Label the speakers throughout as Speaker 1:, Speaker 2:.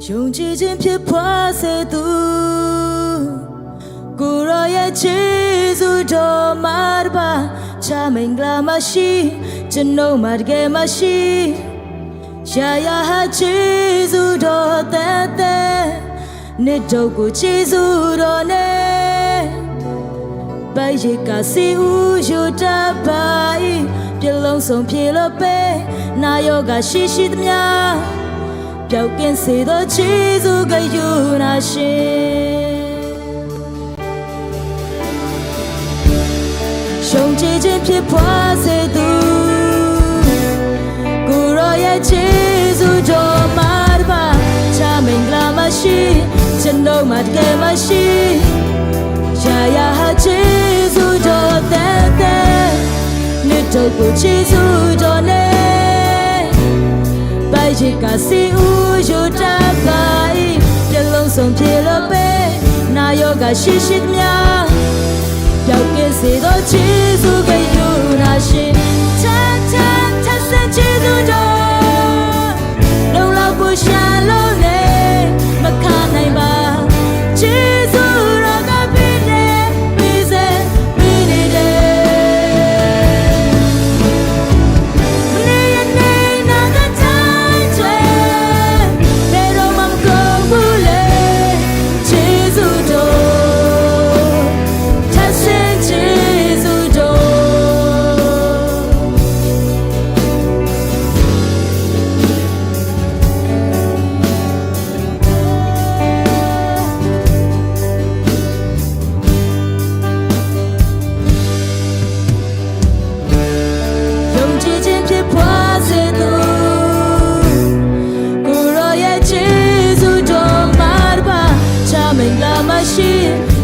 Speaker 1: 用几件皮破色度，古老也记住着马巴，查明拉马西，真诺马给马西，下呀哈记住着呆呆，你照顾记住着呢，白日卡西乌有扎白，别long送别了呗，那有个西西的呀。表现谁都记住个有那些，兄弟间撇破谁都，古老也记住着马巴，查明拉马西，真诺马给马西，下呀哈记住着呆呆，你都不记住着呢。白日卡西乌有扎白，别long送别了呗，那有个西西呀，表现谁都记住个有那些，他生记住着，龙老不下楼呢，没看来吧，记住了个比你比谁比你的。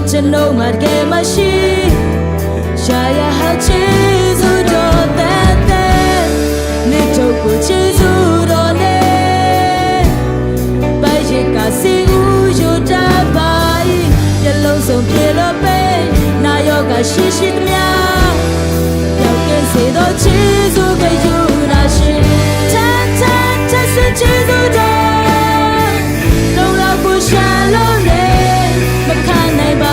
Speaker 1: 真诺马给马西，下呀哈记住着呆呆，你都不记住着呢。白日卡西乌有扎白，别long送别了呗，那有个西西的呀，表现谁都记住个有那些，他是记住着，龙老不下楼呢，没看来吧。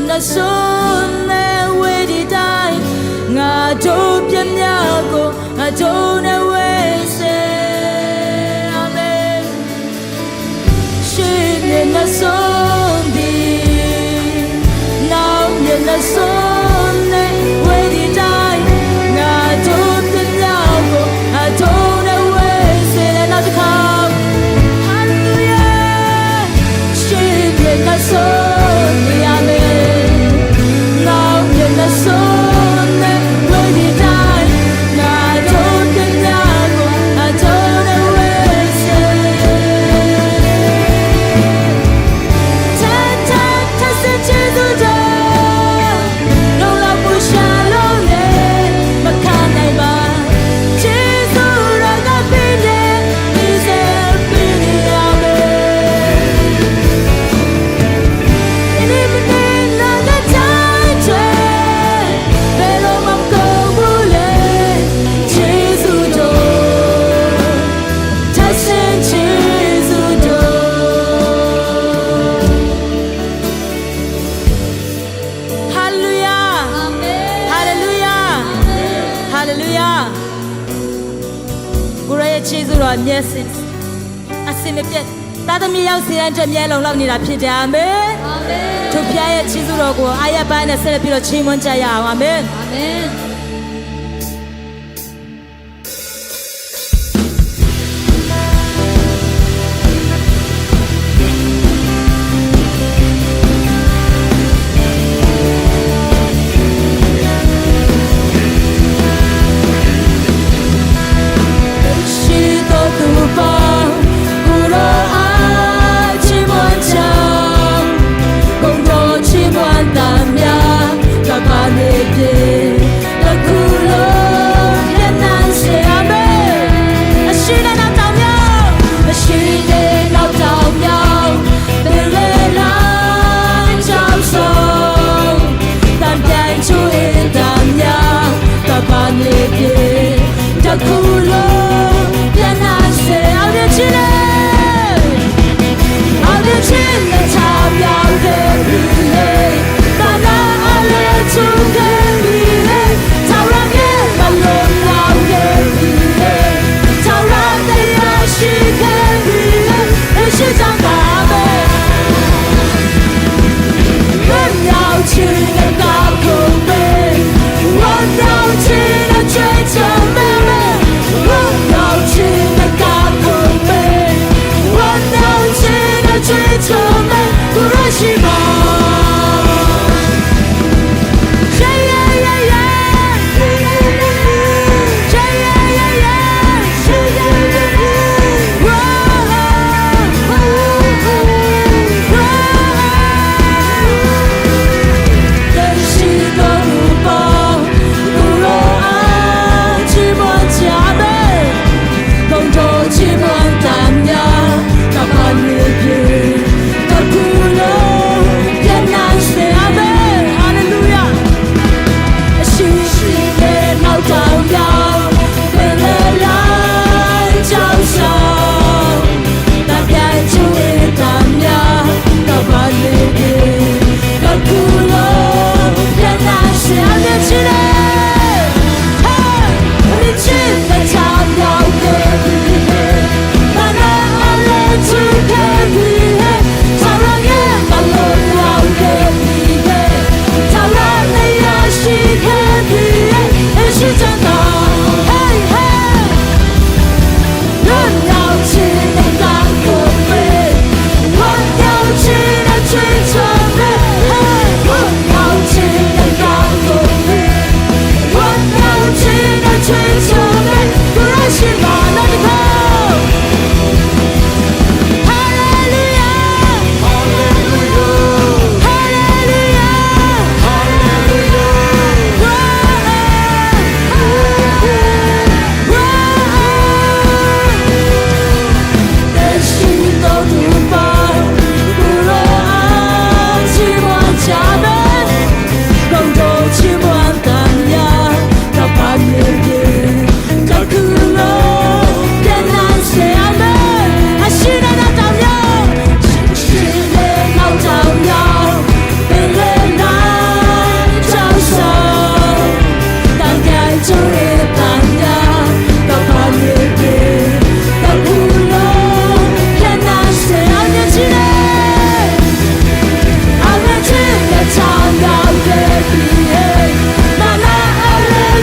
Speaker 1: 那son ne we di dai nga do pian nya ko nga do ne we se amen shi ne na son di now ne na son ne we di dai nga do pian nya ko nga do ne we se na to come hallelujah shi ne na son di amen so ကိုရရဲ့ချီးဆိုတော်အမျက်စင်အစင်မပြတ်သားသမီးရောက်စီတဲ့အတွက်မျက်လုံးလောက်နေတာဖြစ်တယ်အာမင်အာမင်သူဖျားရဲ့ချီးဆိုတော်ကိုအားရပန်းနဲ့ဆက်လက်ပြီးတော့ချီးမွမ်းကြရအောင်အာမင်အာမင်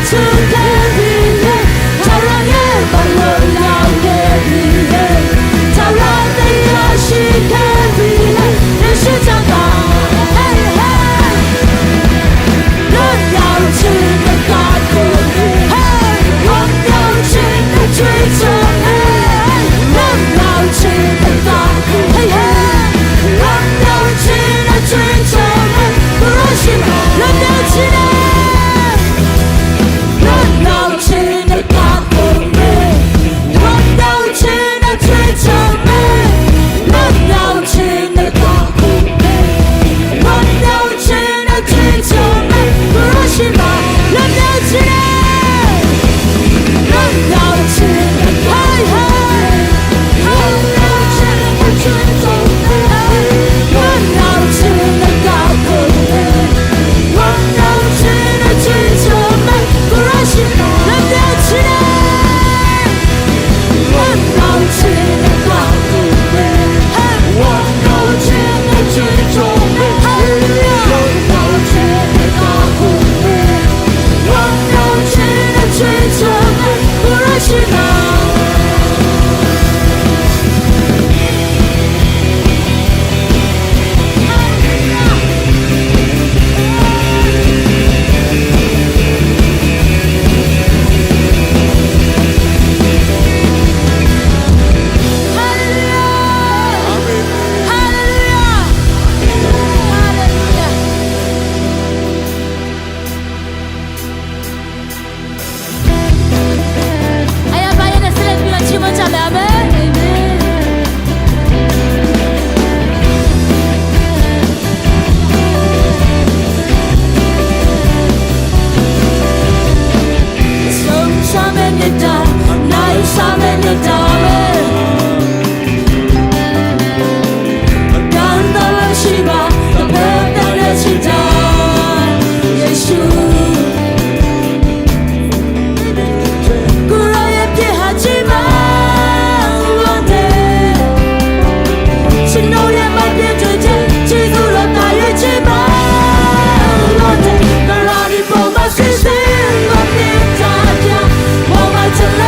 Speaker 2: To carry
Speaker 1: nita nai same nita me kanda la shiba the peta le chita Yeshu Kuraya pye hachima wante Chino ye ma pye chuje chizu lo ta ye chima wante Karari po ma sisi ngo nita pya Mo ma chala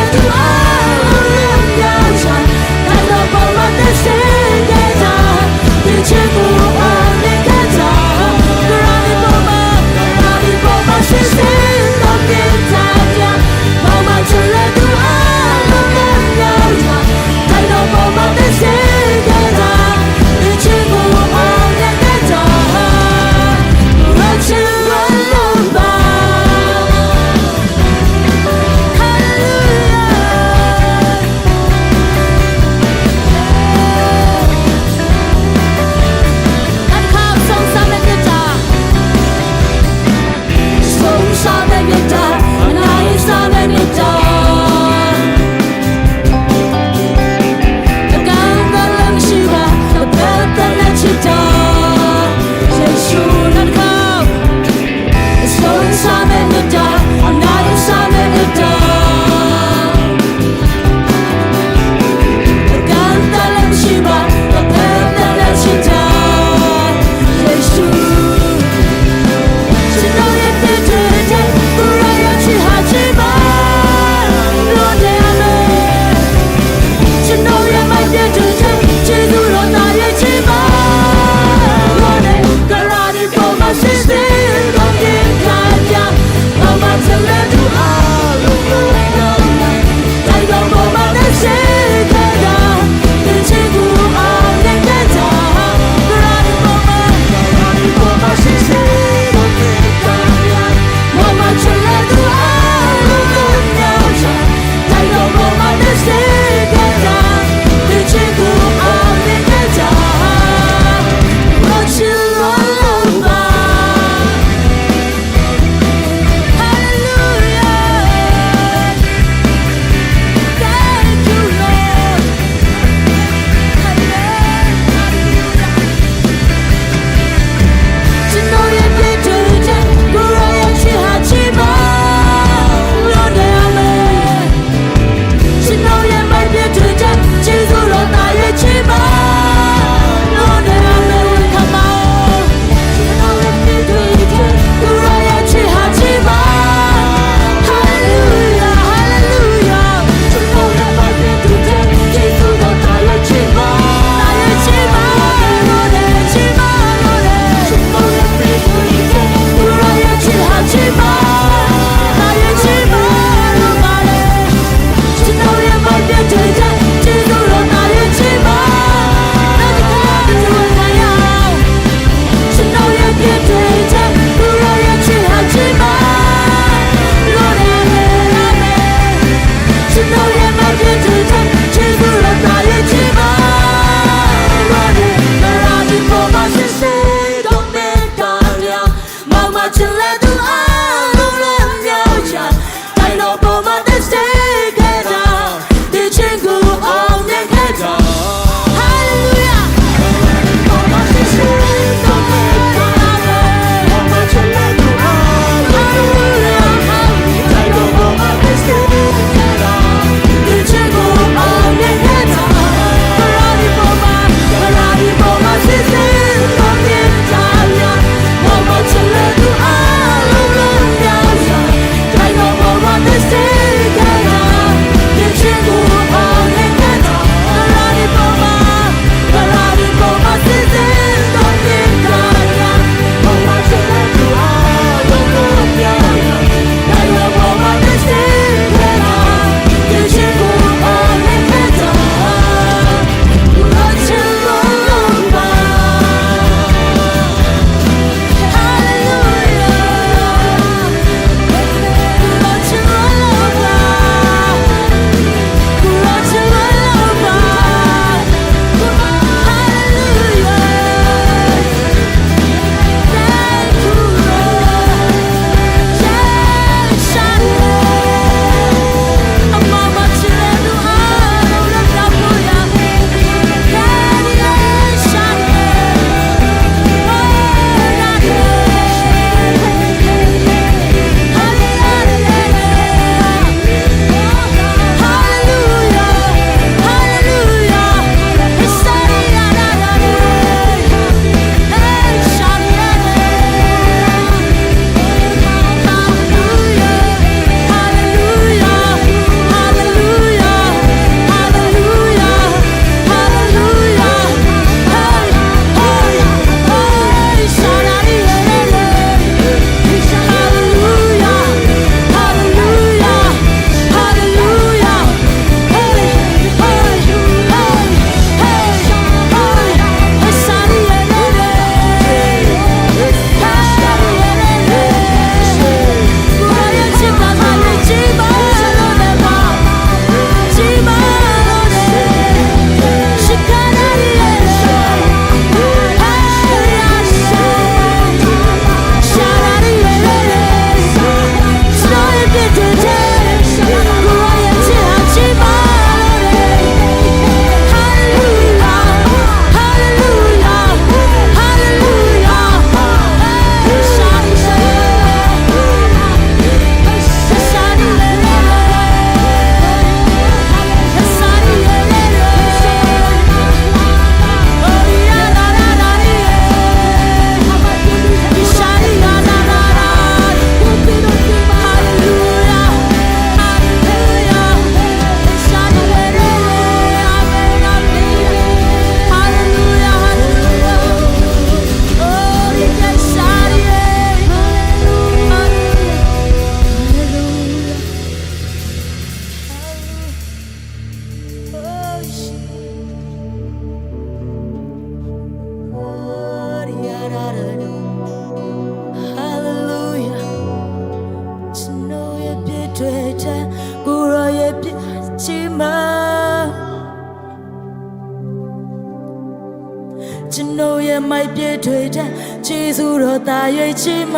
Speaker 1: မိုက်ပြည့်ထွေတဲ့ကျေးဇူးတော်သာ၍ချီးမ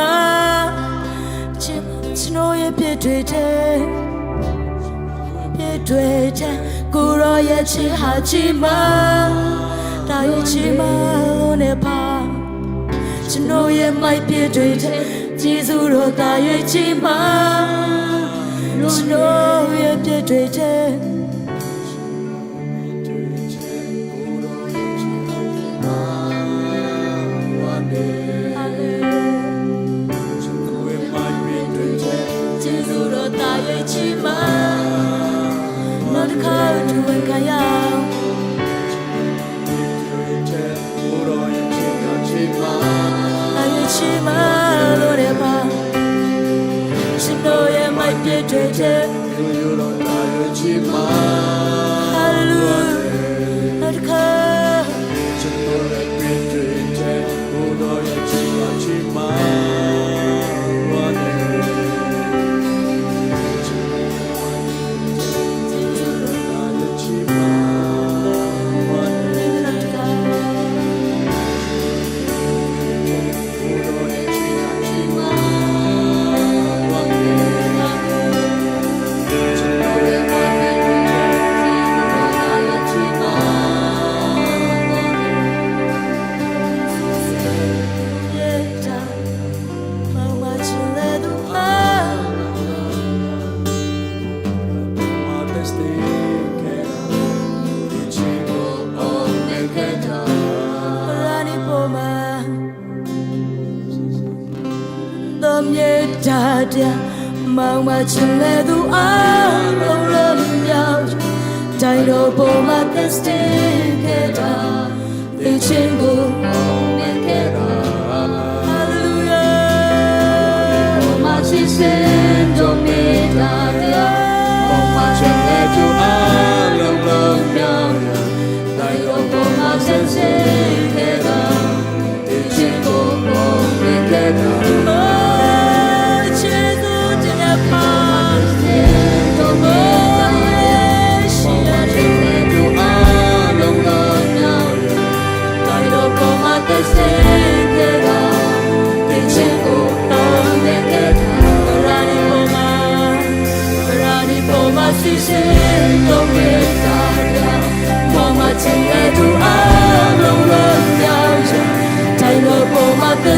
Speaker 1: ကျွန်တော်ရဲ့ပြည့်ထွေတဲ့ပြည့်ထွေတဲ့ကိုရောရဲ့ချီးဟာချီးမသာ၍ချီးမလို့နေပါကျွန်တော်ရဲ့မိုက်ပြည့်ထွေတဲ့ကျေးဇူးတော်သာ၍ချီးမကျွန်တော်ရဲ့ပြည့်ထွေတဲ့မောင်မချင်တဲ့သူအားလုံးလုံးမြောက်တိုင်းတော်ပေါ်မှာသက်စတင်ခဲ့တာဒီချင်းကိုမြင်ခဲ့တာ Hallelujah ပေါ်မှာရှိစေတော်မြတ်တရားပေါ်မှာချင်တဲ့သူအားလုံးလုံးမြောက်တိုင်းတော်ပေါ်မှာသက်စတင်ခဲ့တာဒီချင်းကိုမြင်ခဲ့တာ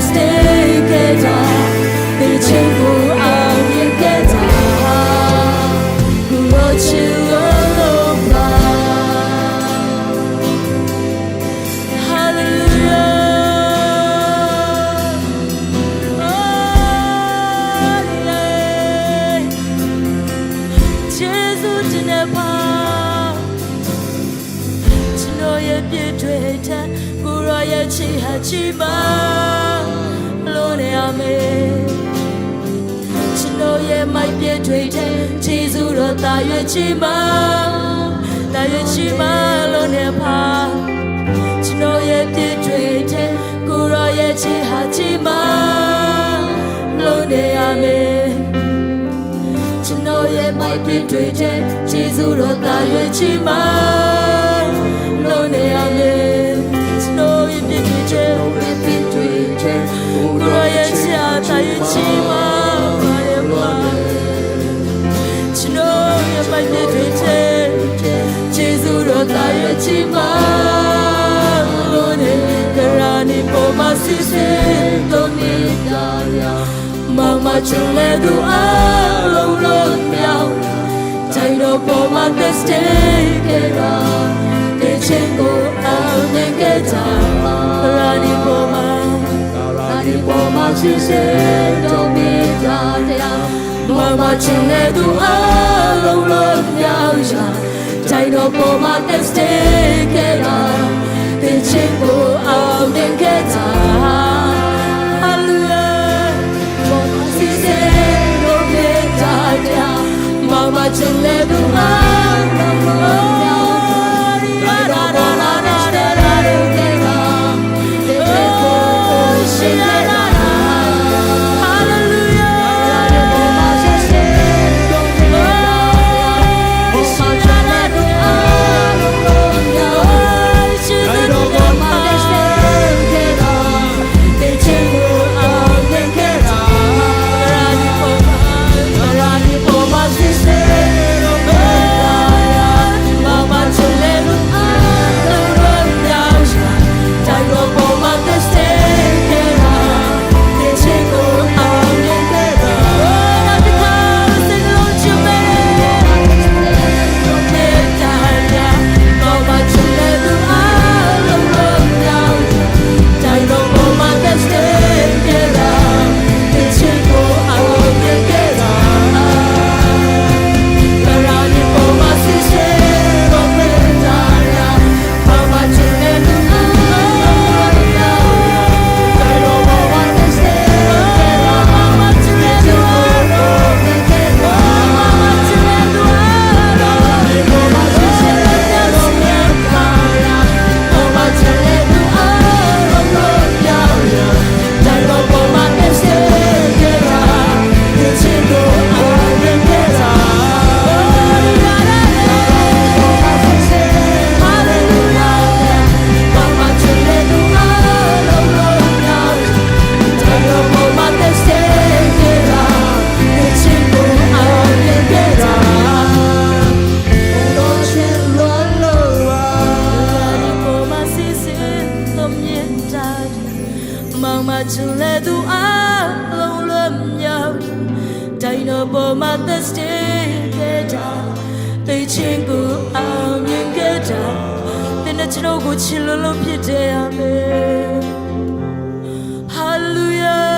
Speaker 1: Stay together, the chingu out together. Who wrote you alone? Hallelujah. Oh, yeah. Jesus didn't part. To know your beauty, who are your chihachiba.ကျွန်တော်ရဲ့မိုက်ပြည့်ထွေတဲ့ခြေစူးတော်တာရွေးချီမတာရွေးချီမလို့နေပါကျွန်တော်ရဲ့ပြည့်ထွေတဲ့ကိုရောရဲ့ခြေဟာချီမလို့နေရမယ်ကျွန်တော်ရဲ့မိုက်ပြည့်ထွေတဲ့ခြေစူးတော်တာရွေးချီမလို့နေရမယ်ကျွန်တော်ရဲ့ပြည့်ထွေတဲ့我也想在一起吗？我也怕，只能也把你推荐，记住了在一起吗？我呢，可让你不怕牺牲都你打呀，妈妈从来都爱冷冷了，在那不怕的 stay 给他，给钱过爱能给他，可让你不怕。ပေါ်မှာရှိစေတော်မြတ်တရားမမချင်တဲ့သူအားလုံးလုံးမြောက်ရာတိုင်းတော်ပေါ်မှာသက်စတဲ့ခဲ့တာဒီချင်းကိုအောင်တင်ခဲ့တာ Hallelujah ပေါ်မှာရှိစေတော်မြတ်တရားမမချင်တဲ့သူအားလုံးလုံးမြောက်ရာတိုင်းတော်ပေါ်မှာသက်စတဲ့ခဲ့တာဒီချင်းကိုရှိတဲ့ တော်ကိုချစ်လို့ဖြစ်တယ်အာမင်ဟာလေလုယာ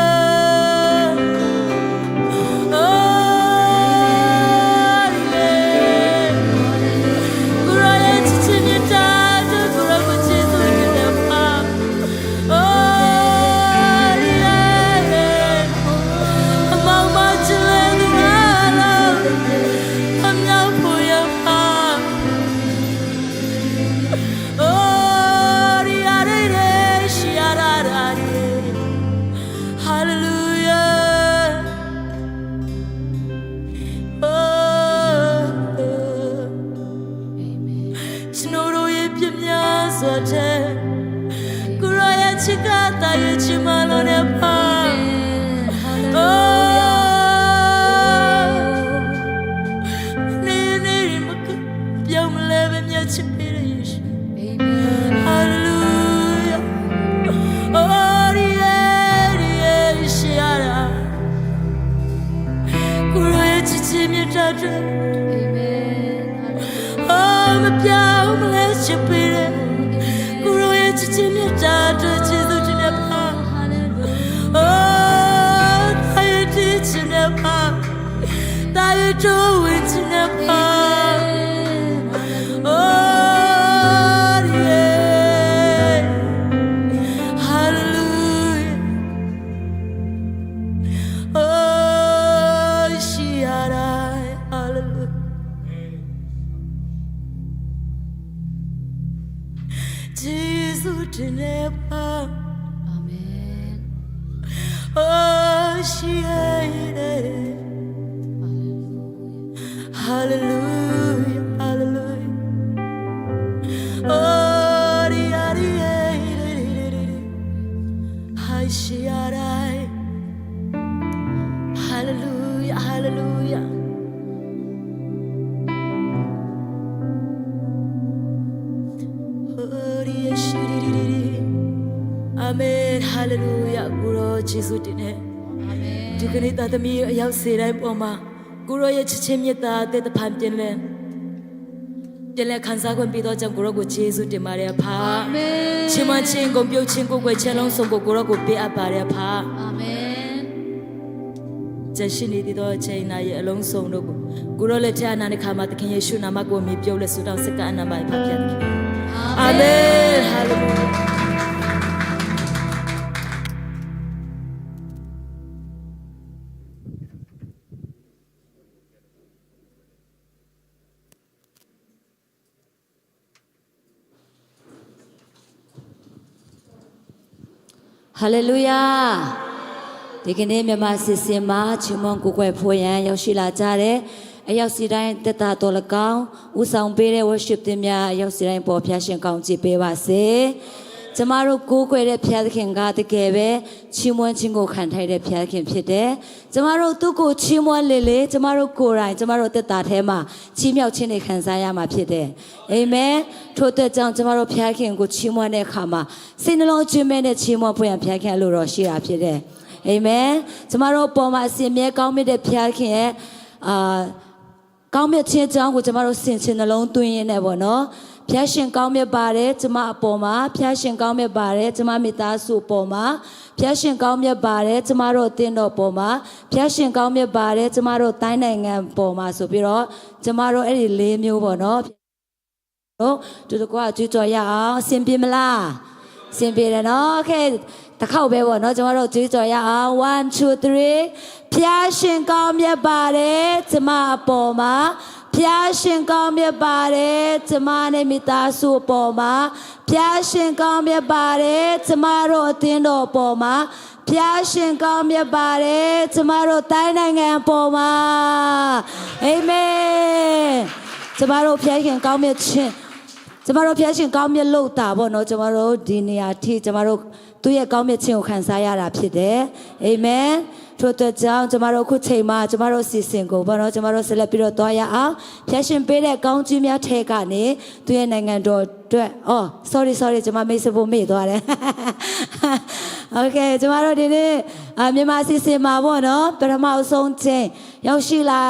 Speaker 1: ဒီကနေ့သမီးအရောက်စေတိုင်းပေါ်မှာကိုရောရဲ့ချစ်ချင်းမြတ်တာအသက်တဖန်ပြန်လဲခံစားခွင့်ပေးတော့ကြောင့်ကိုရောကိုယေရှုတင်ပါတယ်ဖာအာမင်ချီးမွမ်းခြင်းဂုဏ်ပြုခြင်းကိုယ်ွယ်ခြင်းလုံးစုံကိုရောကိုပေးအပ်ပါတယ်ဖာအာမင်ကျရှိနေသောချိန်နာရဲ့အလုံးစုံတို့ကိုရောလက်ထက်အနာနဲ့ခါမှာသခင်ယေရှုနာမကိုမြည်ပြုတ်လက်ဆုတောင်းစက္ကအနာမှာဖတ်ပြတယ်အာမင်ဟာလေလုယာဟာလေလုယာဒီကနေ့မြန်မာစစ်စင်မှာချီးမွမ်းကိုယ်ွယ်ဖို့ရန်ရောက်ရှိလာကြတဲ့အရောက်စီတိုင်းတက်တာတော်လကောင်းဦးဆောင်ပေးတဲ့ worship တင်များအရောက်စီတိုင်းပေါ်ဖျားရှင်ကောင်းကြည်ပေးပါစေကျမတို့ကိုးကွယ်တဲ့ဖျားသခင်ကတကယ်ပဲချီးမွမ်းခြင်းကိုခံထိုက်တဲ့ဖျားသခင်ဖြစ်တယ်ကျမတို့သူ့ကိုချီးမွမ်းလေကျမတို့ကိုယ်တိုင်ကျမတို့တက်တာထဲမှာချီးမြှောက်ခြင်းတွေခံစားရမှာဖြစ်တယ်အာမင်ထို့အတွက်ကြောင့်ကျမတို့ဖျားသခင်ကိုချီးမွမ်းတဲ့အခါမှာစိတ်နှလုံးကျွမ်းမဲ့တဲ့ချီးမွမ်းဖို့ရန်ဖျားသခင်လို့တော့ရှိတာဖြစ်တယ်အာမင်ကျမတို့ပေါ်မှာအစဉ်မြဲကောင်းမြတ်တဲ့ဖျားသခင်ရဲ့ကောင်းမြတ်ခြင်းကြောင့်ကိုကျမတို့ဆင်ခြင်နှလုံးသွင်းရင်းနဲ့ပေါ့နော်ဖျားရှင်ကောင်းမြတ်ပါတယ်ကျမအပေါ်မှာဖျားရှင်ကောင်းမြတ်ပါတယ်ကျမမိသားစုအပေါ်မှာဖျားရှင်ကောင်းမြတ်ပါတယ်ကျမတို့အသင်းတော်ပေါ်မှာဖျားရှင်ကောင်းမြတ်ပါတယ်ကျမတို့တိုင်းနိုင်ငံပေါ်မှာဆိုပြီးတော့ကျမတို့အဲ့ဒီ၄မျိုးပေါ့နော်တို့တူတကွာကြွကြော်ရအောင်အဆင်ပြေမလားအဆင်ပြေတယ်နော်โอเคတစ်ခေါက်ပဲပေါ့နော်ကျမတို့ကြွကြော်ရအောင်1 2 3ဖျားရှင်ကောင်းမြတ်ပါတယ်ကျမအပေါ်မှာဖျားရှင်ကောင်းမြတ်ပါတယ်ကျမနဲ့မိသားစုအပေါ်မှာဖျားရှင်ကောင်းမြတ်ပါတယ်ကျမတို့အသင်းတော်အပေါ်မှာဖျားရှင်ကောင်းမြတ်ပါတယ်ကျမတို့တိုင်းနိုင်ငံအပေါ်မှာအာမင်ကျမတို့ဖျားရှင်ကောင်းမြတ်ခြင်းကျမတို့ဖျားရှင်ကောင်းမြတ်လို့တာပေါ့နော်ကျမတို့ဒီနေရာထိကျမတို့သူ့ရဲ့ကောင်းမြတ်ခြင်းကိုခံစားရတာဖြစ်တယ်အာမင်ထို့အတွက်ကြောင့်ကျမတို့အခုချိန်မှာကျမတို့စီစဉ်ကိုပေါ့နော်ကျမတို့ဆက်လက်ပြီးတော့သွားရအောင်ဖျားရှင်ပေးတဲ့ကောင်းချီးများထဲကနေသူ့ရဲ့နိုင်ငံတော်အတွက်sorry ကျမမိတ်ဆွေဖို့မေ့သွားတယ်okay ကျမတို့ဒီနေ့မြန်မာစီစဉ်မှာပေါ့နော်ပထမအဆုံးချိန်ရောက်ရှိလာ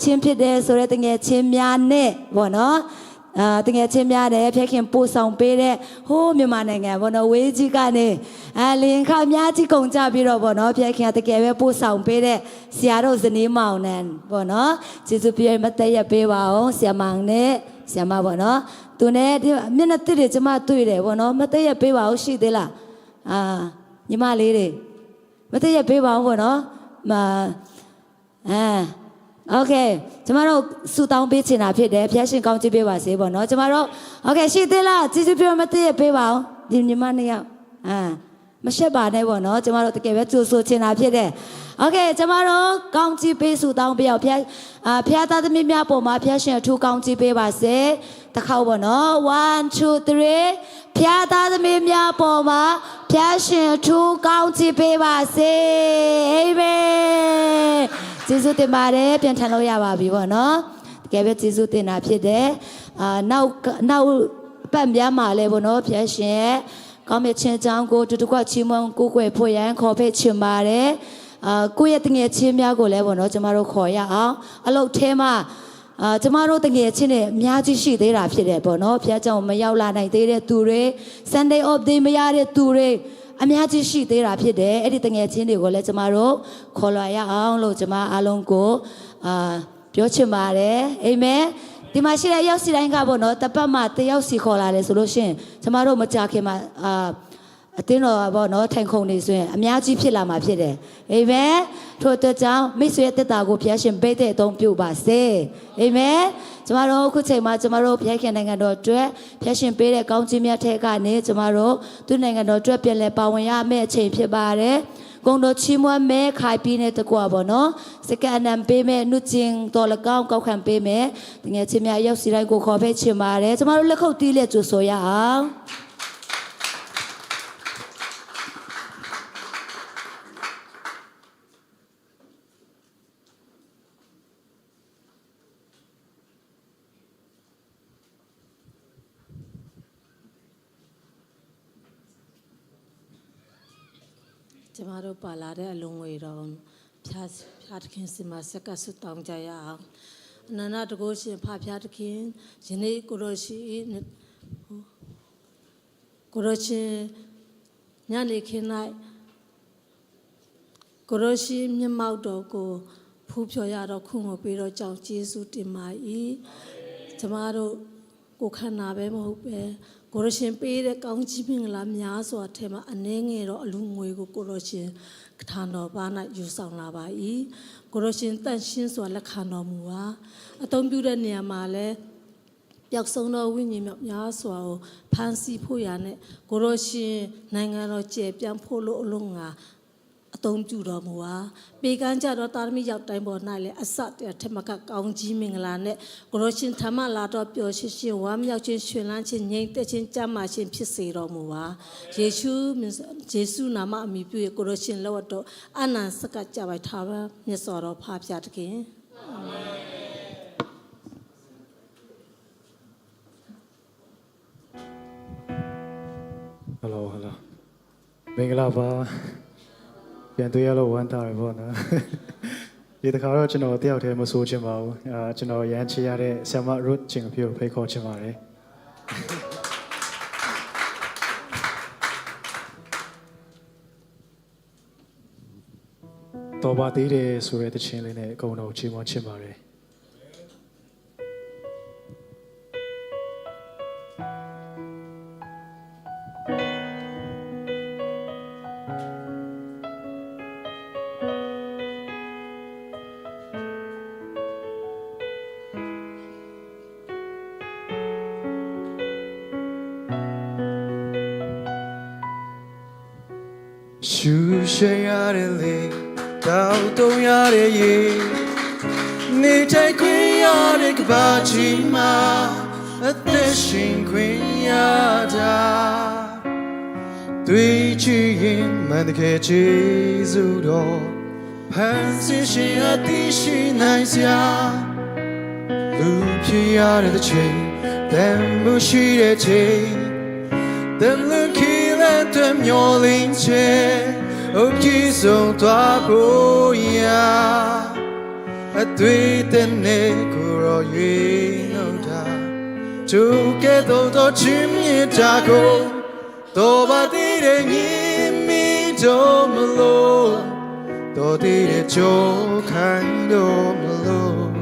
Speaker 1: ခြင်းဖြစ်တဲ့ဆိုတဲ့တငယ်ချင်းများနဲ့ပေါ့နော် တကယ်ချင်းများတယ်ဖျက်ခင်ပို့ဆောင်ပေးတဲ့ဟိုးမြန်မာနိုင်ငံဘောနော်ဝေးကြီးကနေလင်ခါများကြီးကုန်ကြပြီးတော့ဘောနော်ဖျက်ခင်တကယ်ပဲပို့ဆောင်ပေးတဲ့ဆရာတို့ဇနီးမောင်နဲ့ဘောနော်ကျေးဇူးပြုမတ်ရပေးပါအောင်ဆရာမောင်နဲ့ဆရာမဘောနော်သူနဲ့မျက်နှာတစ်တွေကျမတွေ့တယ်ဘောနော်မတ်ရပေးပါအောင်ရှိသေးလားညီမလေးတွေမတ်ရပေးပါအောင်ဘောနော်โอเคကျမတို့ဆူတောင်းပေးချင်တာဖြစ်တယ်ဖျက်ရှင်ကောင်းချီးပေးပါစေပေါ့နော်ကျမတို့โอเคရှိသေးလားကျေးဇူးပြုမသိရပေးပါအောင်ဒီညီမနှစ်ယောက်မရှက်ပါနဲ့ပေါ့နော်ကျမတို့တကယ်ပဲကြိုဆိုချင်တာဖြစ်တယ်โอเคကျမတို့ကောင်းချီးပေးဆူတောင်းပေးအောင်ဖျက်သားသမီးများပေါ်မှာဖျက်ရှင်အထူးကောင်းချီးပေးပါစေတစ်ခေါက်ပေါ့နော်1 2 3ဖျက်သားသမီးများပေါ်မှာဖျက်ရှင်အထူးကောင်းချီးပေးပါစေအာမင်ကျေးဇူးတင်ပါတယ်ပြန်ထန်လို့ရပါပြီပေါ့နော်တကယ်ပဲကျေးဇူးတင်တာဖြစ်တယ်နောက်ပတ်များမှာလဲပေါ့နော်ဖျက်ရှင်ကောင်းမြတ်ခြင်းကြောင့်ကိုတူတူကချီးမွမ်းကိုကိုွယ်ဖို့ရန်ခေါ်ဖိတ်ချင်ပါတယ်ကိုယ့်ရဲ့တငယ်ချင်းများကိုလည်းပေါ့နော်ကျမတို့ခေါ်ရအောင်အလုပ်ထဲမှာကျမတို့တငယ်ချင်းတွေအများကြီးရှိသေးတာဖြစ်တယ်ပေါ့နော်ဖျက်ကြောင့်မရောက်လာနိုင်သေးတဲ့သူတွေ Sunday off day မရတဲ့သူတွေအများကြီးရှိသေးတာဖြစ်တယ်အဲ့ဒီတငယ်ချင်းတွေကိုလည်းကျမတို့ခေါ်လာရအောင်လို့ကျမအားလုံးကိုပြောချင်ပါတယ်အာမင်ဒီမှာရှိတဲ့ရောက်စီတိုင်းကပေါ့နော်တပတ်မှတယောက်စီခေါ်လာတယ်ဆိုလို့ရှိရင်ကျမတို့မကြခင်မှာအတင်းတော်ပေါ့နော်ထိုင်ခုံနေဆိုရင်အများကြီးဖြစ်လာမှာဖြစ်တယ်အာမင်ထို့အတွက်ကြောင့်မိတ်ဆွေတက်တာကိုဖျက်ရှင်ဘိတ်တဲ့အသုံးပြုပါစေအာမင်ကျမတို့အခုချိန်မှာကျမတို့ဖျက်ခင်နိုင်ငံတော်အတွက်ဖျက်ရှင်ပေးတဲ့ကောင်းချီးမြတ်တဲ့ကနေကျမတို့သူနိုင်ငံတော်အတွက်ပြန်လည်ပါဝင်ရမယ့်အချိန်ဖြစ်ပါတယ်ဂုဏ်တော်ချီးမွမ်းမဲ့ခိုင်ပြီးတဲ့တကွာပေါ့နော်စကန်နံပေးမဲ့နှုတ်ချင်းတော်လကောင်းကောက်ခံပေးမဲ့တကယ်ချင်းများရောက်စီတိုင်းကိုခေါ်ဖိတ်ချင်ပါတယ်ကျမတို့လက်ခုပ်တီးလက်ကြိုဆိုရအောင်ကျမတို့ပါလာတဲ့အလုံးငွေတော်ဖြားတခင်စီမဆက်ကဆွတောင်းကြရအောင်အနန္တတကုရှင်ဖဖြားတခင်ယနေ့ကိုရရှိညနေခင်း၌ကိုရရှိမျက်မှောက်တော်ကိုဖူးဖြော်ရတော့ခွင့်ကိုပေးတော့ကြောင့်ကျေးဇူးတင်ပါ၏ကျမတို့ကိုခန္ဓာပဲမဟုတ်ပဲကိုရရှင်ပေးတဲ့ကောင်းချီးမင်္ဂလာများစွာထဲမှာအနှဲငယ်တော့အလူငွေကိုကိုရရှင်ကထာတော်ဘာ၌ယူဆောင်လာပါ၏ကိုရရှင်တန့်ရှင်းစွာလက်ခံတော်မူပါအသုံးပြုတဲ့နေရာမှာလည်းပျောက်ဆုံးသောဝိညာဉ်များစွာကိုဖန်ဆီးဖို့ရနဲ့ကိုရရှင်နိုင်ငံတော်ကျယ်ပြန့်ဖို့လို့အလုံးငါအသုံးပြုတော်မူပါပေကန်းကြတော့တာရမီရောက်တိုင်းပေါ်၌လည်းအစတည်းထမကကောင်းကြီးမင်္ဂလာနဲ့ကိုရရှင်ဓမ္မလာတော့ပျော်ရှင်ရှင်ဝမ်းမြောက်ခြင်းရှင်လန်းခြင်းငြိမ်သက်ခြင်းကြမ်းမာခြင်းဖြစ်စေတော်မူပါယေရှုနာမအမိပြု၍ကိုရရှင်လက်ဝတ်တော်အနန္တစကကြပိုက်ထားပါမြတ်စွာတော်ဖာဖျားတခင်အာမင်
Speaker 2: ဟယ်လိုမင်္ဂလာပါပြန်တွေ့ရလို့ဝမ်းသာရပေါ့နော်ဒီတစ်ခါတော့ကျွန်တော်တယောက်တည်းမဆိုးချင်ပါဘူးကျွန်တော်ရမ်းချရတဲ့ဆ iam root ချင်းအဖြစ်ဖိတ်ခေါ်ချင်ပါတယ်တော်ပါသေးတယ်ဆိုတဲ့တခြင်းလေးနဲ့အကုန်လုံးချီးမွမ်းချင်ပါတယ်ရှူရှယ်ရတဲ့လေတောက်တုံရတဲ့ရေနေထိုင်ခွင့်ရတဲ့ကဘာကြီးမှာအသက်ရှင်ခွင့်ရတာတွေ့ချင်ရင်မန္တခဲကျေးဇူးတော်ဖန်ဆင်းရှင်အတိရှိနိုင်စရာလူဖြစ်ရတဲ့ချိန်တန်မှုရှိတဲ့ချိန်တန်လူကြီးလက်တွေမျောလင်းချေအုပ်ကြီးဆုံးသွားဖို့ရအတွေ့တဲ့နေကိုရောရွေးနှုတ်တာ Tu che todo chimie jago Toba dire nimi domlo To dire jo kando mlo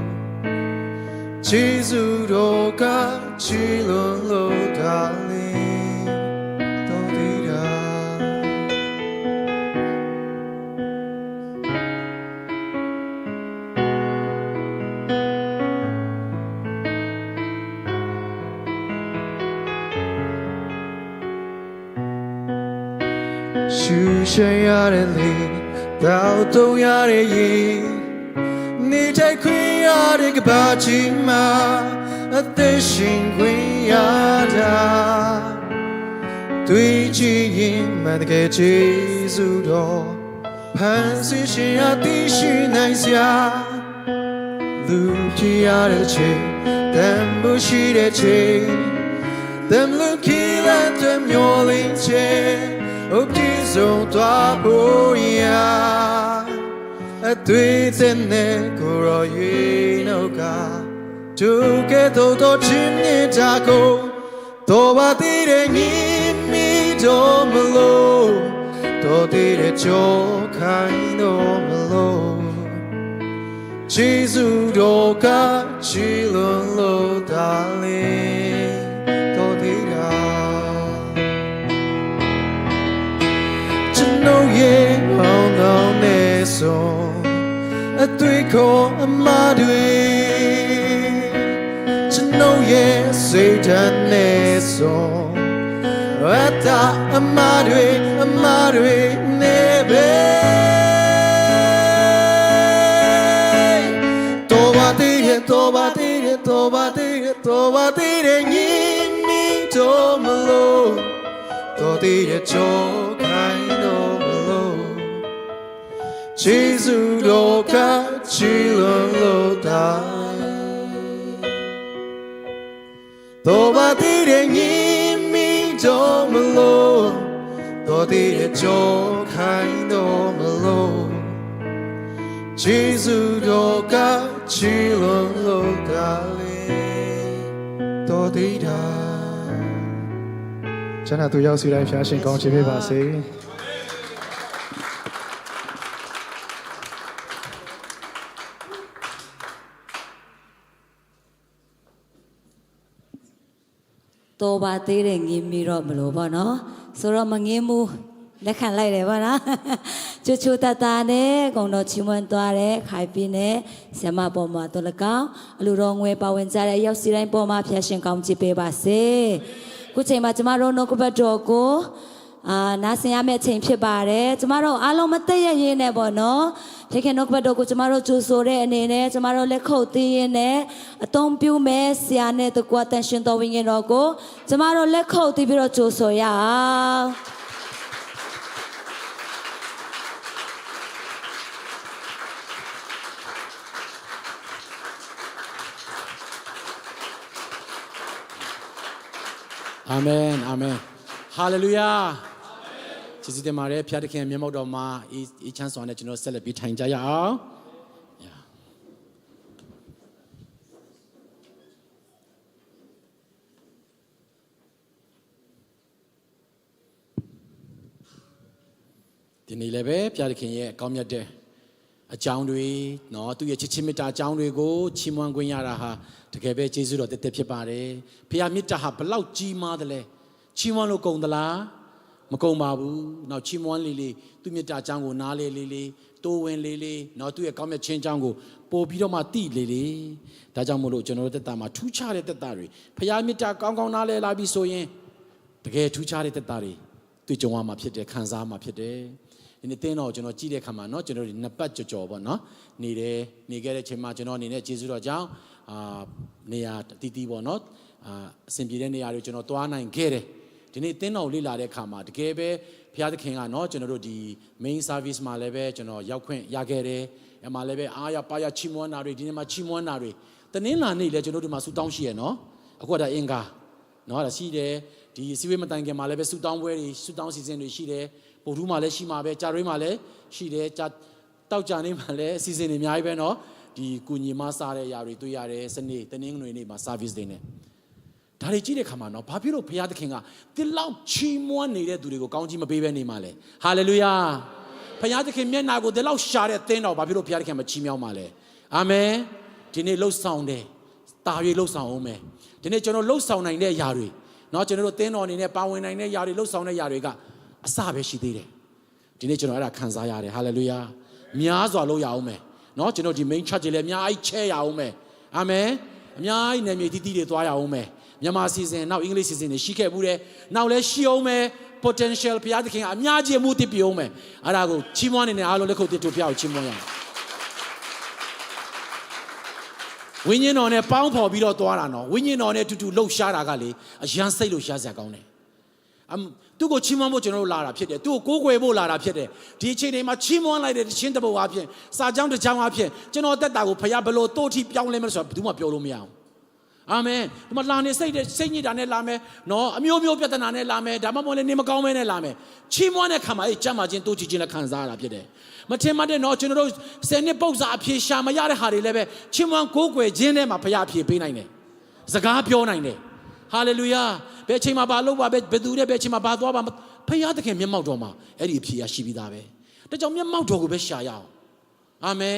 Speaker 2: Jesus roka chilon lo darling To dire Shoo shayare li Tao to yare yi Ni tai kui yare kabachi ma A te shin kui yada Tui chi yin man ke Jesus do Pan si shin ya ti shin nai xia Lu ki yare chi Dem bu shi de chi Dem lu ki lan dem yo lin chi O kiso tua boya A tui tene kuro yui no ka Tu ke todo chimne jago Toba dire nimi domlo To dire jo kaindo mlo Jesus do ka chilon lo darling To dire No ye oh no ne so a tui ko amadui no ye Satan ne so ata amadui nebe toba dire nimi domlo to dire cho Jesus roka chilon lo dai Toba dire nimi domlo To dire jo kaindo mlo Jesus roka chilon lo dai To dire 真係都有時嚟發現講住俾把聲。
Speaker 1: 多把啲人見面咯，唔咯噃နော်，所以我們見面，你看嚟嚟噃啦，chú chú ta ta nè, còn nó chim muôn toa nè, khai pin nè, xem mà bỏ mà tôi là cao, lưu rong nguy bảo vấn ra đây, yêu sĩ này bỏ mà phía trên công chỉ bê bà xe, cú chơi mà chúng ta rồi nó cũng bắt đầu cô, na sinh em chơi phía bà đấy, chúng ta rồi alo mất tay gì nè bỏ nó, thế khi nó cũng bắt đầu cô chúng ta rồi chú số đấy nè, chúng ta rồi lấy khẩu tiền nè, tông biểu mẹ xia nè, tôi qua attention tôi vinh nó cô, chúng ta rồi lấy khẩu tiền rồi chú số ya.
Speaker 3: Amen, amen. Hallelujah. Chỉ xin mà để phía trên miếng màu đỏ mà ý chance này chúng nó sẽ là bị thành ra ya. Thì này là bé phía trên ye cao nhất đấy. Ở trong đuôi nó tụi ye chỉ chim ta trong đuôi go chim hoang quên ya ra ha. Thì cái bé Giêsu đó tiếp phía bà đấy. Phía mít ta ha bao chi mà đấy. Chim hoang lúc công đó là mà công mà bu. Nào chim hoang lì tụi mít ta trong go ná lì tô wen lì. Nào tụi ye cao nhất trên trong go bố bí đó mà tì lì. Ta trong một lộ cho nó tất mà thu cha đấy tất rồi. Phía mít ta cao ná lì là bị soi yên. Thì cái thu cha đấy tất rồi. Tụi chúng ta mà phía đấy khán giả mà phía đấy. Nên tên nó cho nó chỉ để khám nó cho nó nạp bắt cho bọn nó nề cái chuyện mà cho nó nề Giêsu đó cháu nề tí bọn nó xem gì đấy nề cho nó toa này cái đấy thì nên tên nó đi lại để khám thì cái bé phía cái khang nó cho nó đi main service mà lấy về cho nó giao khuyên giao cái đấy mà lấy về ya pa ya chim muôn nào rồi thì mà chim muôn nào rồi tên nên là nề cho nó đi mà sưu tông xí nó ở qua đây enga nó là xí đấy thì xí về mà tăng cái mà lấy về sưu tông về sưu tông xí rồi xí đấy bộ thu mà lấy xí mà về cha rồi mà lấy xí đấy cha tao cha này mà lấy xí này nhảy về nó thì cùi nhì mà xa đấy, nhà rồi tôi nhà đấy, sinh này, tên những người này mà service đấy này, ဒါတွေကြည့်တဲ့ခါမှာနော်ဘာဖြစ်လို့ဘုရားသခင်ကဒီလောက်ချီးမွမ်းနေတဲ့သူတွေကိုကောင်းကြီးမပေးဘဲနေမှာလဲဟာလေလုယာဘုရားသခင်မျက်နာကိုဒီလောက်ရှာတဲ့သင်းတော်ဘာဖြစ်လို့ဘုရားသခင်မချီးမြှောက်မှာလဲအာမင်ဒီနေ့လှုပ်ဆောင်တယ်တာ၍လှုပ်ဆောင်အောင်မယ်ဒီနေ့ကျွန်တော်လှုပ်ဆောင်နိုင်တဲ့ຢာတွေနော်ကျွန်တော်တို့သင်းတော်အနေနဲ့ပါဝင်နိုင်တဲ့ຢာတွေလှုပ်ဆောင်တဲ့ຢာတွေကအစပဲရှိသေးတယ်ဒီနေ့ကျွန်တော်အဲ့ဒါခံစားရတယ်ဟာလေလုယာများစွာလုပ်ရအောင်မယ်နော်ကျွန်တော်ဒီ main church တွေလည်းအများကြီးချဲရအောင်မယ်အာမင်အများကြီးနယ်မြေတီးတီးတွေသွားရအောင်မယ်မြန်မာစီစဉ်နောက်အင်္ဂလိပ်စီစဉ်တွေရှိခဲ့ဘူးတယ်နောက်လည်းရှိအောင်မယ် potential ဘုရားသခင်ကအများကြီးမှုတည်ပြအောင်မယ်အဲ့ဒါကိုချီးမွမ်းနေတဲ့အားလုံးလက်ခုပ်တစ်ထူဖျောက်ချီးမွမ်းရအောင်ဝိညာဉ်တော်နဲ့ပေါင်းဖော်ပြီးတော့သွားတာနော်ဝိညာဉ်တော်နဲ့တူတူလှုပ်ရှားတာကလေအရန်စိတ်လှုပ်ရှားစရာကောင်းတယ်သူ့ကိုချီးမွမ်းဖို့ကျွန်တော်တို့လာတာဖြစ်တယ်သူ့ကိုကိုးကွယ်ဖို့လာတာဖြစ်တယ်ဒီအချိန်တွေမှာချီးမွမ်းလိုက်တဲ့တခြင်းတစ်ပုဒ်အဖြစ်စာကြောင်းတစ်ကြောင်းအဖြစ်ကျွန်တော်တက်တာကိုဖခင်ဘယ်လိုတိုးထိပြောင်းလဲမလဲဆိုတော့ဘယ်သူမှပြောလို့မရအောင်အာမင်ဒီမှာလာနေစိတ်ညစ်တာနဲ့လာမယ်နော်အမျိုးမျိုးပြဿနာနဲ့လာမယ်ဒါမှမဟုတ်လည်းနေမကောင်းမဲနဲ့လာမယ်ချီးမွမ်းတဲ့ခါမှာကြမ်းမာခြင်းတိုးချခြင်းလည်းခံစားရတာဖြစ်တယ်မထင်မှတ်တဲ့နော်ကျွန်တော်တို့ဆယ်နှစ်ပု္ပ္ပာအဖြေရှာမရတဲ့ဟာတွေလည်းပဲချီးမွမ်းကိုးကွယ်ခြင်းထဲမှာဖခင်အဖြေပေးနိုင်တယ်စကားပြောနိုင်တယ်ဟာလေလုယာဘယ်ချိန်မှာဘာလုပ်ပါဘယ်သူနဲ့ဘယ်ချိန်မှာဘာသွားပါဖခင်သခင်မျက်မှောက်တော်မှာအဲ့ဒီအဖြေရရှိပြီးသားပဲဒါကြောင့်မျက်မှောက်တော်ကိုပဲရှာရအောင်အာမင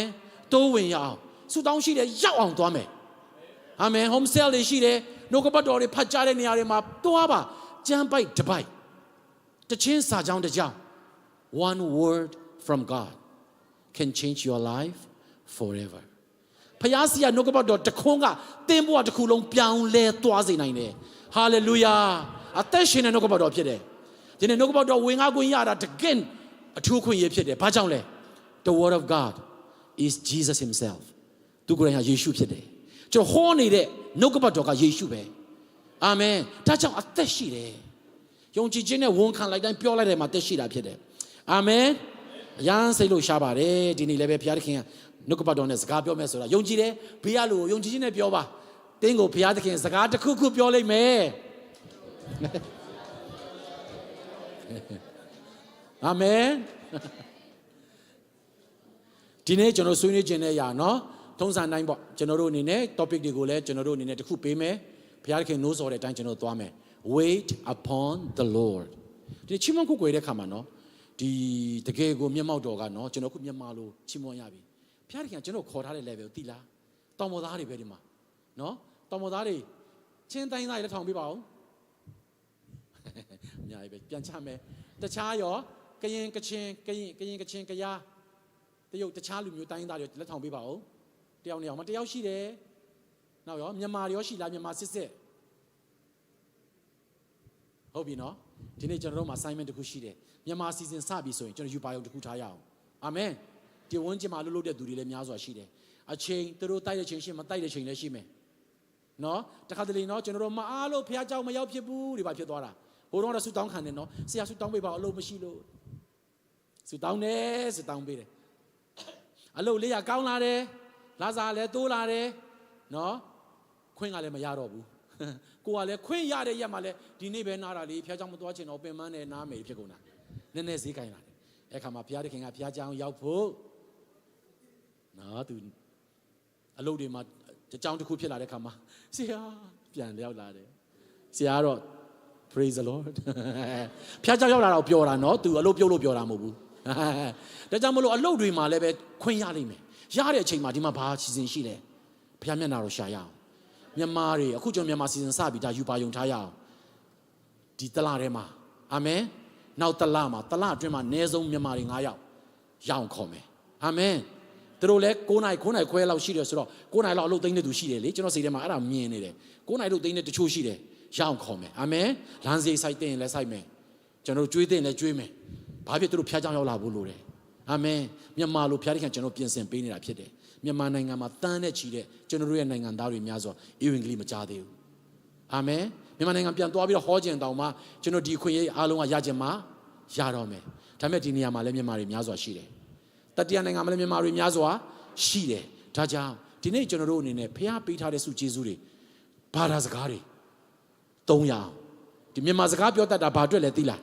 Speaker 3: ်တိုးဝင်ရအောင်ဆုတောင်းရှိတယ်ရောက်အောင်သွားမယ်အာမင် home cell တွေရှိတယ်နှုတ်ကပတ်တော်တွေဖတ်ကြားတဲ့နေရာတွေမှာသွားပါကျမ်းပိုက်တစ်ပိုက်တခြင်းစာကြောင်းတစ်ကြောင်း one word from God can change your life forever ဖခင်စီကနှုတ်ကပတ်တော်တခွန်းကတင်းဘဝတစ်ခုလုံးပြောင်းလဲသွားစေနိုင်တယ် hallelujah အသက်ရှင်တဲ့နှုတ်ကပတ်တော်ဖြစ်တယ်ဒီနေ့နှုတ်ကပတ်တော်ဝင်ငါခွင့်ရတာတကယ်အထူးခွင့်ရဖြစ်တယ်ဘာကြောင့်လဲ the word of God is Jesus himself သူကိုယ်တိုင်ဟာယေရှုဖြစ်တယ်ကျွန်တော်ဟောနေတဲ့နှုတ်ကပတ်တော်ကယေရှုပဲအာမင်ဒါကြောင့်အသက်ရှိတယ်ယုံကြည်ခြင်းနဲ့ဝန်ခံလိုက်တိုင်းပြောလိုက်တယ်မှာအသက်ရှိတာဖြစ်တယ်အာမင်အရန်စိတ်လို့ရှားပါတယ်ဒီနေ့လည်းပဲဘုရားသခင်ကနှုတ်ကပတ်တော်နဲ့စကားပြောမယ်ဆိုတာယုံကြည်တယ်ဘေးကလူကိုယုံကြည်ခြင်းနဲ့ပြောပါတင်းကိုဘုရားသခင်စကားတစ်ခုခုပြောလိုက်မယ်အာမင်ဒီနေ့ကျွန်တော်ဆွေးနွေးခြင်းနဲ့ရနော်ထုံးစံတိုင်းပေါ့ကျွန်တော်တို့အနေနဲ့ topic တွေကိုလည်းကျွန်တော်တို့အနေနဲ့တစ်ခုပေးမယ်ဘုရားသခင်နိုးစော်တဲ့အတိုင်းကျွန်တော်သွားမယ် wait upon the Lord ဒီချီးမွမ်းကိုကိုရတဲ့ခါမှာနော်ဒီတကယ်ကိုမျက်မှောက်တော်ကနော်ကျွန်တော်ခုမျက်မှောက်လို့ချီးမွမ်းရပြီဘုရားသခင်ကကျွန်တော်ခေါ်ထားတဲ့ level ကိုသိလားတောင်ပေါ်သားတွေပဲဒီမှာနော်တောင်ပေါ်သားတွေချင်းတိုင်းသားတွေလက်ထောင်ပေးပါဦးအများကြီးပဲပြန်ချမယ်တခြားရောကရင်ကချင်ကချင်ကယားတရုတ်တခြားလူမျိုးတိုင်းသားတွေလက်ထောင်ပေးပါဦးတယောက်နေအောင်မတယောက်ရှိတယ်နောက်ရောမြန်မာရောရှိလားမြန်မာစစ်ဟုတ်ပြီနော်ဒီနေ့ကျွန်တော်တို့မှာ assignment တစ်ခုရှိတယ်မြန်မာစီစဉ်စပြီဆိုရင်ကျွန်တော်ယူပါရုံတစ်ခုထားရအောင်အာမင်ဒီဝန်းကျင်မှာလှုပ်လှုပ်တဲ့သူတွေလည်းများစွာရှိတယ်အချိန်သူတို့တိုက်တဲ့ချိန်ရှိမတိုက်တဲ့ချိန်လည်းရှိမယ်နော်တခါတလေနော်ကျွန်တော်တို့မအားလို့ဖះเจ้าမရောက်ဖြစ်ဘူးဒီပါဖြစ်သွားတာဘိုးတော်ကဆူတောင်းခံတယ်နော်ဆရာဆူတောင်းပေးပါအလုပ်မရှိလို့ဆူတောင်းတယ်ဆူတောင်းပေးတယ်အလုပ်လေးရကောင်းလာတယ်လာစားလည်းတိုးလာတယ်နော်ခွင့်ကလည်းမရတော့ဘူးကိုကလည်းခွင့်ရတဲ့ရက်မှာလည်းဒီနေ့ပဲနားတာလေဖះเจ้าမသွားချင်တော့ပင်မနဲ့နားမယ်ဖြစ်ကုန်တာနည်းနည်းဈေးကိုင်းလာတယ်အဲ့ခါမှာဘုရားသခင်ကဘုရားเจ้าရောက်ဖို့နော်သူအလုပ်တွေမှာအကြောင်းတစ်ခုဖြစ်လာတဲ့ခါမှာဆရာပြန်ရောက်လာတယ်ဆရာကတော့ praise the Lord ဖះเจ้าရောက်လာတော့ပြောတာနော်သူအလုပ်ပြုတ်လို့ပြောတာမဟုတ်ဘူးဒါကြောင့်မလို့အလုပ်တွေမှာလည်းပဲခွင့်ရလိမ့်မယ်ရတဲ့အချိန်မှာဒီမှာဘာစီစဉ်ရှိလဲဘုရားမျက်နှာတော်ရှာရအောင်မြန်မာတွေအခုကျွန်တော်မြန်မာစီစဉ်စပြီဒါယူပါယုံထားရအောင်ဒီတလထဲမှာအာမင်နောက်တလမှာတလအတွင်းမှာအနည်းဆုံးမြန်မာတွေ9ယောက်ရအောင်ခေါ်မယ်အာမင်သူတို့လည်း9နိုင်ခွဲလောက်ရှိတယ်ဆိုတော့9နိုင်လောက်အလုပ်သိမ်းတဲ့သူရှိတယ်လေကျွန်တော်စိတ်ထဲမှာအဲ့ဒါမြင်နေတယ်9နိုင်လို့သိမ်းတဲ့တချို့ရှိတယ်ရအောင်ခေါ်မယ်အာမင်လမ်းစီစိုက်တဲ့ရင်လည်းစိုက်မယ်ကျွန်တော်ကျွေးတဲ့ရင်လည်းကျွေးမယ်ဘာဖြစ်သူတို့ဖျားကြောင်ရောက်လာဖို့လိုတယ်အာမင်မြန်မာလိုဖျားတဲ့ခံကျွန်တော်ပြင်ဆင်ပေးနေတာဖြစ်တယ်မြန်မာနိုင်ငံမှာတန်းနဲ့ချီတဲ့ကျွန်တော်တို့ရဲ့နိုင်ငံသားတွေများစွာဧဝံဂေလိမကြားသေးဘူးအာမင်မြန်မာနိုင်ငံပြန်သွားပြီးတော့ဟောကျင်တောင်မှကျွန်တော်ဒီခွင့်ရေးအားလုံးကရခြင်းမှာရတော့မယ်ဒါပေမဲ့ဒီနေရာမှာလည်းမြန်မာတွေများစွာရှိတယ်တတိယနိုင်ငံမှာလည်းမြန်မာတွေများစွာရှိတယ်ဒါကြောင့်ဒီနေ့ကျွန်တော်တို့အနေနဲ့ဖျားပေးထားတဲ့စုကျေးဇူးတွေဘာသာစကားတွေ300ဒီမြန်မာစကားပြောတတ်တာဘာအတွက်လဲသိလာ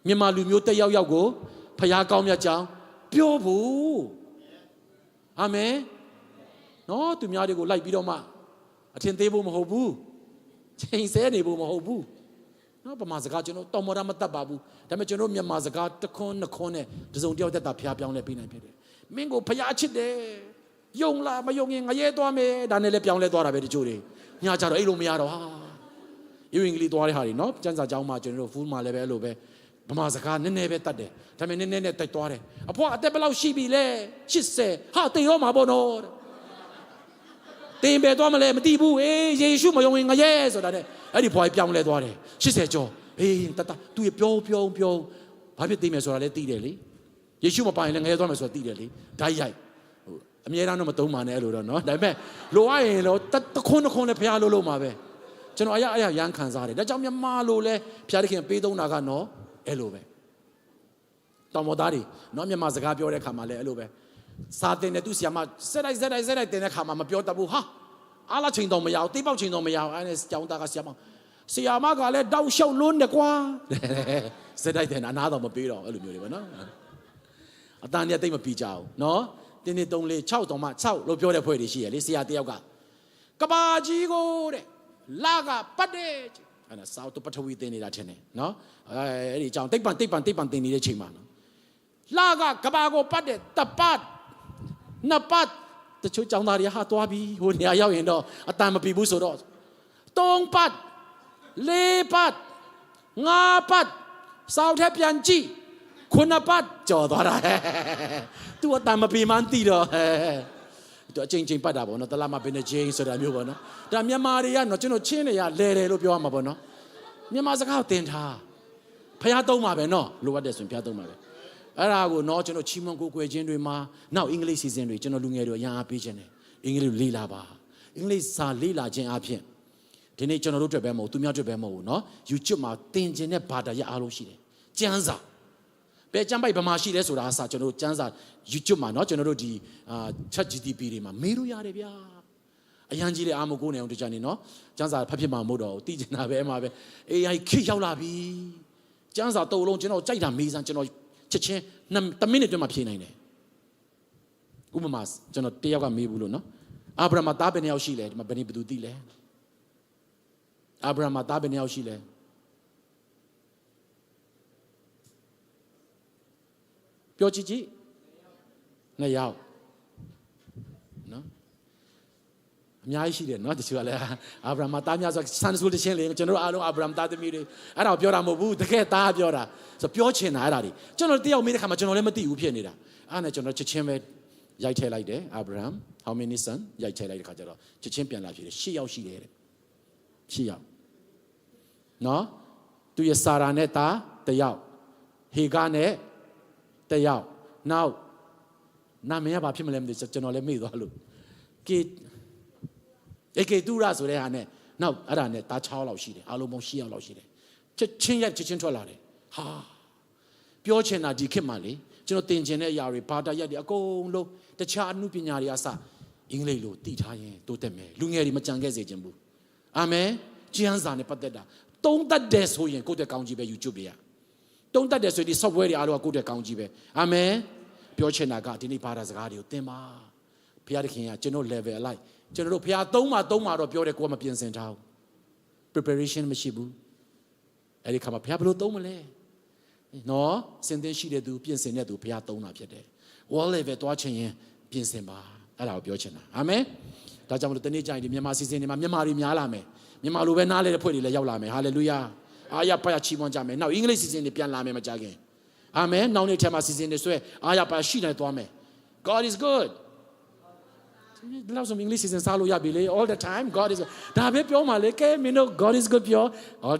Speaker 3: းမြန်မာလူမျိုးတက်ရောက်ကိုဖျားကောင်းမြတ်ကြောင်းပြောဖို့အာမင်နော်သူများတွေကိုလိုက်ပြီးတော့မှအထင်သေးဖို့မဟုတ်ဘူး ချိန်ဆဲနေဖို့မဟုတ်ဘူးနော်ဗမာစကားကျွန်တော်တော်မော်တာမတတ်ပါဘူးဒါပေမဲ့ကျွန်တော်မြန်မာစကားတစ်ခွန်းနှစ်ခွန်းနဲ့တစုံတယောက်သက်တာဖျားပြောင်းလဲပေးနိုင်ဖြစ်တယ်မင်းကိုဖျားချစ်တယ်ယုံလားမယုံရင်ငရဲသွားမယ်ဒါနဲ့လည်းပြောင်းလဲသွားတာပဲတချို့တွေညာကြတော့အဲ့လိုမရတော့ဟာအင်္ဂလိပ်သွားတဲ့ဟာတွေနော်ကျန်းစာကျောင်းမှာကျွန်တော်တို့ဖူးမှာလည်းပဲအဲ့လိုပဲဗမာစကားနည်းနည်းပဲတတ်တယ်ဒါပေမဲ့နည်းနည်းနဲ့တိုက်သွားတယ်အဖွားအသက်ဘယ်လောက်ရှိပြီလဲ80ဟာတေရောမှာပေါ့နော်တင်ပဲသွားမလဲမသိဘူးအေးယေရှုမယုံရင်ငရဲဆိုတာနဲ့အဲ့ဒီဘွားပြောင်းလဲသွားတယ်80ကျော်အေးတတသူရပြောဘာဖြစ်သိမယ်ဆိုတာလည်းသိတယ်လေယေရှုမပိုင်လည်းငရဲသွားမယ်ဆိုတာသိတယ်လေဓာတ်ရိုက်အမြဲတမ်းတော့မသုံးပါနဲ့အဲ့လိုတော့နော်ဒါပေမဲ့လိုအပ်ရင်တော့တခွန်းနဲ့ဖျားလို့မှာပဲကျွန်တော်အရာရမ်းခံစားတယ်ဒါကြောင့်မြန်မာလိုလဲဖျားတခင်ပေးသုံးတာကနော်အဲ့လိုပဲတောင်ပေါ်သားတွေနော်မြန်မာစကားပြောတဲ့ခါမှာလဲအဲ့လိုပဲစာတင်တဲ့သူဆီယာမစက်လိုက်တင်တဲ့ခါမှာမပြောတတ်ဘူးဟာအားလာချိန်တော့မရအောင်တိပေါက်ချိန်တော့မရအောင်အဲ့ဒါကျောင်းသားကဆီယာမကလည်းတောက်လျှောက်လွန်းတယ်ကွာစက်လိုက်တယ်အနာတော့မပေးတော့အဲ့လိုမျိုးတွေပဲနော်အတန်နဲ့တိတ်မပြီးကြအောင်နော်တင်း3 4 6တော့မှ6လို့ပြောတဲ့ဖွဲ့တွေရှိရလေဆရာတယောက်ကကဘာကြီးကိုတဲ့လာကပတ်တယ်အဲ့ဒါစောက်တပထဝီတင်နေတာထင်တယ်နော်အဲ့ဒီအကြောင်းတိတ်ပန်တင်နေတဲ့ချိန်မှာနော်လာကဘာကိုပတ်တယ်တပတ်နှစ်ပတ်တချို့ကျောင်းသားတွေဟာသွားပြီဟိုနေရာရောက်ရင်တော့အတန်မပြီးဘူးဆိုတော့3ပတ်4ပတ်5ပတ်စောက်ထက်ပြန်ကြည့်9ပတ်ကြော်သွားတာသူအတန်မပြီးမှန်းသိတော့သူအချိန်ပတ်တာပေါ့နော်တလားမဘယ်နဲ့ချင်းဆိုတာမျိုးပေါ့နော်ဒါမြန်မာတွေကနော်ကျွန်တော်ချင်းနေရလဲတယ်လို့ပြောရမှာပေါ့နော်မြန်မာစကားကိုတင်ထားဖျားသုံးပါပဲနော်လိုအပ်တယ်ဆိုရင်ဖျားသုံးပါပဲအဲ့ဒါကိုနော်ကျွန်တော်ချီးမွမ်းကိုကိုွယ်ခြင်းတွေမှာနောက်အင်္ဂလိပ်စီစဉ်တွေကျွန်တော်လူငယ်တွေအရင်အားပေးခြင်းတယ်အင်္ဂလိပ်လေ့လာပါအင်္ဂလိပ်စာလေ့လာခြင်းအပြင်ဒီနေ့ကျွန်တော်တို့အတွက်ပဲမဟုတ်သူများအတွက်ပဲမဟုတ်ဘူးနော် YouTube မှာသင်ခြင်းနဲ့ဘာသာရပ်အားလုံးရှိတယ်ကျမ်းစာဘယ်ကျမ်းပိုက်ဗမာရှိလဲဆိုတာအစကျွန်တော်တို့ကျမ်းစာ YouTube မှာနော်ကျွန်တော်တို့ဒီ ChatGPT တွေမှာမေးလို့ရတယ်ဗျာအရန်ကြီးလေအာမကိုနေအောင်တကြနေနော်ကျမ်းစာဖတ်ဖြစ်မှာမဟုတ်တော့ဘူးသိကျင်တာပဲအမှာပဲ AI ခေတ်ရောက်လာပြီကျမ်းစာတုံလုံးကျွန်တော်ကြိုက်တာမေးစမ်းကျွန်တော်ချက်ချင်း1 မိနစ်တွင်းမှာဖြေနိုင်တယ်ဥပမာကျွန်တော်တယောက်ကမေးဘူးလို့နော်အာဗြဟံမှာသားဘယ်နှယောက်ရှိလဲဒီမှာဘယ်သူသိလဲအာဗြဟံမှာသားဘယ်နှယောက်ရှိလဲပြောကြည့်2 ယောက်နော်အများကြီးရှိတယ်နော်တချို့ကလည်းအာဗြဟံမှာသားများဆိုဆန်ဆူတခြင်းလေကျွန်တော်တို့အားလုံးအာဗြဟံသားသမီးတွေအဲ့ဒါကိုပြောတာမဟုတ်ဘူးတကယ်သားပြောတာဆိုပြောချင်တာအဲ့ဒါတွေကျွန်တော်တယောက်မေးတဲ့ခါမှာကျွန်တော်လည်းမသိဘူးဖြစ်နေတာအဲ့နဲ့ကျွန်တော်ချက်ချင်းပဲရိုက်ထည့်လိုက်တယ်အာဗြဟံ how many son ရိုက်ထည့်လိုက်တဲ့ခါကျတော့ချက်ချင်းပြန်လာဖြစ်တယ်10 ယောက်ရှိတယ်တဲ့10 ယောက်နော်သူရဲ့စာရာနဲ့သား1 ယောက်ဟေဂါနဲ့1 ယောက်နောက်နာမည်ကဘာဖြစ်မလဲမသိကျွန်တော်လည်းမေ့သွားလို့ကေတူရာဆိုတဲ့ဟာနဲ့နောက်အဲ့ဒါနဲ့သား6 လောက်ရှိတယ်အားလုံးပေါင်း10 ယောက်လောက်ရှိတယ်ချက်ချင်းထွက်လာတယ်ဟာပြောချင်တာဒီခေတ်မှာလေကျွန်တော်သင်ချင်တဲ့အရာတွေဘာသာရပ်တွေအကုန်လုံးတခြားအမှုပညာတွေအစအင်္ဂလိပ်လိုသိထားရင်တိုးတက်မယ်လူငယ်တွေမကြံခဲ့စေချင်ဘူးအာမင်ကျမ်းစာနဲ့ပတ်သက်တာတုံးတတ်တယ်ဆိုရင်ကိုယ့်အတွက်ကောင်းကြီးပဲ YouTube တွေကတုံးတတ်တယ်ဆိုရင်ဒီ software တွေအားလုံးကကိုယ့်အတွက်ကောင်းကြီးပဲအာမင်ပြောချင်တာကဒီနေ့ဘာသာစကားတွေကိုသင်ပါဘုရားသခင်ကကျွန်တော် level အလိုက်ကျွန်တော်တို့ဘုရားသုံးပါတော့ပြောတယ်ကိုယ်ကမပြင်ဆင်ထားဘူး preparation မရှိဘူးအဲ့ဒီခါမှာဘုရားဘယ်လိုသုံးမလဲနော်စင်သင်ရှိတဲ့သူပြင်ဆင်တဲ့သူဘုရားသုံးတာဖြစ်တယ် wall level တွားချင်ရင်ပြင်ဆင်ပါအဲ့ဒါကိုပြောချင်တာအာမင်ဒါကြောင့်မလို့တနေ့ကျရင်ဒီမြန်မာစီစဉ်တွေမှာမြန်မာတွေများလာမယ်မြန်မာလိုပဲနားလဲတဲ့ဖွဲ့တွေလည်းရောက်လာမယ်ဟာလေလုယာအားရပါရချီးမွမ်းကြမယ်နောက်အင်္ဂလိပ်စီစဉ်တွေပြန်လာမယ်မကြခင်အာမင်နောက်နေ့ထဲမှာစီစဉ်တွေဆွဲအားရပါရရှိနေသွားမယ် God is good ဒီလောက်ဆိုအင်္ဂလိပ်စီစဉ်စားလို့ရပြီလေ all the time God is ဒါပဲပြောမှလေကဲမင်းတို့ God is good ပြော all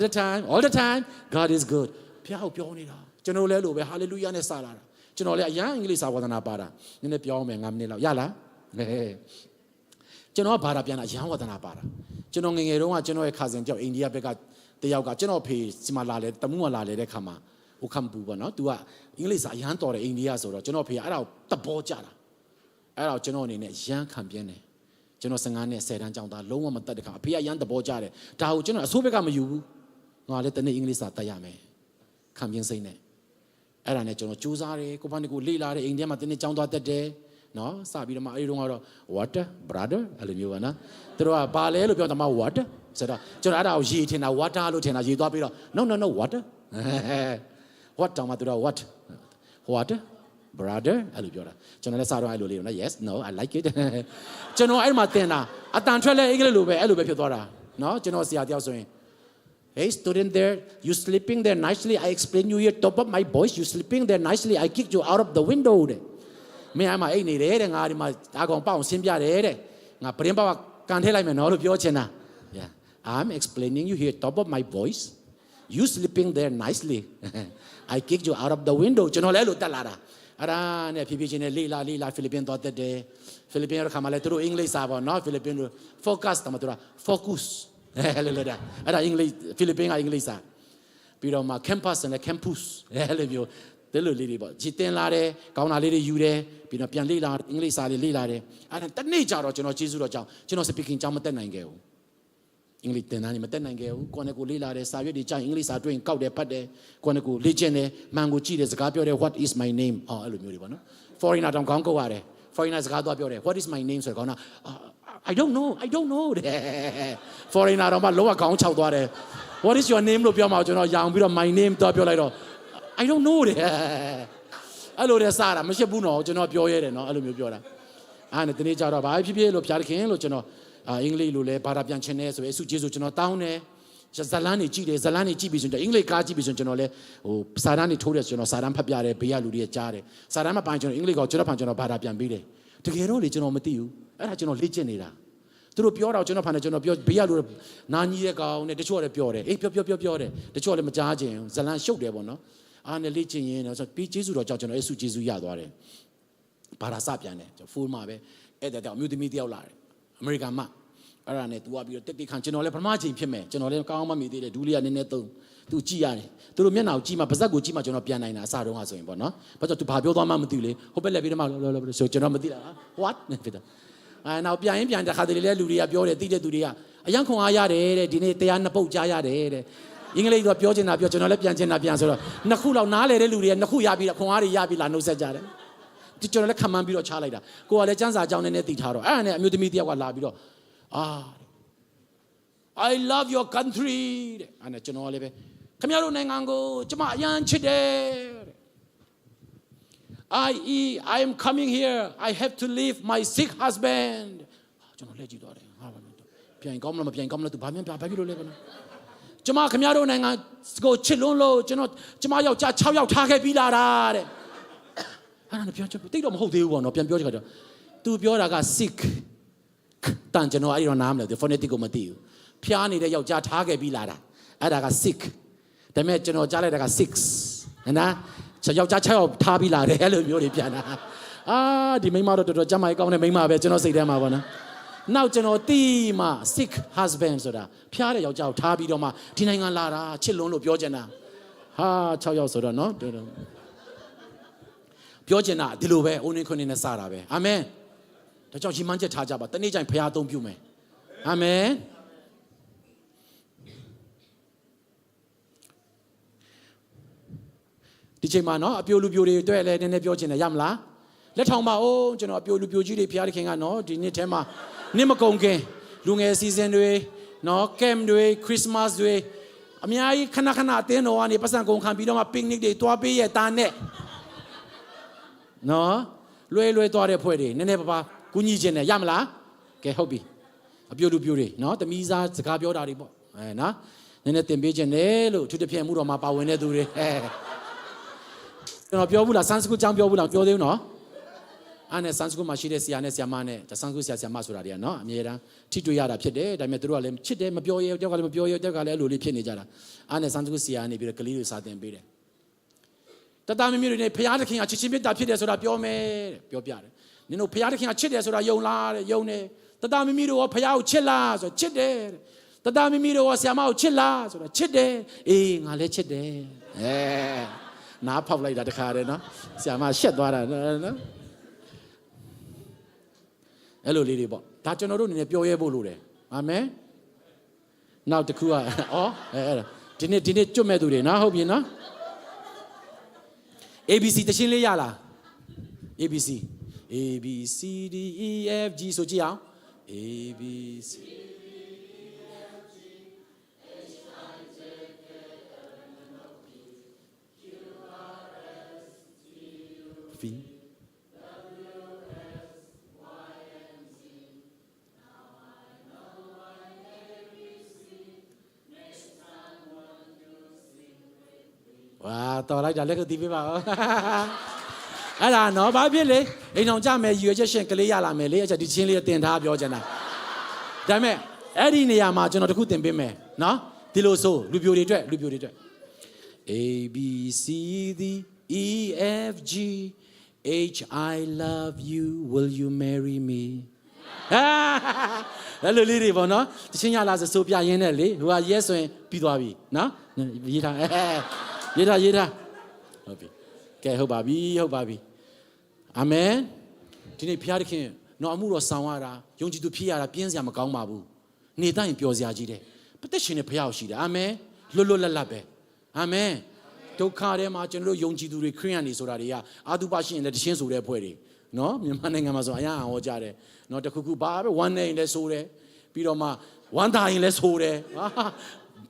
Speaker 3: the time God is good ဘုရားကိုပြောနေတာကျွန်တော်လည်းလို့ပဲဟာလေလုယာနဲ့စလာတာကျွန်တော်လည်းအရင်အင်္ဂလိပ်စာဝါဒနာပါတာနည်းနည်းပြောမယ်9 မိနစ်လောက်ရလားကျွန်တော်ကဘာသာပြန်တာရဟန်းဝါဒနာပါတာကျွန်တော်ငယ်တုန်းကကျွန်တော်ရဲ့ခါစဉ်ကြောက်အိန္ဒိယဘက်ကတယောက်ကကျွန်တော်ဖေစီမလာလဲတမှုကလာလဲတဲ့ခါမှာဟိုခမ်ပူပေါ့နော် तू ကအင်္ဂလိပ်စာရဟန်းတော်တယ်အိန္ဒိယဆိုတော့ကျွန်တော်ဖေအဲ့ဒါကိုတဘောကြတာအဲ့ဒါကိုကျွန်တော်အနေနဲ့ရဟန်းခံပြင်းတယ်ကျွန်တော်15နဲ့10တန်းကျောင်းသားလုံးဝမတတ်တဲ့ခါအဖေကရဟန်းတဘောကြတယ်ဒါကိုကျွန်တော်အစိုးဘက်ကမယူဘူးငါလည်းတနေ့အင်္ဂလိပ်စာတတ်ရမယ်ခံပြင်းစိမ့်နဲ့အဲ့ဒါနဲ့ကျွန်တော်စူးစမ်းတယ်ကိုဖန်ကိုလေ့လာတယ်အိန္ဒိယမှာတနေ့ကျောင်းသားတက်တယ်နော်စပြီးတော့မှအဲ့ဒီတော့ကတော့ water brother အဲ့လိုမျိုးပါနော်သူတို့ကဘာလဲလို့ပြောတာမှ water ဆိုတော့ကျွန်တော်အဲ့ဒါကိုရေထင်တာ water လို့ထင်တာရေသွားပြီးတော့ no water what တောင်မှသူတော့ what brother အဲ့လိုပြောတာကျွန်တော်လည်းစားတော့အဲ့လိုလေးနော် yes no I like it ကျွန်တော်အဲ့မှာတင်တာအတန်ထွက်လဲအင်္ဂလိပ်လိုပဲအဲ့လိုပဲဖြစ်သွားတာနော်ကျွန်တော်ဆရာတယောက်ဆိုရင် hey student there you sleeping there nicely I explain you here top of my voice you sleeping there nicely I kicked you out of the window တဲ့မင်းအဲ့မှာအိတ်နေတယ်တဲ့ငါဒီမှာအကောင်ပေါအောင်ဆင်းပြတယ်တဲ့ငါပရင်ပေါကကန်ထဲလိုက်မယ်နော်လို့ပြောချင်တာ yeah I'm explaining you here top of my voice you sleeping there nicely I kicked you out of the window ကျွန်တော်လည်းအဲ့လိုတက်လာတာအဲ့ဒါနဲ့ဖြည်းဖြည်းချင်းနဲ့လေးလာဖိလစ်ပင်းသွားတက်တယ်ဖိလစ်ပင်းရခါမှလည်းသူတို့အင်္ဂလိပ်စာပေါ့နော်ဖိလစ်ပင်းတို့ focus တမသူတို့ focus အဲ့လိုဒါအဲ့ဒါအင်္ဂလိပ်ဖိလစ်ပင်းကအင်္ဂလိပ်စာပြီးတော့မှ campus နဲ့ campus အဲ့လိုမျိုးဒီလိုလေးတွေပေါ့ဂျီတင်လာတယ်ကောင်းတာလေးတွေယူတယ်ပြီးတော့ပြန်လေ့လာအင်္ဂလိပ်စာလေးလေ့လာတယ်အဲ့ဒါတနေ့ကြတော့ကျွန်တော်ကျေးဇူးတော်ကြောင့်ကျွန်တော် speaking ကြောင့်မတက်နိုင်ခဲ့ဘူးအင်္ဂလိပ်သင်တန်းတွေမတက်နိုင်ခဲ့ဘူးကိုယ်နဲ့ကိုလေ့လာတယ်စာရွက်တွေကြာအင်္ဂလိပ်စာတွေ့ရင်ကောက်တယ်ဖတ်တယ်ကိုယ်နဲ့ကိုလေ့ကျင့်တယ်မှန်ကိုကြည့်တယ်စကားပြောတယ် what is my name အဲ့လိုမျိုးတွေပေါ့နော် foreigner တောင်ခေါင်းကုတ်ရတယ် foreigner စကားသွားပြောတယ် what is my name ဆိုတော့ခေါင်းက I don't know တဲ့ foreigner တော့မှလောကခေါင်းခြောက်သွားတယ် what is your name လို့ပြောမှကျွန်တော်ရောင်ပြီးတော့ my name သွားပြောလိုက်တော့ I don't know တဲ့အဲ့လိုတဲ့စားတာမရှိဘူးနော်ကျွန်တော်ပြောရတယ်နော်အဲ့လိုမျိုးပြောတာအဲ့နဲ့တနေ့ကျတော့ဘာဖြစ်ဖြစ်လို့ဖျားခင်လို့ကျွန်တော်အင်္ဂလိပ်လိုလဲဘာသာပြန်ချင်တယ်ဆိုရင်အစုကျေးဇူးကျွန်တော်တောင်းတယ်ဇလန်းနေကြည့်တယ်ဇလန်းနေကြည့်ပြီးဆိုရင်အင်္ဂလိပ်ကားကြည့်ပြီးဆိုရင်ကျွန်တော်လဲဟိုစာတန်းနေထိုးတယ်ကျွန်တော်စာတန်းဖတ်ပြတယ်ဘေးကလူတွေကြားတယ်စာတန်းမှာပိုင်းကျွန်တော်အင်္ဂလိပ်ကိုကျွန်တော်ဖန်ကျွန်တော်ဘာသာပြန်ပေးတယ်တကယ်တော့လေကျွန်တော်မသိဘူးအဲ့ဒါကျွန်တော်လေ့ကျင့်နေတာသူတို့ပြောတော့ကျွန်တော်ဖန်တယ်ကျွန်တော်ပြောဘေးကလူနာညီတဲ့ကောင်နဲ့တချို့ကလည်းပြောတယ်အေးပြောတယ်တချို့ကလည်းမကြားခြင်းဇလန်းရှုပ်တယ်ပေါ့နော်အားနဲ့လေ့ကျင့်ရင်တော့ပြီးကျေးဇူးတော်ကြောင့်ကျွန်တော်အစုကျေးဇူးရသွားတယ်ဘာသာစပြန်တယ်ကျွန်တော်ဖူးမှာပဲအဲ့ဒါတော့မြို့သမီးတယောက်လာတယ်အမေရိကန်မှာအဲ့ဒါနဲ့ तू ကပြီးတော့တက်ခံကျွန်တော်လည်းပထမချိန်ဖြစ်မယ်ကျွန်တော်လည်းကောင်းမှမသိသေးတယ်ဒူးလေးကနည်းနည်းသုံး तू ကြည့်ရတယ်သူတို့မျက်နှာကိုကြည့်မှပါဇက်ကိုကြည့်မှကျွန်တော်ပြန်နိုင်တာအစတုန်းကဆိုရင်ပေါ့နော်ဘာကြောင့် तू ဘာပြောသွားမှမသိဘူးလေဟိုဘက်လက်ပြီးတော့မှဆိုကျွန်တော်မသိတာ what ဖြစ်တာနောက်ပြန်တခါတလေလဲလူတွေကပြောတယ်သိတဲ့သူတွေကအယံခွန်အားရတယ်တဲ့ဒီနေ့တရားနှစ်ပုတ်ကြားရတယ်တဲ့အင်္ဂလိပ်တော့ပြောချင်တာပြောကျွန်တော်လည်းပြန်ချင်တာပြန်ဆိုတော့နှစ်ခုလောက်နားလေတဲ့လူတွေကနှစ်ခုရပြီးခွန်အားတွေရပြီးလာနှုတ်ဆက်ကြတယ်ကျွန်တော်လည်းခံမှန်းပြီးတော့ချလိုက်တာကိုကလည်းစံစာကြောင်းနဲ့တည်ထားတော့အဲ့ဒါနဲ့အမျိုးသမီးတယောက်ကလာပြီးတော့I love your country တဲ့အဲ့ဒါကျွန်တော်လည်းပဲခင်ဗျားတို့နိုင်ငံကိုကျွန်မအရန်ချစ်တယ်တဲ့ I am coming here I have to leave my sick husband ကျွန်တော်လက်ကြည့်သွားတယ်ဟာပြန်ကောင်းမလားမပြန်ကောင်းမလားသူဘာမှဘာဖြစ်လို့လဲကွာကျွန်မခင်ဗျားတို့နိုင်ငံကိုချစ်လွန်းလို့ကျွန်မယောက်ျား6ယောက်ထားခဲ့ပြီးလာတာတဲ့အဲ့ဒါပြောချင်တိတ်တော့မဟုတ်သေးဘူးပေါ့နော်ပြန်ပြောချင်တာသူပြောတာက sick တန်ကျွန်တော်အဲ့ဒီတော့နားမလဲ phonetic ကိုမသိဘူးဖျားနေတဲ့ယောက်ျားထားခဲ့ပြီးလာတာအဲ့ဒါက sick ဒါပေမဲ့ကျွန်တော်ကြားလိုက်တာက6နော်ယောက်ျား6ယောက်ထားပြီးလာတယ်အဲ့လိုမျိုးတွေပြန်တာဒီမိန်းမတော့တော်တော်ကြမ်းမိုက်ကောင်းတဲ့မိန်းမပဲကျွန်တော်စိတ်ထဲမှာပေါ့နော်နောက်ကျွန်တော်တီးမှ sick husband ဆိုတာဖျားတဲ့ယောက်ျားကိုထားပြီးတော့မှဒီနိုင်ငံလာတာချစ်လွန်းလို့ပြောချင်တာ6ယောက်ဆိုတော့နော်ပြောချင်တာဒီလိုပဲအိုးနေခွန်းနဲ့စတာပဲအာမင်ဒါကြောင့်ရှင်းမှန်းချက်ထားကြပါတနေ့ကျရင်ဖခင်အသုံးပြုမယ်အာမင်ဒီချိန်မှာနော်အပြိုလူပြိုတွေတွေ့လဲနည်းနည်းပြောချင်တယ်ရမလားလက်ထောင်ပါအောင်ကျွန်တော်အပြိုလူပြိုကြီးတွေဖခင်ခင်ကနော်ဒီနှစ်ထဲမှာနှစ်မကုန်ခင်လူငယ်စီဇန်တွေနော်ကမ်တွေခရစ်စမတ်တွေအများကြီးခဏခဏအတင်းတော်ကနေပတ်စံကုန်ခံပြီးတော့မှပစ်နစ်တွေတွားပေးရတာနဲ့နော်လွယ်သွားတဲ့ဖွဲ့တွေနည်းနည်းပါကူညီခြင်းနဲ့ရမလားကဲဟုတ်ပြီအပြိုလူပြိုတွေနော်တမီးစားစကားပြောတာတွေပေါ့နော်နည်းနည်းတင်ပေးခြင်းနဲ့လို့သူတစ်ပြက်မှုတော်မှာပါဝင်တဲ့သူတွေကျွန်တော်ပြောဘူးလားဆန်စကူကျောင်းပြောဘူးလားပြောသေးဘူးနော်အဲ့နဲ့ဆန်စကူမှာရှိတဲ့ဆရာနဲ့ဆရာမနဲ့ဆန်စကူဆရာမဆိုတာတွေကနော်အမြဲတမ်းထိတွေ့ရတာဖြစ်တယ်ဒါပေမဲ့သူတို့ကလည်းချစ်တယ်မပြောရဲတယောက်ကလည်းမပြောရဲတယောက်ကလည်းအဲ့လိုလေးဖြစ်နေကြတာအဲ့နဲ့ဆန်စကူဆရာကနေပြီးတော့ကလေးတွေစာသင်ပေးတယ်တတမမီတွေနဲ့ဖျားသခင်ကချစ်ချင်းမြတ်တာဖြစ်တယ်ဆိုတာပြောမယ်တဲ့ပြောပြတယ်နင်တို့ဖျားသခင်ကချစ်တယ်ဆိုတာယုံလားတဲ့ယုံတယ်တတမမီတို့ကဖျားကိုချစ်လားဆိုတော့ချစ်တယ်တတမမီတို့ကဆရာမကိုချစ်လားဆိုတော့ချစ်တယ်အေးငါလည်းချစ်တယ်နားဖောက်လိုက်တာတခါတည်းနော်ဆရာမရှက်သွားတာနော်အဲ့လိုလေးတွေပေါ့ဒါကျွန်တော်တို့အနေနဲ့ပြောရဲဖို့လိုတယ်အာမင်နောက်တစ်ခုကဒီနေ့ကျွတ်မဲ့သူတွေနော်ဟုတ်ပြီနော်ABC တရှင်းလေးရလား ABC ABCDEFG ဆိုကြည့်အောင် ABC V哇တော်လိုက်တာလက်ကတီးပေးပါဦးအဲ့ဒါနော်ဘာဖြစ်လဲအိမ်အောင်ကြမယ်ရွေချက်ရှင်ကလေးရလာမယ်လေအချက်ဒီချင်းလေးတင်ထားပြောချင်တာဒါပေမဲ့အဲ့ဒီနေရာမှာကျွန်တော်တခုတင်ပေးမယ်နော်ဒီလိုဆိုလူပြိုတွေအတွက် A B C D E F G H I love you will you marry me အဲ့လိုလေးတွေပေါ့နော်တချင်းရလာဆိုပြရင်းနဲ့လေဟိုက yes ဆိုရင်ပြီးသွားပြီနော်ရေးထားရေးထားဟုတ်ပြီကဲဟုတ်ပါပြီအာမင်ဒီနေ့ဖခင်တခင်နော်အမှုတော်ဆောင်ရတာယုံကြည်သူဖြစ်ရတာပြင်းစရာမကောင်းပါဘူးနေတိုင်းပျော်စရာကြီးတယ်ပသက်ရှင်တဲ့ဖခင်ရှိတယ်အာမင်လွတ်လပ်ပဲအာမင်ဒုက္ခထဲမှာကျွန်တော်တို့ယုံကြည်သူတွေခရိယန်တွေဆိုတာတွေကအာသုဘရှိရင်လည်းတခြင်းဆိုတဲ့အဖွဲ့တွေနော်မြန်မာနိုင်ငံမှာဆိုအရာဟောကြတယ်နော်တခုခုဘာပဲဝမ်းနေရင်လည်းဆိုတယ်ပြီးတော့မှဝမ်းသာရင်လည်းဆိုတယ်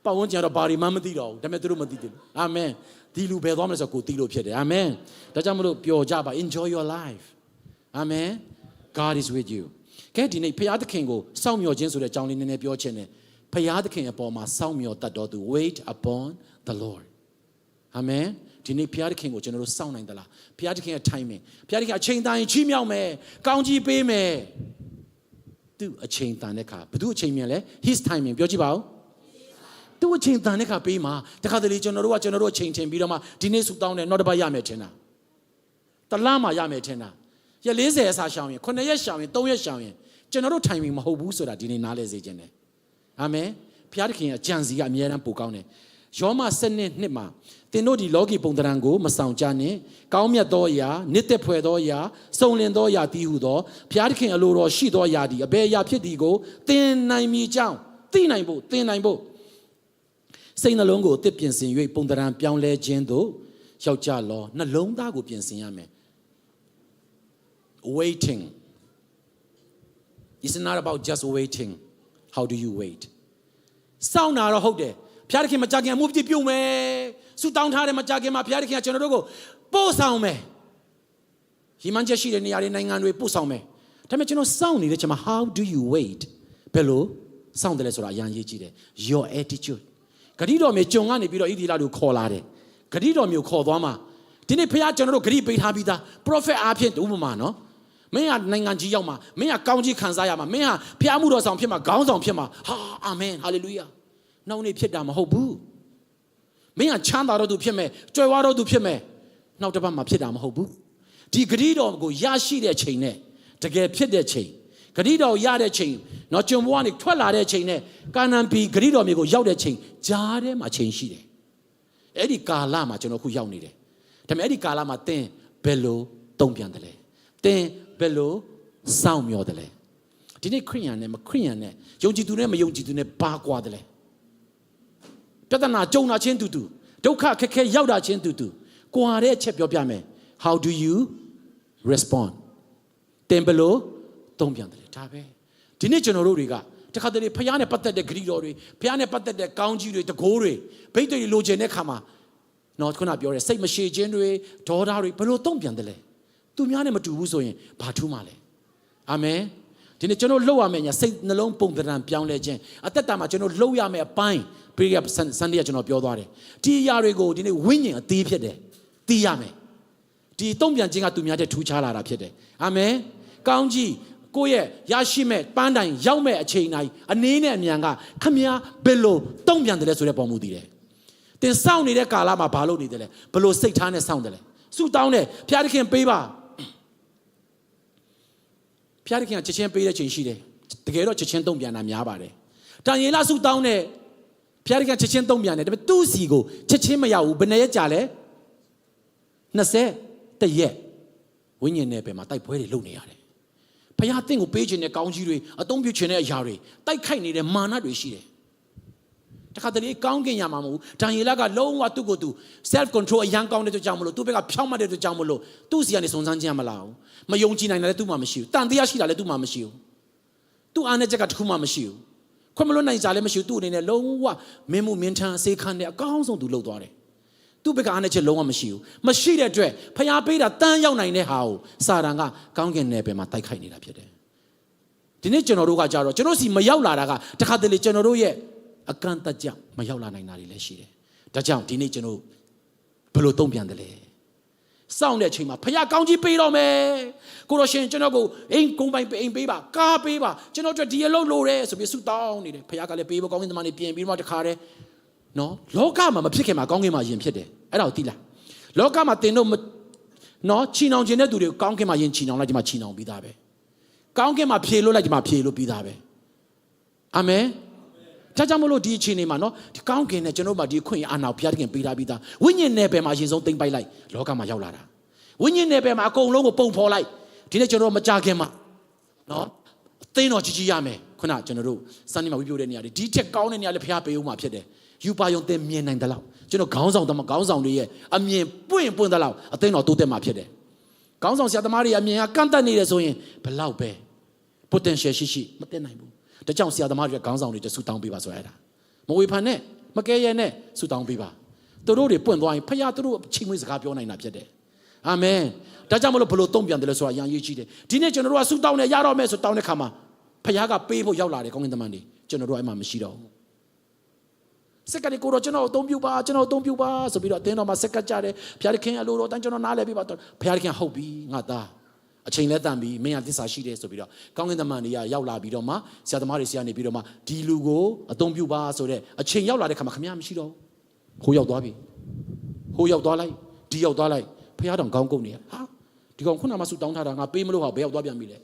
Speaker 3: ပတ်ဝန်းကျင်တော့ဘာတွေမှမသိတော့ဘူးဒါပေမဲ့သူတို့မသိဘူးအာမင်ဒီလူပဲသွားမလဲဆိုကိုသိလို့ဖြစ်တယ်အာမင်ဒါကြောင့်မလို့ပျော်ကြပါ enjoy your life အာမင် God is with you ကဲဒီနေ့ဖခင်သခင်ကိုစောင့်မျှော်ခြင်းဆိုတဲ့အကြောင်းလေးနည်းနည်းပြောချင်တယ်ဖခင်သခင်အပေါ်မှာစောင့်မျှော်တတ်တော်သူ wait upon the Lord အာမင်ဒီနေ့ဖခင်သခင်ကိုကျွန်တော်တို့စောင့်နိုင်သလားဖခင်သခင်ရဲ့ timing ဖခင်သခင်အချိန်တိုင်းချီးမြှောက်မယ်ကောင်းကြီးပေးမယ်သူအချိန်တန်တဲ့ခါဘယ်သူအချိန်မြန်လဲ his timing ပြောကြည့်ပါဦးသူအချိန်တန်တဲ့ခါပေးမှာတခါတလေကျွန်တော်တို့အချိန်ချင်းပြီးတော့မှဒီနေ့ဆူတောင်းတယ်နောက်တစ်ပတ်ရမယ်ထင်တာတလားမှရမယ်ထင်တာရက်40အစားရှောင်းရင်9ရက်ရှောင်းရင်3ရက်ရှောင်းရင်ကျွန်တော်တို့ timing မဟုတ်ဘူးဆိုတာဒီနေ့နားလည်စေချင်တယ်အာမင်ဘုရားသခင်ရဲ့ကြံစည်ကအမြဲတမ်းပိုကောင်းတယ်ယောမ7:2မှာသင်တို့ဒီလောကီပုံသဏ္ဍာန်ကိုမဆောင်ကြနှင့်ကောင်းမြတ်သောအရာနှစ်သက်ဖွယ်သောအရာစုံလင်သောအရာတည်ဟုသောဘုရားသခင်အလိုတော်ရှိသောအရာသည်အဘယ်အရာဖြစ်သည်ကိုသင်နိုင်မည်ကြောင်းသိနိုင်ဖို့စိတ်နှလုံးကိုအသစ်ပြင်ဆင်၍ပုံသဏ္ဍာန်ပြောင်းလဲခြင်းသို့ရောက်ကြလောနှလုံးသားကိုပြင်ဆင်ရမယ် waiting it's not about just waiting how do you wait စောင့်တာတော့ဟုတ်တယ်ဘုရားသခင်မကြခင်အမှုပြုတ်မယ်ဆူတောင်းထားတယ်မကြခင်မှာဘုရားသခင်ကကျွန်တော်တို့ကိုပို့ဆောင်မယ်ရီမန်းချက်ရှိတဲ့နေရာတွေနိုင်ငံတွေပို့ဆောင်မယ်ဒါပေမဲ့ကျွန်တော်စောင့်နေတဲ့ချိန်မှာ how do you wait ဘယ်လိုစောင့်တယ်လဲဆိုတာအရင်ရေးကြည့်တယ် your attitude ဂတိတော်မျိုးကြုံကနေပြီးတော့ဣသီလတို့ခေါ်လာတယ်ဂတိတော်မျိုးခေါ်သွားမှာဒီနေ့ဘုရားကျွန်တော်တို့ဂတိပေးထားပြီးသား prophet အားဖြင့်ဥပမာနော်မင်းဟာနိုင်ငံကြီးရောက်မှာမင်းဟာကောင်းကြီးခံစားရမှာမင်းဟာဘုရားမှုတော်ဆောင်ဖြစ်မှာခေါင်းဆောင်ဖြစ်မှာဟာအာမင်ဟာလေလုယာနောက်နေ့ဖြစ်တာမဟုတ်ဘူးမင်းဟာချမ်းသာတော်သူဖြစ်မယ်ကြွယ်ဝတော်သူဖြစ်မယ်နောက်တစ်ပတ်မှာဖြစ်တာမဟုတ်ဘူးဒီဂတိတော်ကိုရရှိတဲ့ချိန်နဲ့တကယ်ဖြစ်တဲ့ချိန်ဂတိတော်ရတဲ့ချိန်နော်ကျွန်ဘဝကနေထွက်လာတဲ့ချိန်နဲ့ကာနန်ပြည်ဂတိတော်မျိုးကိုရောက်တဲ့ချိန်ကြားထဲမှာချိန်ရှိတယ်အဲ့ဒီကာလမှာကျွန်တော်ခုရောက်နေတယ်ဒါပေမဲ့အဲ့ဒီကာလမှာသင်ဘယ်လိုတုံ့ပြန်တယ်လဲသင်ဘယ်လိုစောင့်မျှော်တယ်လဲဒီနေ့ခရိယန်နဲ့မခရိယန်နဲ့ယုံကြည်သူနဲ့မယုံကြည်သူနဲ့ဘာကွာတယ်လဲပြဿနာကြုံတာချင်းတူတူဒုက္ခခက်ခဲရောက်တာချင်းတူတူကွာတဲ့အချက်ပြောပြမယ် how do you respond သင်ဘယ်လိုတုံ့ပြန်တယ်လဲဒါပဲဒီနေ့ကျွန်တော်တို့တွေကတခါတလေဖခင်နဲ့ပတ်သက်တဲ့ဂရုတော်တွေဖခင်နဲ့ပတ်သက်တဲ့ကောင်းကြီးတွေတကိုးတွေဘိတ်တွေလိုချင်တဲ့ခါမှာနော်ခုနပြောတဲ့စိတ်မရှိခြင်းတွေဒေါသတွေဘယ်လိုတုံ့ပြန်တယ်လဲသူများနဲ့မတူဘူးဆိုရင်ဘာထူးမှလဲအာမင်ဒီနေ့ကျွန်တော်လှုပ်ရမယ့်ညာစိတ်နှလုံးပုံသဏ္ဍာန်ပြောင်းလဲခြင်းအသက်တာမှာကျွန်တော်လှုပ်ရမယ့်အပိုင်းပြီးရဆန်ဒေးကကျွန်တော်ပြောသွားတယ်ဒီအရာတွေကိုဒီနေ့ဝိညာဉ်အသေးဖြစ်တယ်သိရမယ်ဒီတုံ့ပြန်ခြင်းကသူများတဲ့ထူးခြားလာတာဖြစ်တယ်အာမင်ကောင်းကြီးကိုယ့်ရဲ့ရရှိမဲ့ပန်းတိုင်ရောက်မဲ့အချိန်တိုင်းအနေနဲ့အမြန်ကခမည်းဘယ်လိုတုံ့ပြန်တယ်လဲဆိုတဲ့ပုံမူတည်တယ်သင်စောင့်နေတဲ့ကာလမှာဘာလုပ်နေတယ်လဲဘယ်လိုစိတ်ထားနဲ့စောင့်တယ်လဲဆုတောင်းတယ်ဘုရားသခင်ပေးပါဘုရားသခင်ကချက်ချင်းပေးတဲ့ချိန်ရှိတယ်တကယ်တော့ချက်ချင်းတုံ့ပြန်တာများပါတယ်တန်ယေလဆုတောင်းတယ်ဘုရားသခင်ချက်ချင်းတုံ့ပြန်တယ်ဒါပေမဲ့သူ့စီကိုချက်ချင်းမရောက်ဘူးဘယ်နှစ်ရက်ကြာလဲ20ရက်ဝိညာဉ်နယ်ပယ်မှာတိုက်ပွဲတွေလုပ်နေရတယ်ဘုရားသင်ကိုပေးခြင်းနဲ့ကောင်းကြီးတွေအသုံးပြုခြင်းနဲ့အရာတွေတိုက်ခိုက်နေတဲ့မာနတွေရှိတယ်တခါတလေကောင်းကင်ရမှာမဟုတ်ဒံယေလကလုံးဝသူ့ကိုသူ self control အရန်ကောင်းတဲ့အတွက်ကြောင့်မလို့သူ့ဘက်ကဖြောင်းမှတ်တဲ့အတွက်ကြောင့်မလို့သူ့စီကနေစုံစမ်းခြင်းမလာဘူးမယုံကြည်နိုင်တယ်လည်းသူ့မှာမရှိဘူးတန်တရားရှိတာလည်းသူ့မှာမရှိဘူးသူ့အားနဲ့ချက်ကတစ်ခုမှမရှိဘူးခွင့်မလွတ်နိုင်ကြလည်းမရှိဘူးသူ့အနေနဲ့လုံးဝမင်းမှုမင်းထမ်းစေခံတဲ့အကောင်းဆုံးသူလုပ်သွားတယ်သူ သူ့ဘက်ကအားနဲ့ချက်လုံးဝမရှိဘူးမရှိတဲ့အတွက်ဖျားပေးတာတန်းရောက်နိုင်တဲ့ဟာကိုစာတန်ကကောင်းကင်နယ်ပယ်မှာတိုက်ခိုက်နေတာဖြစ်တယ်ဒီနေ့ကျွန်တော်တို့ကကြတော့ကျွန်တော်စီမရောက်လာတာကတခါတလေကျွန်တော်တို့ရဲ့အကန့်အသတ်ကြောင့်မရောက်လာနိုင်တာတွေလည်းရှိတယ်ဒါကြောင့်ဒီနေ့ကျွန်တော်ဘယ်လိုတုံ့ပြန်တယ်လဲစောင့်တဲ့အချိန်မှာဖခင်ကောင်းကြီးပေးတော့မယ်ကိုရရှင်ကျွန်တော်ကိုအိမ်ကုန်းပိုင်အိမ်ပေးပါကားပေးပါကျွန်တော်တို့ဒီအလုပ်လိုတယ်ဆိုပြီးဆုတောင်းနေတယ်ဖခင်ကလည်းပေးဖို့ကောင်းကင်သမားနေပြင်ပြီးတော့တခါတည်းနော်လောကမှာမဖြစ်ခင်မှာကောင်းကင်မှာယင်ဖြစ်တယ်အဲ့ဒါကိုသိလားလောကမှာတင်တို့နော်ချီနှောင်ခြင်းတဲ့သူတွေကိုကောင်းကင်မှာယင်ချီနှောင်လိုက်ဒီမှာချီနှောင်ပြီးသားပဲကောင်းကင်မှာဖြေလို့လိုက်ဒီမှာဖြေလို့ပြီးသားပဲအာမင်ဒါကြောင့်မလို့ဒီအချိန်လေးမှာနော်ဒီကောင်းကင်နဲ့ကျွန်တော်တို့မှာဒီအခွင့်အာဏာဘုရားသခင်ပေးထားပြီးသားဝိညာဉ်နယ်ပယ်မှာအရင်ဆုံးသိမ့်ပိုက်လိုက်လောကမှာရောက်လာတာဝိညာဉ်နယ်ပယ်မှာအကုန်လုံးကိုပုံဖော်လိုက်ဒီနေ့ကျွန်တော်တို့မကြခင်မှာနော်အသိတော်ကြီးရမယ်ခုနကျွန်တော်တို့စနေမှာဝိပယတဲ့နေရာတွေဒီချက်ကောင်းတဲ့နေရာလေးဘုရားပေးဦးမှာဖြစ်တယ်ယူပါယုံသင်မြင်နိုင်တယ်လို့ကျွန်တော်ခေါင်းဆောင်တွေရဲ့အမြင်ပွင့်တယ်လို့အသိတော်တိုးတက်မှာဖြစ်တယ်ခေါင်းဆောင်ဆရာသမားတွေအမြင်ကကန့်တက်နေတယ်ဆိုရင်ဘယ်လောက်ပဲ potential ရှိမတက်နိုင်ဘူးဒါကြောင့်ဆရာသမားတွေကခေါင်းဆောင်တွေတဆူတောင်းပေးပါဆိုရတာမဝေဖန်နဲ့မကဲရဲနဲ့ဆူတောင်းပေးပါသူတို့တွေပွင့်သွားရင်ဖခင်သူတို့ချိန်မွေးစကားပြောနိုင်တာဖြစ်တယ်အာမင်ဒါကြောင့်မလို့ဘလို့တုံ့ပြန်တယ်လဲဆိုတာရန်ရေးကြည့်တယ်ဒီနေ့ကျွန်တော်တို့ကဆူတောင်းနေရတော့မယ်ဆိုတောင်းတဲ့ခါမှာဖခင်ကပေးဖို့ရောက်လာတယ်ကောင်းကင်တမန်တွေကျွန်တော်တို့အဲ့မှာမရှိတော့ဘူးစက္ကန့်ကိုတော့ကျွန်တော်အသုံးပြုပါဆိုပြီးတော့အတင်းတော်မှာစက္ကန့်ကြတယ်ဘုရားခင်အလိုတော်တန်းကျွန်တော်နားလဲပြပါတော့ဘုရားခင်ဟုတ်ပြီငါသားအချိန်လဲတန်ပြီမင်းကသစ္စာရှိတယ်ဆိုပြီးတော့ကောင်းကင်တမန်တွေကရောက်လာပြီးတော့မှဆရာသမားတွေဆရာနေပြီးတော့မှဒီလူကိုအသုံးပြုပါဆိုတဲ့အချိန်ရောက်လာတဲ့ခါမှာခမရမရှိတော့ဘူးဟိုရောက်သွားပြီဟိုရောက်သွားလိုက်ဒီရောက်သွားလိုက်ဘုရားတော်ကောင်းကုန်နေဟာဒီကောင်ခုနမှဆူတောင်းထားတာငါပေးမလို့ဟာဘယ်ရောက်သွားပြန်ပြီလဲ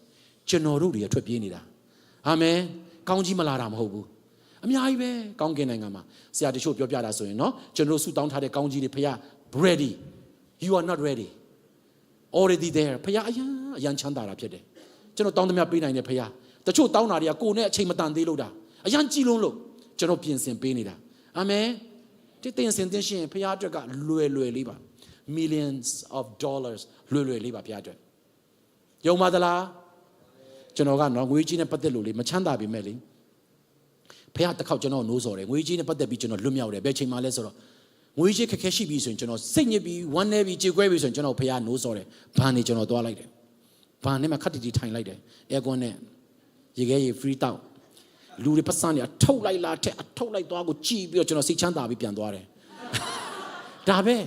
Speaker 3: ကျွန်တော်တို့တွေထွက်ပြေးနေတာအာမင်ကောင်းကြီးမလာတာမဟုတ်ဘူးအများကြီးပဲကောင်းကင်နိုင်ငံမှာဆရာတချို့ပြောပြတာဆိုရင်နော်ကျွန်တော်တို့ဆူတောင်းထားတဲ့ကောင်းကြီးတွေဖခင် ready you are not ready already there ဖခင်အရန်ချမ်းသာတာဖြစ်တယ်ကျွန်တော်တောင်းသမျှပေးနိုင်တယ်ဖခင်တချို့တောင်းတာတွေကကိုယ်နဲ့အချိန်မတန်သေးလို့တာအရန်ကြည်လုံးလို့ကျွန်တော်ပြင်ဆင်ပေးနေတာအာမင်ဒီတင်ဆင်တင်ရှင်ဖခင်အတွက်ကလွယ်လေးပါ millions of dollars လွယ်လေးပါဖခင်အတွက်ယုံပါသလားကျွန်တော်ကနော်ငွေကြီးနဲ့ပတ်သက်လို့လေမချမ်းသာပြီမဲ့လေဖခင်တစ်ခေါက်ကျွန်တော်နိုးစော်တယ်ငွေကြီးနဲ့ပတ်သက်ပြီးကျွန်တော်လွတ်မြောက်တယ်ဘယ်ချိန်မှလဲဆိုတော့ငွေကြီးခက်ခဲရှိပြီဆိုရင်ကျွန်တော်စိတ်ညစ်ပြီးဝမ်းနည်းပြီးကြေကွဲပြီးဆိုရင်ကျွန်တော်ဖခင်နိုးစော်တယ်ဘာနေကျွန်တော်သွားလိုက်တယ်ဘာနဲ့မှခက်တီထိုင်လိုက်တယ်အဲကွန်းနဲ့ရေခဲရေ free တောက်လူတွေပတ်စံနေအထုတ်လိုက်လားတဲ့အထုတ်လိုက်သွားကိုကြည်ပြီးတော့ကျွန်တော်စိတ်ချမ်းသာပြီးပြန်သွားတယ်ဒါပ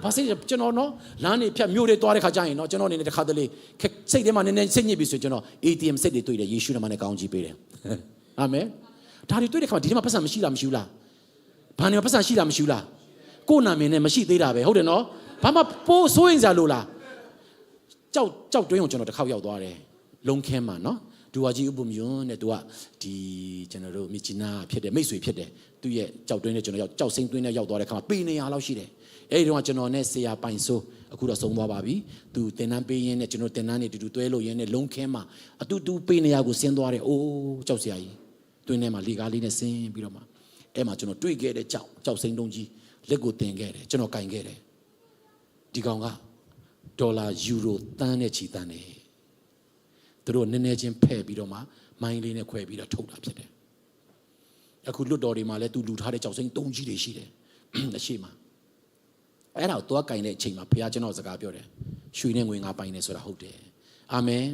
Speaker 3: ဲဘာစိကျွန်တော်နော်လမ်းနေဖြတ်မြို့တွေသွားတဲ့ခါကျရင်နော်ကျွန်တော်အနေနဲ့တစ်ခါတလေစိတ်ထဲမှာနည်းနည်းစိတ်ညစ်ပြီးဆိုကျွန်တော် ATM စိတ်တွေတွေ့တယ်ယေရှုနာမနဲ့ကောင်းကြီးပေးတယ်အာမင်ဒါတွေတွေ့တဲ့ခါမှာဒီထဲမှာပတ်စံမရှိလားမရှိဘူးလားဘာနေမှာပတ်စံရှိလားမရှိဘူးလားကိုယ်နာမည်နဲ့မရှိသေးတာပဲဟုတ်တယ်နော်ဘာမှပိုးစိုးရင်စရာလိုလားကြောက်တွင်းကိုကျွန်တော်တစ်ခေါက်ရောက်သွားတယ်လုံခဲမှာနော်သူကကြီးဥပုံမြွန်းတဲ့သူကဒီကျွန်တော်တို့မြချီနာဖြစ်တယ်မိတ်ဆွေဖြစ်တယ်သူရဲ့ကြောက်တွင်းနဲ့ကျွန်တော်ရောက်ကြောက်စိမ့်တွင်းနဲ့ရောက်သွားတဲ့ခါမှာပေ200လောက်ရှိတယ်အဲ့ဒီတော့ကျွန်တော်နဲ့ဆရာပိုင်ဆိုးအခုတော့ဆုံးသွားပါပြီသူတင်တန်းပေးရင်းနဲ့ကျွန်တော်တင်တန်းနေတူတွဲလို့ရင်းနဲ့လုံခဲမှာအတူပေ200ကိုဆင်းသွားတယ်အိုးကြောက်စရာကြီးတွင်းထဲမှာလေကားလေးနဲ့ဆင်းပြီးတော့မှအဲ့မှာကျွန်တော်တွေ့ခဲ့တဲ့ကြောက်စိမ့်တုံးကြီးလက်ကိုတင်ခဲ့တယ်ကျွန်တော်ကင်ခဲ့တယ်ဒီကောင်ကဒေါ်လာယူရိုတန်းနဲ့ချီတန်းတယ်သူတို့နည်းနည်းချင်းဖဲ့ပြီးတော့မှမိုင်းလေးနဲ့ခွဲပြီးတော့ထုတ်တာဖြစ်တယ်အခုလွတ်တော်တွေမှာလည်းသူလူထားတဲ့ကြောက်စိမ့်တုံးကြီးတွေရှိတယ်အရှိမအဲ့ဒါကိုသွားကင်တဲ့အချိန်မှာဘုရားကျွန်တော်စကားပြောတယ်ရွှေနဲ့ငွေငါပိုင်နေဆိုတာဟုတ်တယ်အာမင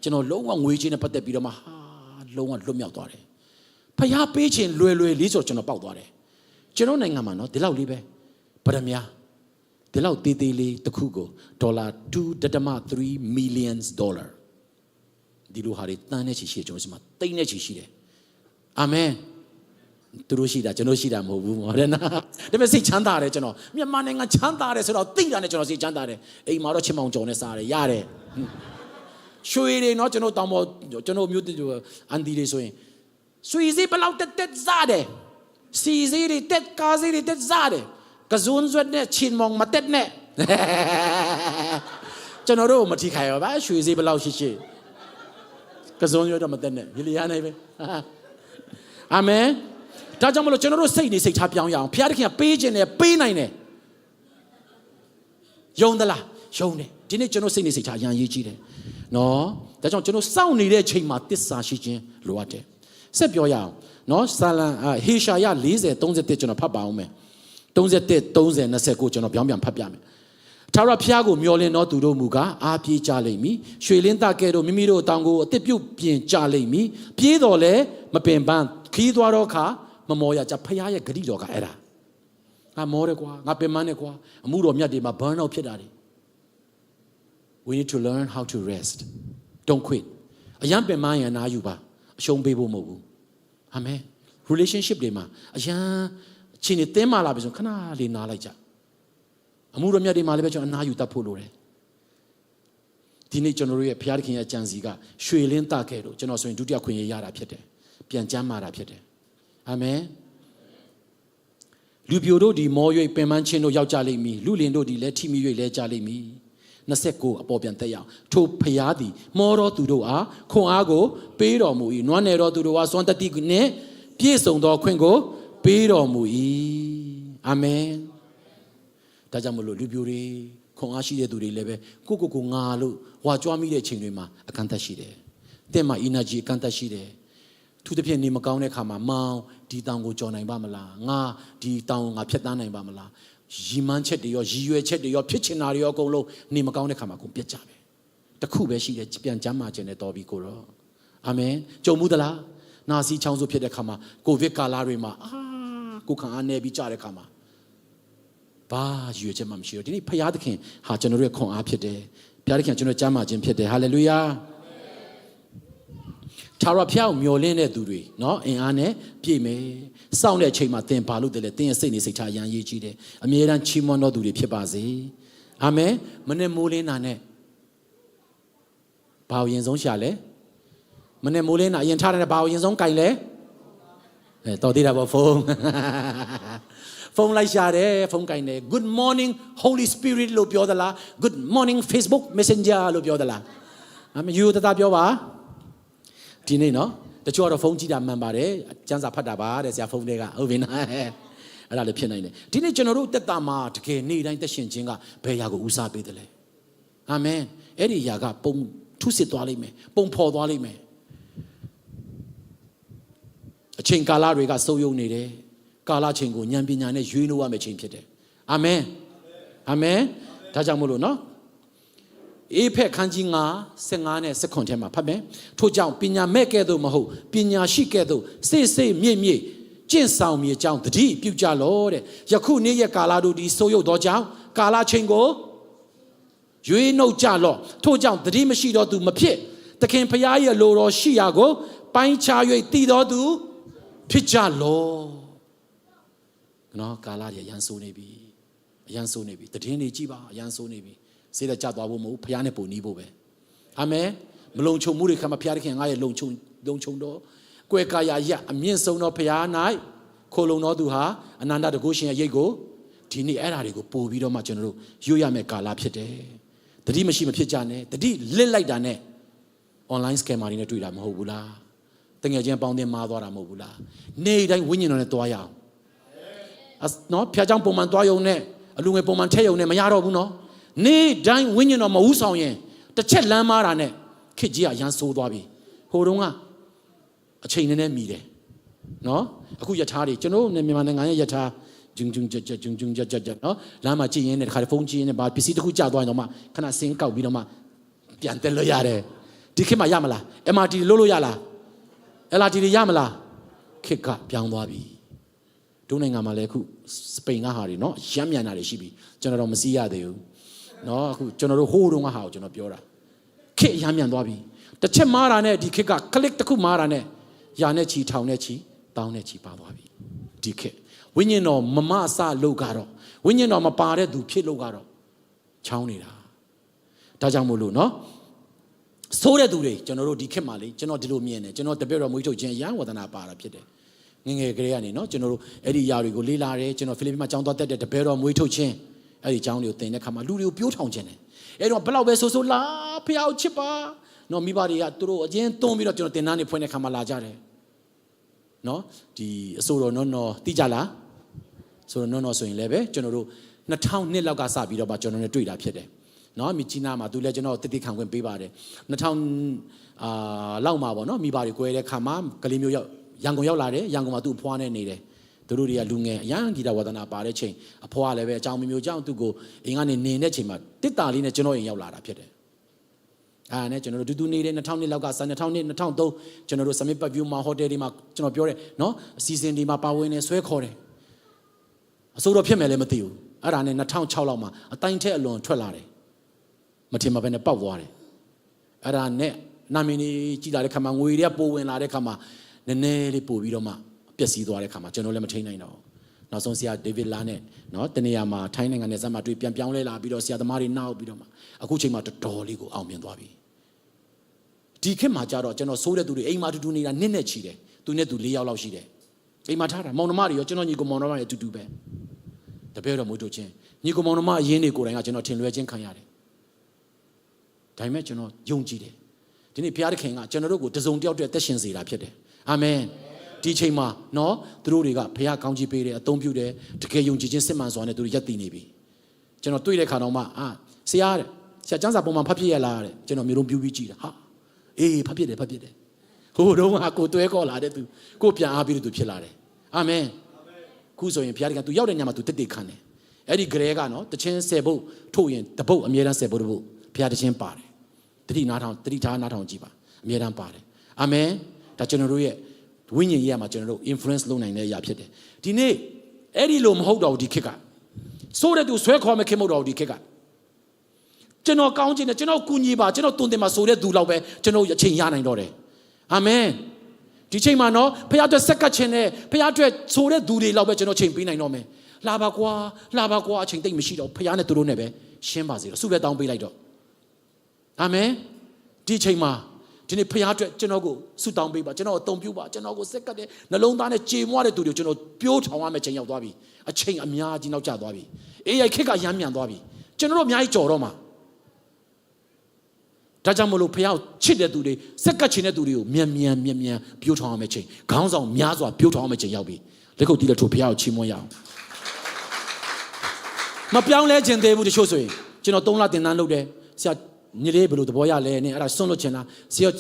Speaker 3: ်ကျွန်တော်လုံးဝငွေချင်းနဲ့ပတ်သက်ပြီးတော့မှလုံးဝလွတ်မြောက်သွားတယ်ဖျားပေးခြင်းလွယ်လေးဆိုကျွန်တော်ပေါက်သွားတယ်ကျွန်တော်နိုင်ငံမှာနော်ဒီလောက်လေးပဲဗရမ ्या ဒီလောက်တေးသေးလေးတစ်ခုကိုဒေါ်လာ $2.3 million ဒီလိုဟာတွေတန်းနဲ့ချီရှိကျွန်တော်စီမှာတိတ်နဲ့ချီရှိတယ်အာမင်သူတို့ရှိတာကျွန်တော်ရှိတာမဟုတ်ဘူးဟုတ်တယ်နော်ဒါပေမဲ့စိတ်ချမ်းသာတယ်ကျွန်တော်မြန်မာနိုင်ငံချမ်းသာတယ်ဆိုတော့သိတာနဲ့ကျွန်တော်စိတ်ချမ်းသာတယ်အိမ်မှာတော့ချစ်မောင်ကြော်နဲ့စားတယ်ရတယ်ရွှေတွေနော်ကျွန်တော်တောင်ပေါ်ကျွန်တော်မျိုးအန်ဒီတွေဆိုရင်ဆွေစီဘလောက်တက်စားတယ်စီစီတွေတက်ကားစီတွေတက်စားတယ်ကဇွန်ဇွတ်နဲ့ချင်းမောင်မတက်နဲ့ကျွန်တော်တို့မထိခိုင်ပါရွှေစီဘလောက်ရှိကဇွန်ဇွတ်တော့မတက်နဲ့ရေလျားနေပဲအာမင်ဒါကြောင့်မလို့ကျွန်တော်တို့စိတ်နေစိတ်ထားပြောင်းရအောင်ဘုရားသခင်ကပေးခြင်းနဲ့ပေးနိုင်တယ်ယုံသလားယုံတယ်ဒီနေ့ကျွန်တော်စိတ်နေစိတ်ထားရန်ရေးကြည့်တယ်နော်ဒါကြောင့်ကျွန်တော်စောင့်နေတဲ့ချိန်မှာတစ္ဆာရှိခြင်းလိုအပ်တယ်ဆက်ပြောရအောင်နော်ဆာလံဟေရှာယ40-31ကျွန်တော်ဖတ်ပါအောင်မယ်သူ 31 30 29ကျွန်တော်ပြောင်းပြန်ဖတ်ပြမယ်ထာဝရဘုရားကိုမျှော်လင့်သောသူတို့မူကားအားပြေးကြလိမ့်မည်ရွှေလင်းတကဲ့သို့မိမိတို့အတောင်ကိုအသစ်ပြုတ်ပြင်ကြလိမ့်မည်ပြေးတော်လဲမပင်ပန်းခီးသွားတော့ခါမမောရကြဘုရားရဲ့ဂရုတော်ကအဲ့ဒါငါမောတယ်ကွာငါပင်ပန်းတယ်ကွာအမှုတော်မြတ်တွေမှာ burn out ဖြစ်တာတွေ we need to learn how to rest don't quit အရန်ပင်ပန်းရင်နားယူပါအရှုံးပေးဖို့မဟုတ်ဘူးအာမင် relationship တွေမှာအရန်အချိန်နဲ့တင်းမာလာပြီဆိုခဏလေးနားလိုက်ကြအမှုတော်မြတ်တွေမှာလည်းပဲကျွန်တော်အနားယူတတ်ဖို့လိုတယ်ဒီနေ့ကျွန်တော်တို့ရဲ့ဘုရားသခင်ရဲ့ကြံစီကရွှေလင်းတခဲ့လို့ကျွန်တော်ဆိုရင်ဒုတိယခွင့်ရရတာဖြစ်တယ်ပြန်ကျမ်းမာတာဖြစ်တယ်အာမင်လူပြိုတို့ဒီမော၍ပင်ပန်းခြင်းတို့ရောက်ကြလိမ့်မည်လူလင်တို့ဒီလည်းထိမိ၍လဲကြလိမ့်မည်29အပေါ်ပြန်တက်ရအောင်ထိုဘုရားသည်မောတော်သူတို့အားခွန်အားကိုပေးတော်မူ၏နွမ်းနယ်တော်သူတို့အားစွမ်းတတိနှင့်ပြည့်စုံသောခွင့်ကိုပေးတော်မူ၏အာမင်ဒါကြောင့်မလို့လူပြိုတွေခွန်အားရှိတဲ့သူတွေလည်းပဲကိုငါလို့ဝါကြွားမိတဲ့ချိန်တွေမှာအကန့်အသတ်ရှိတယ်။တဲ့မှာ energy အကန့်အသတ်ရှိတယ်။သူတစ်ပြည့်နေမကောင်းတဲ့ခါမှာမောင်ဒီတောင်ကိုကြော်နိုင်ပါမလား။ငါဒီတောင်ကိုငါဖျက်ဆီးနိုင်ပါမလား။ရီမန်းချက်တွေရောရည်ရွယ်ချက်တွေရောဖြစ်ချင်တာတွေရောအကုန်လုံးနေမကောင်းတဲ့ခါမှာကိုပြတ်ကြပဲ။တခုပဲရှိတယ်ပြန်ကျမ်းမာခြင်းနဲ့တော်ပြီကိုတော့။အာမင်။ကြုံမှုသလား။နာစီချောင်းဆိုဖြစ်တဲ့ခါမှာကိုဗစ်ကာလတွေမှာကိုခံအားနေပြီးကြတဲ့ခါမှာဘာရွေချက်မှမရှိတော့ဒီနေ့ဖခင်သခင်ဟာကျွန်တော်တို့ရဲ့ခွန်အားဖြစ်တယ်ဘုရားသခင်ကျွန်တော်ကြားမှာခြင်းဖြစ်တယ်ဟာလေလုယာထာဝရဘုရားကိုမျှော်လင့်တဲ့သူတွေเนาะအင်အားနဲ့ပြည့်မယ်စောင့်တဲ့အချိန်မှာသင်ဘာလို့တည်းလဲသင်ရဲ့စိတ်နေစိတ်ထားအရန်ရေးကြည့်တယ်အမြဲတမ်းချီးမွမ်းတော်သူတွေဖြစ်ပါစေအာမင်မနေ့မိုးလင်းတာနဲ့ဘာကိုရင်ဆုံးရှာလဲမနေ့မိုးလင်းတာအရင်ထားတဲ့ဘာကိုရင်ဆုံးကြိုင်လဲတော်သေးတာပေါ့ဖုန်းဖုန်းလိုက်ရှာတယ်ဖုန်းကင်တယ် Good morning Holy Spirit လို့ပြောသလား Good morning Facebook Messenger လို့ပြောသလားအမေယူတသားပြောပါဒီနေ့နော်တချို့ကတော့ဖုန်းကြည့်တာမှန်ပါတယ်ကျန်းစာဖတ်တာပါတဲ့ဆရာဖုန်းတွေကဟုတ်ပြီနော်အဲ့ဒါလည်းဖြစ်နိုင်တယ်ဒီနေ့ကျွန်တော်တို့တက်တာမှာတကယ်နေ့တိုင်းသက်ရှင်ခြင်းကဘယ်ရာကိုဦးစားပေးတယ်လဲအာမင်အဲ့ဒီຢာကပုံထုစစ်သွားလိမ့်မယ်ပုံဖော်သွားလိမ့်မယ်အချိန်ကာလတွေကစုံယုံနေတယ်ကာလချိန်ကိုဉာဏ်ပညာနဲ့ရွေးလို့ရမယ့်ချိန်ဖြစ်တယ်အာမင်အာမင်ဒါကြောင့်မို့လို့နော်အေဖက်ခန်းကြီး9 15နဲ့19ထဲမှာဖတ်မယ်ထို့ကြောင့်ပညာမဲ့ကဲ့သို့မဟုတ်ပညာရှိကဲ့သို့စိတ်မြင့်ကျင့်ဆောင်မြေကြောင်းတတိပြုကြလောတဲ့ယခုနေ့ရက်ကာလတို့ဒီဆိုးရုပ်သောကြောင့်ကာလချိန်ကိုရွေးနှုတ်ကြလော့ထို့ကြောင့်တတိမရှိတော့သူမဖြစ်သခင်ဖခင်ရဲ့လိုတော်ရှိရာကိုပိုင်းခြား၍တည်တော်သူဖြစ်ကြလောနော်ကာလတွေအရန်ဆိုးနေပြီအရန်ဆိုးနေပြီတည်င်းနေကြည့်ပါအရန်ဆိုးနေပြီစိတ်လက်ကျသွားဖို့မဟုတ်ဖခင်နဲ့ပုံနီးဖို့ပဲအာမင်မလုံခြုံမှုတွေခါမှာဖခင်သခင်ငါရဲ့လုံခြုံတော့ကွယ်ကာယရအမြင့်ဆုံးသောဖခင်၌ခိုလုံတော်သူဟာအနန္တတကုရှင်ရဲ့ရိတ်ကိုဒီနေ့အဲ့ဓာတွေကိုပို့ပြီးတော့မှကျွန်တော်တို့ရွတ်ရမယ့်ကာလဖြစ်တယ်တတိမရှိမဖြစ်ကြနဲ့တတိလစ်လိုက်တာနဲ့ online scammer တွေနဲ့တွေ့တာမဟုတ်ဘူးလားတကယ်ချင်းပေါင်းတင်မာသွားတာမဟုတ်ဘူးလားနေ့တိုင်းဝိညာဉ်တော်နဲ့တွားရအောင်နော်ဖျားเจ้าပုံမှန်တွားယုံနဲ့အလူငယ်ပုံမှန်ထည့်ယုံနဲ့မရတော့ဘူးနော်နေ့တိုင်းဝိညာဉ်တော်မဟုတ်ဆောင်ရင်တစ်ချက်လမ်းမားတာနဲ့ခစ်ကြီးကရန်ဆိုးသွားပြီဟိုတုန်းကအချိန်နဲ့နဲ့မိတယ်နော်အခုယထာတွေကျွန်တော်မြန်မာနိုင်ငံရဲ့ယထာဂျုံနော်လမ်းမှာကြည့်ရင်းနဲ့တခါဖုန်းကြည့်ရင်းနဲ့ဗာပစ္စည်းတစ်ခုကျသွားရင်တော့မှခဏစင်းကောက်ပြီးတော့မှပြန်တက်လို့ရတယ်ဒီခေတ်မှာရမလား MRT လို့ရလား LRT တွေရမလားခေတ်ကပြောင်းသွားပြီဒုနိုင်ငံမှာလည်းအခုစပိန်ကဟာတွေနော်ရမ်းမြန်တာတွေရှိပြီကျွန်တော်တော့မစီးရသေးဘူးနော်အခုကျွန်တော်တို့ဟိုးတုန်းကဟာကိုကျွန်တော်ပြောတာခေတ်ရမ်းမြန်သွားပြီတစ်ချက်မားတာနဲ့ဒီခေတ်ကကလစ်တစ်ခုမားတာနဲ့ယာနဲ့ချီထောင်နဲ့ချီတောင်းနဲ့ချီပါသွားပြီဒီခေတ်ဝိညာဉ်တော်မမအစလို့ကတော့ဝိညာဉ်တော်မပါတဲ့သူဖြစ်လို့ကတော့ချောင်းနေတာဒါကြောင့်မို့လို့နော်ဆိုးတဲ့သူတွေကျွန်တော်တို့ဒီခေတ်မှာလေကျွန်တော်ဒီလိုမြင်တယ်ကျွန်တော်တပည့်တော်မွေးထုတ်ခြင်းရန်ဝဒနာပါတာဖြစ်တယ်ငငယ်ကလေးကနေနော်ကျွန်တော်တို့အဲ့ဒီຢာတွေကိုလေးလာတယ်ကျွန်တော်ဖိလိပ္ပိမှာကျောင်းသွားတက်တဲ့တပည့်တော်မွေးထုတ်ခြင်းအဲ့ဒီကျောင်းတွေကိုသင်တဲ့ခါမှာလူတွေကိုပြိုးထောင်ခြင်းတယ်အဲ့တော့ဘလောက်ပဲဆိုလာဖျားကိုချစ်ပါနော်မိဘတွေကသူတို့အချင်းတွန်းပြီးတော့ကျွန်တော်တင်သားနေဖွင့်တဲ့ခါမှာလာကြတယ်နော်ဒီအဆိုတော်နော်တိကြလားဆိုတော့နော်ဆိုရင်လည်းပဲကျွန်တော်တို့2000နှစ်လောက်ကစပြီးတော့ကျွန်တော်နဲ့တွေ့တာဖြစ်တယ်နော်မြကြီးနားမှာသူလည်းကျွန်တော်တတိခံခွင့်ပေးပါတယ်2000လောက်မှာပေါ့နော်မိဘတွေ꿰တဲ့ခါမှာကလေးမျိုးရောက်ရန်ကုန်ရောက်လာတယ်ရန်ကုန်မှာသူ့ဖွားနဲ့နေတယ် သူတို့တွေကလူငယ်အရန်ဂီတဝါသနာပါတဲ့ချိန်အဖွားလည်းပဲအကြောင်းမျိုးကြောင့်သူ့ကိုအိမ်ကနေနေတဲ့ချိန်မှာတစ်တာလေးနဲ့ကျွန်တော်အိမ်ရောက်လာတာဖြစ်တယ်နဲ့ကျွန်တော်တို့တူတူနေတဲ့2000လောက်က2000 2003ကျွန်တော်တို့ Summit Park View မှာ hotel တွေမှာကျွန်တော်ပြောတယ်နော်အစီအစဉ်တွေမှာပါဝင်နေဆွဲခေါ်တယ်အစိုးရဖြစ်မယ်လည်းမသိဘူးအဲ့ဒါနဲ့2006လောက်မှာအတိုင်းထက်အလွန်ထွက်လာတယ်မထင်မှပဲနဲ့ပောက်သွားတယ်အဲ့ဒါနဲ့နာမည်ကြီးကြည်လာတဲ့ခါမှာငွေတွေကပိုဝင်လာတဲ့ခါမှာနည်းနည်းလေးပို့ပြီးတော့မှပျက်စီးသွားတဲ့ခါမှာကျွန်တော်လည်းမထိန်နိုင်တော့နောက်ဆုံးဆရာဒေးဗစ်လာနဲ့နော်တနေရာမှာထိုင်းနိုင်ငံနယ်စပ်မှာတွေ့ပြန်ပြောင်းလဲလာပြီးတော့ဆရာသမားတွေနောက်ပြီးတော့မှအခုချိန်မှာတော်တော်လေးကိုအောင်မြင်သွားပြီဒီခေတ်မှာကြတော့ကျွန်တော်ဆိုးတဲ့သူတွေအိမ်မှာတူတူနေတာနစ်နဲ့ချီတယ်သူနဲ့သူ4ယောက်လောက်ရှိတယ်အိမ်မှာထားတာမောင်နှမတွေရောကျွန်တော်ညီကိုမောင်နှမတွေအတူတူပဲတပည့်တော်မွေးတို့ချင်းညီကိုမောင်နှမအရင်တွေကိုယ်တိုင်ကကျွန်တော်ထင်လွဲခြင်းခံရတယ်ဒါပေမဲ့ကျွန်တော်ယုံကြည်တယ်ဒီနေ့ဘုရားသခင်ကကျွန်တော်တို့ကိုတစုံတယောက်တည်းသက်ရှင်စေတာဖြစ်တယ်အာမင်ဒီချိန်မှာနော်သူတို့တွေကဘုရားကောင်းချီးပေးတယ်အသုံးပြုတယ်တကယ်ယုံကြည်ခြင်းစစ်မှန်စွာနဲ့သူတို့ယက်တည်နေပြီကျွန်တော်တွေ့တဲ့ခါတော့မှဆရာကျမ်းစာပုံမှန်ဖတ်ပြရလားတဲ့ကျွန်တော်မျိုးလုံးပြူပြီးကြည့်တာဟာအေးဖတ်ပြတယ်ဟိုတော့ကိုတွဲခေါ်လာတဲ့သူကိုပြန်အားပြီးတဲ့သူဖြစ်လာတယ်အာမင်ခုဆိုရင်ဘုရားသခင်သူရောက်တဲ့ညမှာသူတက်တက်ခံတယ်အဲ့ဒီဂရဲကနော်တခြင်း10ပုတ်ထို့ရင်တပုတ်အမြဲတမ်း10ပုတ်တပုတ်ဘုရားတခြင်းပါတယ်တတိထားနားထောင်ကြည့်ပါအမြဲတမ်းပါတယ်အာမင်ဒါကျွန်တော်တို့ရဲ့ဝိညာဉ်ရေးမှာကျွန်တော်တို့ influence လုပ်နိုင်တဲ့အရာဖြစ်တယ်ဒီနေ့အဲ့ဒီလိုမဟုတ်တော့ဒီခေတ်ကဆိုးတဲ့သူဆွဲခေါ်မခင်မဟုတ်တော့ဒီခေတ်ကကျွန်တော်ကောင်းချင်တယ်ကျွန်တော်ကူညီပါကျွန်တော်တုံတင်မှာဆိုတဲ့သူလောက်ပဲကျွန်တော်အချိန်ရနိုင်တော့တယ်အာမင်ဒီချိန်မှာနော်ဖခင်အတွက်ဆက်ကပ်ခြင်းနဲ့ဖခင်အတွက်ဆိုတဲ့သူတွေလောက်ပဲကျွန်တော်ချိန်ပေးနိုင်တော့မယ်လာပါကွာအချိန်တိတ်မရှိတော့ဖခင်နဲ့သူတို့နဲ့ပဲရှင်းပါစေတော့ဆုပဲတောင်းပေးလိုက်တော့အာမင်ဒီချိန်မှာဒီနေ့ဖခင်အတွက်ကျွန်တော်ကိုဆုတောင်းပေးပါကျွန်တော်အသုံးပြုပါကျွန်တော်ကိုဆက်ကပ်တဲ့နှလုံးသားနဲ့ကြေမွတဲ့သူတွေကိုကျွန်တော်ပြိုးထောင်ရမယ့်ချိန်ရောက်သွားပြီအချိန်အများကြီးနောက်ကျသွားပြီအေးရိုက်ခက်ကရမ်းမြန်သွားပြီကျွန်တော်တို့အများကြီးကြော်တော့မှာဒါကြောင့်မလို့ဖခင်ချစ်တဲ့သူတွေစက်ကပ်ချင်တဲ့သူတွေကိုမြန်ပြိုးထောင်ရမယ့်ချိန်ခေါင်းဆောင်များစွာပြိုးထောင်ရမယ့်ချိန်ရောက်ပြီလက်ခုပ်တီးလက်ထိုးဖခင်ကိုချီးမွမ်းရအောင်မပြောင်းလဲခြင်းသေးဘူးတချို့ဆိုရင်ကျွန်တော်3လတင်တန်းလုပ်တယ်ဆရာညီလေးဘယ်လိုသဘောရလဲနဲ့အဲ့ဒါဆွန့်လွတ်ချင်လား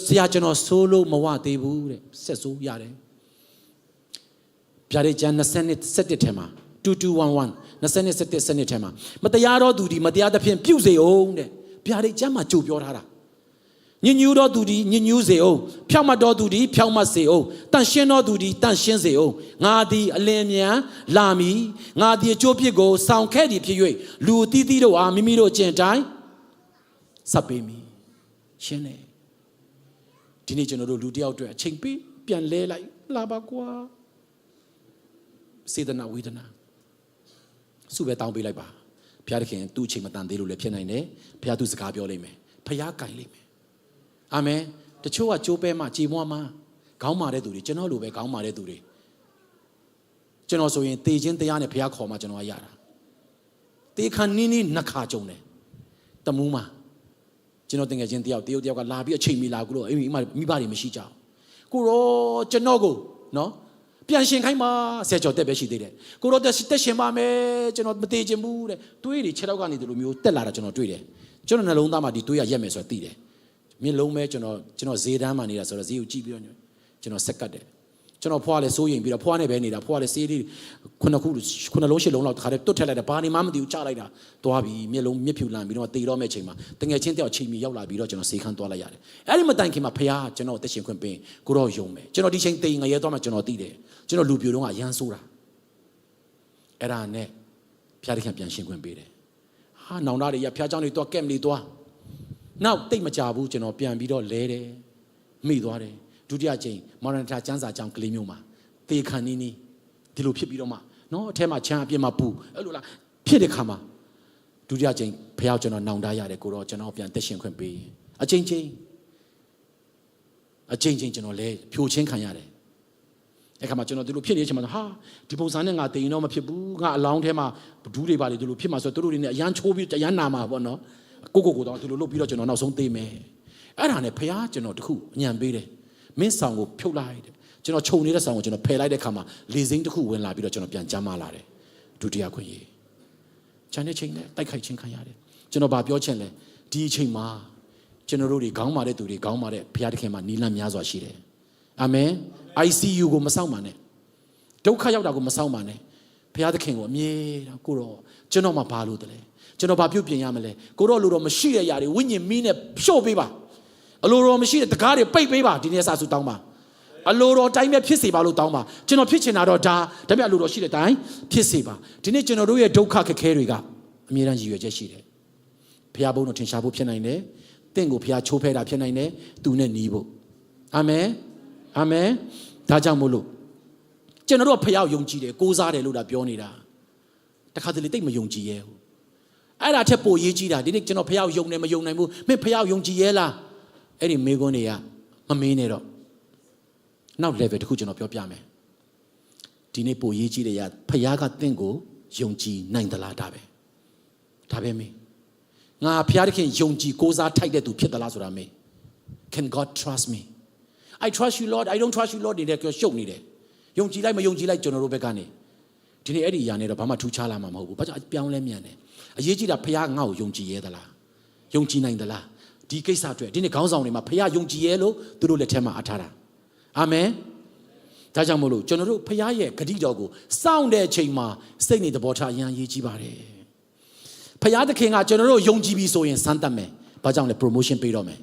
Speaker 3: ဆရာကျွန်တော်ဆိုးလို့မဝသေးဘူးတဲ့ဆက်ဆိုးရတယ်ဗျာဒိတ်ကျမ်း27ထဲမှာ2211 27စနစ်ထဲမှာမတရားသောသူဒီမတရားသဖြင့်ပြုစေအောင်တဲ့ဗျာဒိတ်ကျမ်းမှာကြိုပြောထားတာညညူသောသူဒီညညူစေအောင်ဖြောင့်မတ်သောသူဒီဖြောင့်မတ်စေအောင်တန်ရှင်းသောသူဒီတန်ရှင်းစေအောင်ငါသည်အလင်းမြန်လာမည်ငါသည်အကျိုးပြစ်ကိုဆောင်ခဲ့သည်ဖြစ်၍လူအသီးသီးတို့အားမိမိတို့ကျင့်တိုင်းစပ်ပေးမည်ရှင်းတယ်ဒီနေ့ကျွန်တော်တို့လူတယောက်အတွက်အချိန်ပေးပြန်လဲလိုက်လာပါကွာစေတနာဝေဒနာစုပဲတောင်းပေးလိုက်ပါဘုရားသခင်သူ့အချိန်မတန်သေးလို့လည်းဖြစ်နိုင်တယ်ဘုရားသူ့စကားပြောလိမ့်မယ်ဘုရားကြိုင်လိမ့်မယ်အာမင်တချို့ကကြိုးပဲမှကြေမွားမှခေါင်းမာတဲ့သူတွေကျွန်တော်လိုပဲခေါင်းမာတဲ့သူတွေကျွန်တော်ဆိုရင်တေခြင်းတရားနဲ့ဘုရားခေါ်မှကျွန်တော်ရတာတေခါနင်းနှစ်ခါကြုံတယ်တမူးမှာကျွန်တော်တကယ်ချင်းတယောက်ကလာပြီးအချိန်မီလာကူလို့အိမ်မိဘတွေမရှိကြဘူးကိုရောကျွန်တော်ကိုနော်ပြန်ရှင်ခိုင်းပါဆယ်ကျော်တက်ပဲရှိသေးတယ်ကိုရောတက်ရှင်ပါမယ်ကျွန်တော်မသေးချင်ဘူးတဲ့တွေးတွေခြေထောက်ကနေဒီလိုမျိုးတက်လာတာကျွန်တော်တွေ့တယ်ကျွန်တော်နှလုံးသားမှာဒီတွေးရရက်မယ်ဆိုတာသိတယ်မျက်လုံးပဲကျွန်တော်ဈေးတန်းမှာနေတာဆိုတော့ဈေးကိုကြည့်ပြီးတော့ကျွန်တော်ဆက်ကတ်တယ်ကျွန်တော်ဖွားလဲစိုးရင်ပြီးတော့ဖွားနဲ့ပဲနေတာဖွားလဲဆေးလေးခုနှစ်လုံးရှစ်လုံးလောက်တခါတည်းတွတ်ထက်လိုက်တာဘာနေမှမသိဘူးချလိုက်တာသွားပြီးမျက်လုံးမြက်ဖြူလန်ပြီးတော့တေတော့မဲ့ချိန်မှာတငယ်ချင်းတယောက်ချိန်မီရောက်လာပြီးတော့ကျွန်တော်ဆေးခန်းသွားလိုက်ရတယ်အဲ့ဒီမတိုင်ခင်မှာဖခင်ကျွန်တော်တက်ရှင်ခွင့်ပေးကိုတော့ယုံမယ်ကျွန်တော်ဒီချိန်တေငရဲသွားမှကျွန်တော်သိတယ်ကျွန်တော်လူပြိုတော့ကအရန်ဆိုးတာအဲ့ဒါနဲ့ဖခင်တခင်ပြန်ရှင်ခွင့်ပေးတယ်ဟာနောင်သားတွေရဖခင်เจ้าတွေသွားကက်မလီသွားနောက်တိတ်မကြဘူးကျွန်တော်ပြန်ပြီးတော့လဲတယ်မိသွားတယ်ဒုတိယကြိမ်မော်ရန်တာကျန်းစာကြောင့်ကလေးမျိုးမှာတေခန်နီးဒီလိုဖြစ်ပြီးတော့မှနော်အထဲမှာချမ်းအပြစ်မှာပူအဲ့လိုလားဖြစ်တဲ့ခါမှာဒုတိယကြိမ်ဖះကျွန်တော်နောင်တရတယ်ကိုတော့ကျွန်တော်ပြန်သက်ရှင်ခွင့်ပေးအချိန်ချင်းကျွန်တော်လဲဖြိုချင်းခံရတယ်အဲ့ခါမှာကျွန်တော်ဒီလိုဖြစ်နေချိန်မှာဟာဒီပုံစံနဲ့ငါတေရင်တော့မဖြစ်ဘူးငါအလောင်းထဲမှာဒူးတွေပါလေဒီလိုဖြစ်မှာဆိုတော့တို့တွေနဲ့အရန်ချိုးပြီးအရန်နာမှာပေါ့နော်ကိုတော့ဒီလိုလုပ်ပြီးတော့ကျွန်တော်နောက်ဆုံးသေးမယ်အဲ့ဒါနဲ့ဖះကျွန်တော်တခုအညံပေးတယ်မင်းဆောင်ကိုဖြုတ်လိုက်တယ်ကျွန်တော်ခြုံနေတဲ့ဆောင်ကိုကျွန်တော်ဖယ်လိုက်တဲ့ခါမှာလေစိမ့်တစ်ခုဝင်လာပြီးတော့ကျွန်တော်ပြန်ကြမ်းမလာတယ်ဒုတိယခွင့်ရေးခြံတဲ့ချိန်နဲ့တိုက်ခိုက်ခြင်းခံရတယ်ကျွန်တော်ဗာပြောချင်လဲဒီအချိန်မှာကျွန်တော်တို့တွေခေါင်းမာတဲ့သူတွေခေါင်းမာတဲ့ဘုရားသခင်မှာနီလန်းများစွာရှိတယ်အာမင် ICU ကိုမစောင့်ပါနဲ့ ဒုက္ခရောက်တာကိုမဆောင်ပါနဲ့ဘုရားသခင်ကိုအမြဲတမ်းကိုတော့ကျွန်တော်မှဘာလို့တလဲကျွန်တော်ဘာပြုတ်ပြင်ရမလဲကိုတော့လိုတော့မရှိတဲ့ຢာတွေဝိညာဉ်မီးနဲ့ဖြို့ပေးပါအလိုတော်မရှိတဲ့တကားတွေပိတ်ပေးပါဒီနေ့စဆူတောင်းပါအလိုတော်တိုင်းပဲဖြစ်စေပါလို့တောင်းပါကျွန်တော်ဖြစ်ချင်တာတော့ဒါပေမဲ့အလိုတော်ရှိတဲ့တိုင်းဖြစ်စေပါဒီနေ့ကျွန်တော်တို့ရဲ့ဒုက္ခခက်ခဲတွေကအမြဲတမ်းရည်ရွယ်ချက်ရှိတယ်ဘုရားဘုန်းတော်ထင်ရှားဖို့ဖြစ်နိုင်တယ်တင့်ကိုဘုရားချိုးဖဲတာဖြစ်နိုင်တယ်သူနဲ့နီးဖို့အာမင်အာမင်ဒါကြောင့်မို့လို့ကျွန်တော်တို့ကဘုရားကိုယုံကြည်တယ်ကိုးစားတယ်လို့ဒါပြောနေတာတခါတလေတိတ်မယုံကြည်ရဲ့အဲ့ဒါထက်ပိုရေးကြီးတာဒီနေ့ကျွန်တော်ဘုရားကိုယုံတယ်မယုံနိုင်ဘူးမင်းဘုရားကိုယုံကြည်ရဲ့လားအဲ့ဒီမေးခွန်းတွေကမမင်းနဲ့တော့နောက် level တစ်ခုကျွန်တော်ပြောပြမယ်ဒီနေ့ပိုရေးကြီးတယ်ရဘုရားကတင့်ကိုယုံကြည်နိုင်သလားဒါပဲမင်းငါဘုရားသခင်ယုံကြည်ကိုးစားထိုက်တဲ့သူဖြစ်သလားဆိုတာမေး Can God trust me I trust you Lord I don't trust you Lord နေတဲ့ပြောရှုပ်နေတယ်ယုံကြည်လိုက်မယုံကြည်လိုက်ကျွန်တော်တို့ဘက်ကနေဒီနေ့အဲ့ဒီအရာနဲ့တော့ဘာမှထူးခြားလာမှာမဟုတ်ဘူးဘာကြောင့်ပြောင်းလဲမြန်တယ်အရေးကြီးတာဘုရားငါ့ကိုယုံကြည်ရဲသလားယုံကြည်နိုင်သလားဒီကိစ္စအတွက်ဒီနေ့ခေါင်းဆောင်တွေမှာဘုရားယုံကြည်ရဲလို့သူတို့လက်ထဲမှာအထားတာအာမင်ဒါကြောင့်မို့လို့ကျွန်တော်တို့ဘုရားရဲ့ဂတိတော်ကိုစောင့်တဲ့အချိန်မှာစိတ်နေသဘောထားအရန်ရေးကြီးပါတယ်ဘုရားသခင်ကကျွန်တော်တို့ယုံကြည်ပြီဆိုရင်စမ်းသပ်မယ်ဘာကြောင့်လဲ promotion ပေးတော့မယ်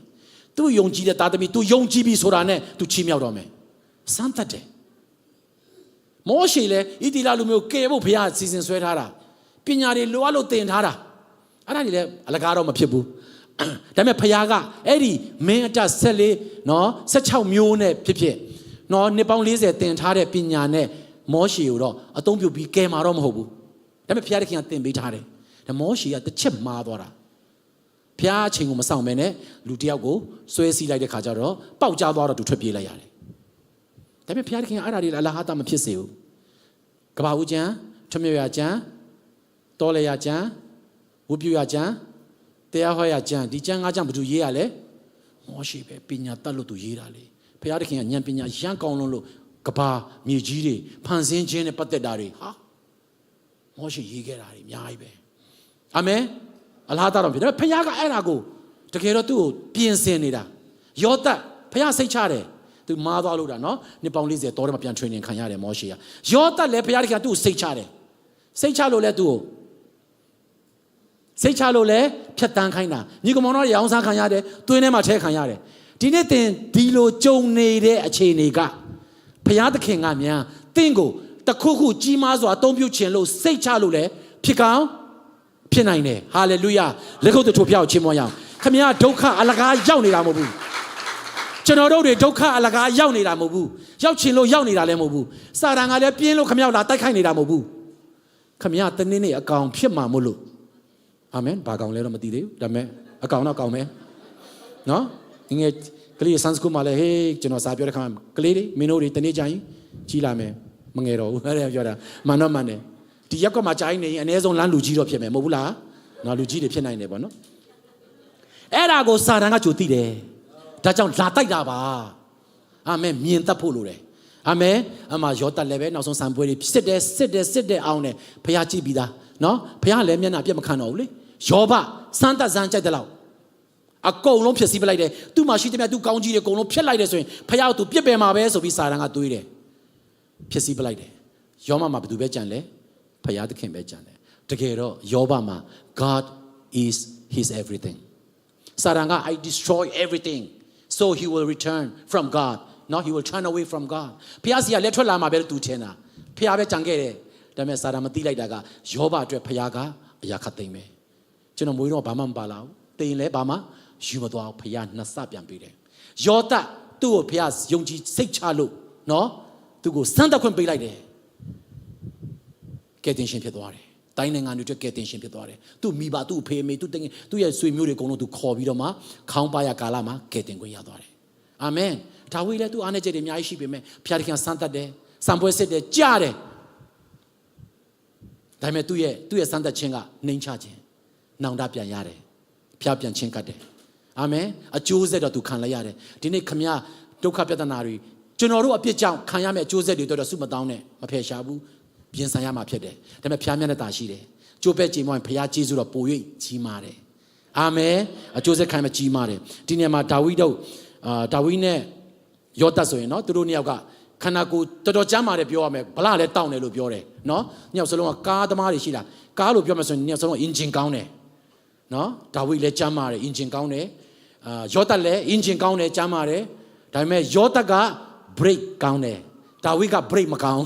Speaker 3: သူယုံကြည်တဲ့သားသမီးသူယုံကြည်ပြီဆိုတာနဲ့သူချီးမြှောက်တော့မယ်စမ်းသပ်တယ်မောရှေလည်းဣသရေလလူမျိုးကယ်ဖို့ဘုရားစီစဉ်ဆွဲထားတာပညာတွေလိုအပ်လို့သင်ထားတာအဲ့ဒါတွေလည်းအလကားတော့မဖြစ်ဘူးဒါပေမဲ့ဘုရားကအဲ့ဒီမင်းအတ14နော်16မျိုးနဲ့ဖြစ်နော်နှစ်ပေါင်း40သင်ထားတဲ့ပညာနဲ့မောရှေကိုတော့အသုံးပြုပြီးကယ်မှာတော့မဟုတ်ဘူးဒါပေမဲ့ဘုရားသခင်ကသင်ပေးထားတယ်ဒါမောရှေကတစ်ချက်မှားသွားတာဘုရားအချိန်ကိုမဆောင်မဲနဲ့လူတယောက်ကိုဆွဲစီးလိုက်တဲ့ခါကျတော့ပေါက်ကျသွားတော့သူထွက်ပြေးလိုက်ရတယ်ဒါပေမဲ့ဘုရားသခင်ကအဲ့ဒါတွေအလဟာတမဖြစ်စေဘူးကဘာဦးကျမ်းထွမြေရကျမ်းတောလေရကျမ်းဝုပြူရကျမ်းတရားဟောရကျမ်းဒီကျမ်း၅ကျမ်းဘယ်သူရေးရလဲမောရှေပဲပညာတတ်လို့သူရေးတာလေဘုရားသခင်ကဉာဏ်ပညာရမ်းကောင်းလို့ကဘာမြေကြီးတွေဖန်ဆင်းခြင်းနဲ့ပတ်သက်တာတွေဟာမောရှေရေးခဲ့တာတွေအများကြီးပဲအာမင်အလဟာတတော်ဖြစ်တယ်ဘုရားကအဲ့ဒါကိုတကယ်တော့သူ့ကိုပြင်ဆင်နေတာယောသတ်ဘုရားစိတ်ချတယ်သူမားသွားလို့တာနော်နှစ်ပေါင်း40တောထဲမှာပြန် training ခံရတယ်မောရှေကယောသတ်လည်းဘုရားသခင်ကသူ့ကိုစိတ်ချတယ်စိတ်ချလို့လည်းသူ့ကိုစိတ်ချလို့လည်းဖြတ်တန်းခိုင်းတာညီကောင်တော်ရောင်းစားခံရတယ်သွင်းထဲမှာထဲခံရတယ်ဒီနေ့သင်ဒီလိုကြုံနေတဲ့အခြေအနေကဘုရားသခင်ကမြန်သင်ကိုတခုခုကြီးမားစွာအသုံးပြုခြင်းလို့စိတ်ချလို့လည်းဖြစ်ကောင်းဖြစ်နိုင်တယ်ဟာလေလုယာလက်ခုပ်တို့ထိုးပြောက်ခြင်းမွန်ရအောင်ခမရဒုက္ခအလကားရောက်နေတာမဟုတ်ဘူးကျွန်တော်တို့တွေဒုက္ခအလကားရောက်နေတာမဟုတ်ဘူးရောက်ချင်လို့ရောက်နေတာလည်းမဟုတ်ဘူးစာတန်ကလည်းပြင်းလို့ခမရလာတိုက်ခိုက်နေတာမဟုတ်ဘူးခမရတနေ့နေ့အကောင်ဖြစ်မှာမို့လို့အာမင်ဘာကောင်လဲတော့မသိသေးဘူးဒါပေမဲ့အကောင်တော့ကောင်ပဲနော်ငယ်ကလေးဆန်စကူမှာလည်းဟေးကျွန်တော်စာပြောတဲ့ခါမှာကလေးတွေမင်းတို့တွေတနေ့ကျရင်ကြီးလာမယ်မငယ်တော့ဘူးအဲ့ဒါပြောတာမှန်တော့မှန်တယ်ဒီရက်ကမှကြာရင်နေရင်အနည်းဆုံးလမ်းလူကြီးတော့ဖြစ်မယ်မဟုတ်ဘူးလားနော်လူကြီးတွေဖြစ်နိုင်တယ်ပေါ့နော်အဲ့ဒါကိုစာတန်ကကြိုသိတယ်ဒါကြောင့်လာတိုက်တာပါအာမင်မြင်တတ်ဖို့လိုတယ်အာမင်အမှယောသတ်လည်းပဲနောက်ဆုံးစံပွဲတွေစစ်တဲ့အောင်နဲ့ဘုရားကြည့်ပြီးသားနော်ဘုရားလည်းမျက်နှာပြတ်မခံတော့ဘူးလေယောဘစမ်းသက်စမ်းကြိုက်တဲ့လောက်အကုန်လုံးဖြစ်စီးပလိုက်တယ်သူ့မှာရှိတဲ့မြတ်သူကောင်းကြီးတွေအကုန်လုံးဖျက်လိုက်တယ်ဆိုရင်ဘုရားကသူပြစ်ပယ်မှာပဲဆိုပြီးစာတန်ကတွေးတယ်ဖြစ်စီးပလိုက်တယ်ယောမမှာဘယ်သူပဲကြံလဲဘုရားသခင်ပဲကြံတယ်တကယ်တော့ယောဘမှာ God is his everything စာတန်က I destroy everything so he will return from God not he will turn away from God ဘုရားစီကလက်ထွက်လာမှာပဲသူထင်တာဘုရားပဲကြံခဲ့တယ်ဒါပေမဲ့စာတန်မသိလိုက်တာကယောဘအတွက်ဘုရားကအရာခတ်သိမ့်မယ်ကျွန်တော်မွေးတော့ဘာမှမပါလာဘူးသိရင်လည်းဘာမှယူမသွားဘူးဘုရားနှစ်ဆပြန်ပေးတယ်ယောသတ်သူ့ကိုဘုရားယုံကြည်စိတ်ချလို့နော်သူ့ကိုစမ်းသပ်ခွင့်ပေးလိုက်တယ်ကဲတင်ရှင်ဖြစ်သွားတယ်တိုင်းနိုင်ငံတွေအတွက်ကဲတင်ရှင်ဖြစ်သွားတယ်သူ့မိဘသူ့ဖေမေသူ့တင်သူ့ရဲ့ဆွေမျိုးတွေအကုန်လုံးသူခေါ်ပြီးတော့မှခေါင်းပါရကာလမှာကဲတင်ခွင့်ရသွားတယ်အာမင်ဒါဝိလည်းသူ့အားနဲ့ချက်တွေအများကြီးရှိပေမဲ့ဘုရားသခင်စမ်းသပ်တယ်စံပွဲစစ်တယ်ကြားတယ်ဒါပေမဲ့သူ့ရဲ့စမ်းသပ်ခြင်းကနှိမ်ချခြင်းနောင်တပြန်ရတယ်ဖျားပြန်ချင်းကတ်တယ်အာမင်အကျိုးဆက်တော့သူခံလိုက်ရတယ်ဒီနေ့ခမရဒုက္ခပြဿနာတွေကျွန်တော်တို့အပြစ်ကြောင့်ခံရမယ့်အကျိုးဆက်တွေတော့ဆုမတောင်းနဲ့မဖယ်ရှားဘူးပြင်ဆင်ရမှာဖြစ်တယ်ဒါပေမဲ့ဖျားမျက်နှာตาရှိတယ်ကျိုးပဲကြည်မွန်ဖျားကျေးဇူးတော့ပို၍ကြီးမားတယ်အာမင်အကျိုးဆက်ခံမှကြီးမားတယ်ဒီနေ့မှာဒါဝိနဲ့ယောသတ်ဆိုရင်နော်သူတို့နှစ်ယောက်က ခန္ဓာကိုယ်တော်တော်ကျမ်းမာတယ်ပြောရမယ်ဗလာလည်းတောင်းတယ်လို့ပြောတယ်နော်ညောက်စလုံးကကားသမားတွေရှိတာကားလို့ပြောမှဆိုရင်ညောက်စလုံး engine ကောင်းတယ်နော်ဒါဝိလည်းကျမ်းမာတယ် engine ကောင်းတယ်ယောသတ်လည်း engine ကောင်းတယ်ကျမ်းမာတယ်ဒါပေမဲ့ယောသတ်က brake ကောင်းတယ်ဒါဝိက brake မကောင်း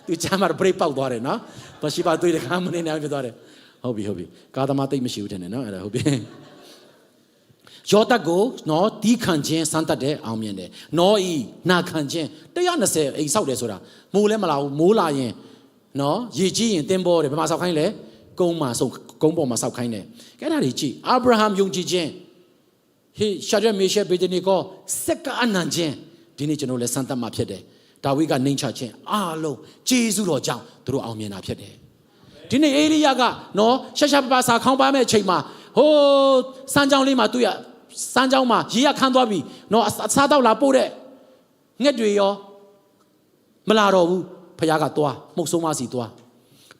Speaker 3: သူကျမ်းမာ brake ပေါက်သွားတယ်နော်ဘာရှိပါသွေးတကားမနေနိုင်ဖြစ်သွားတယ်ဟုတ်ပြီကားသမားတိတ်မရှိဘူးထင်တယ်နော်အဲ့ဒါဟုတ်ပြီယောသတ်ကိုနော်တီးခံခြင်းစမ်းတတ်တယ်အောင်မြင်တယ်နော်ဤနာခံခြင်း120အိမ်ဆောက်တယ်ဆိုတာမိုးလည်းမလာဘူးမိုးလာရင်နော်ရေကြီးရင်တင်းပေါ်တယ်ဘယ်မှာဆောက်ခိုင်းလဲကုန်းမှာဆောက်ကုန်းပေါ်မှာဆောက်ခိုင်းတယ်အဲ့ဒါတွေကြည့်အာဗြဟံယုံကြည်ခြင်းဟေးရှာဒရမေရှက်ဘေဒနီကိုစက်ကအနန်ခြင်းဒီနေ့ကျွန်တော်လည်းစမ်းတတ်မှာဖြစ်တယ်ဒါဝိကနှိမ်ချခြင်းအားလုံးဂျေဇုတော်ကြောင့်သူတို့အောင်မြင်တာဖြစ်တယ်ဒီနေ့အေလိယကနော်ရှာပစာခေါင်းပါမဲ့အချိန်မှာဟိုးစမ်းကြောင်းလေးမှာသူရစမ်းကြောင်းမှာရေရခမ်းသွားပြီနော်အစားတော့လာပို့တဲ့ငှက်တွေရောမလာတော့ဘူးဖခင်ကသွားမှုတ်ဆိုးမစီသွား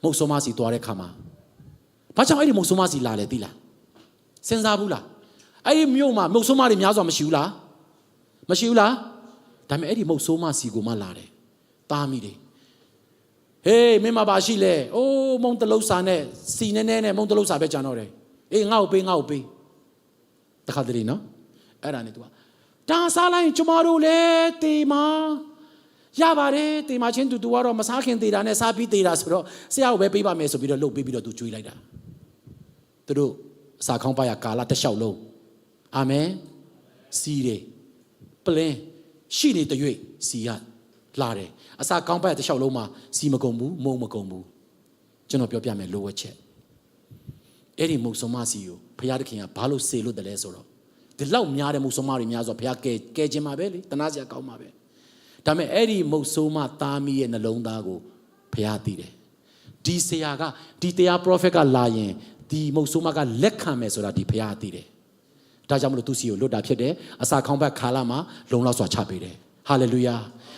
Speaker 3: မှုတ်ဆိုးမစီသွားတဲ့ခါမှာဘာကြောင့်အဲ့ဒီမှုတ်ဆိုးမစီလာလဲသိလားစဉ်းစားဘူးလားအဲ့ဒီမြို့မှာမှုတ်ဆိုးမတွေများစွာမရှိဘူးလားမရှိဘူးလားဒါပေမဲ့အဲ့ဒီမှုတ်ဆိုးမစီကိုမှလာတယ်တားမိတယ်ဟေးမင်းမပါရှိလဲအိုးမုံတလုံးစာနဲ့စီနဲနဲနဲ့မုံတလုံးစာပဲကြံတော့တယ်အေးငါ့ကိုပေးတခါတည်းနော်အဲ့ဒါနဲ့ तू ဒါစားလိုက်ကျမတို့လည်းတေမာရပါတယ်တေမာချင်း तू ကတော့မစားခင်တေတာနဲ့စားပြီးတေတာဆိုတော့ဆရာကိုပဲပေးပါမယ်ဆိုပြီးတော့လှုပ်ပေးပြီးတော့ तू ကျွေးလိုက်တာသူတို့စာခေါင်းပါရကာလတစ်လျှောက်လုံးအာမင်စီးတယ်ပလင်းရှိနေတဲ့၍စီရလာတယ်အစာခေါင်းပါရတစ်လျှောက်လုံးမှာစီမကုန်ဘူးမုံမကုန်ဘူးကျွန်တော်ပြောပြမယ်လိုဝက်ချက်အဲ့ဒီမုံဆုံးမစီကိုဘုရားသခင်ကဘာလို့စေလို့တလဲဆိုတော့ဒီလောက်များတဲ့မုံဆုံးမတွေများဆိုဘုရားကဲခြင်းမှာပဲလေတနာစရာကောင်းမှာပဲဒါပေမဲ့အဲ့ဒီမုံဆုံးမသားမီးရဲ့နှလုံးသားကိုဘုရားသိတယ်ဒီဆရာကဒီတရား prophet ကလာရင်ဒီမုံဆုံးမကလက်ခံမယ်ဆိုတာဒီဘုရားသိတယ်ဒါကြောင့်မလို့သူစီကိုလွတ်တာဖြစ်တယ်အစာခေါင်းဘက်ခါလာမှာလုံလောက်စွာချပေးတယ်ဟာလေလုယာ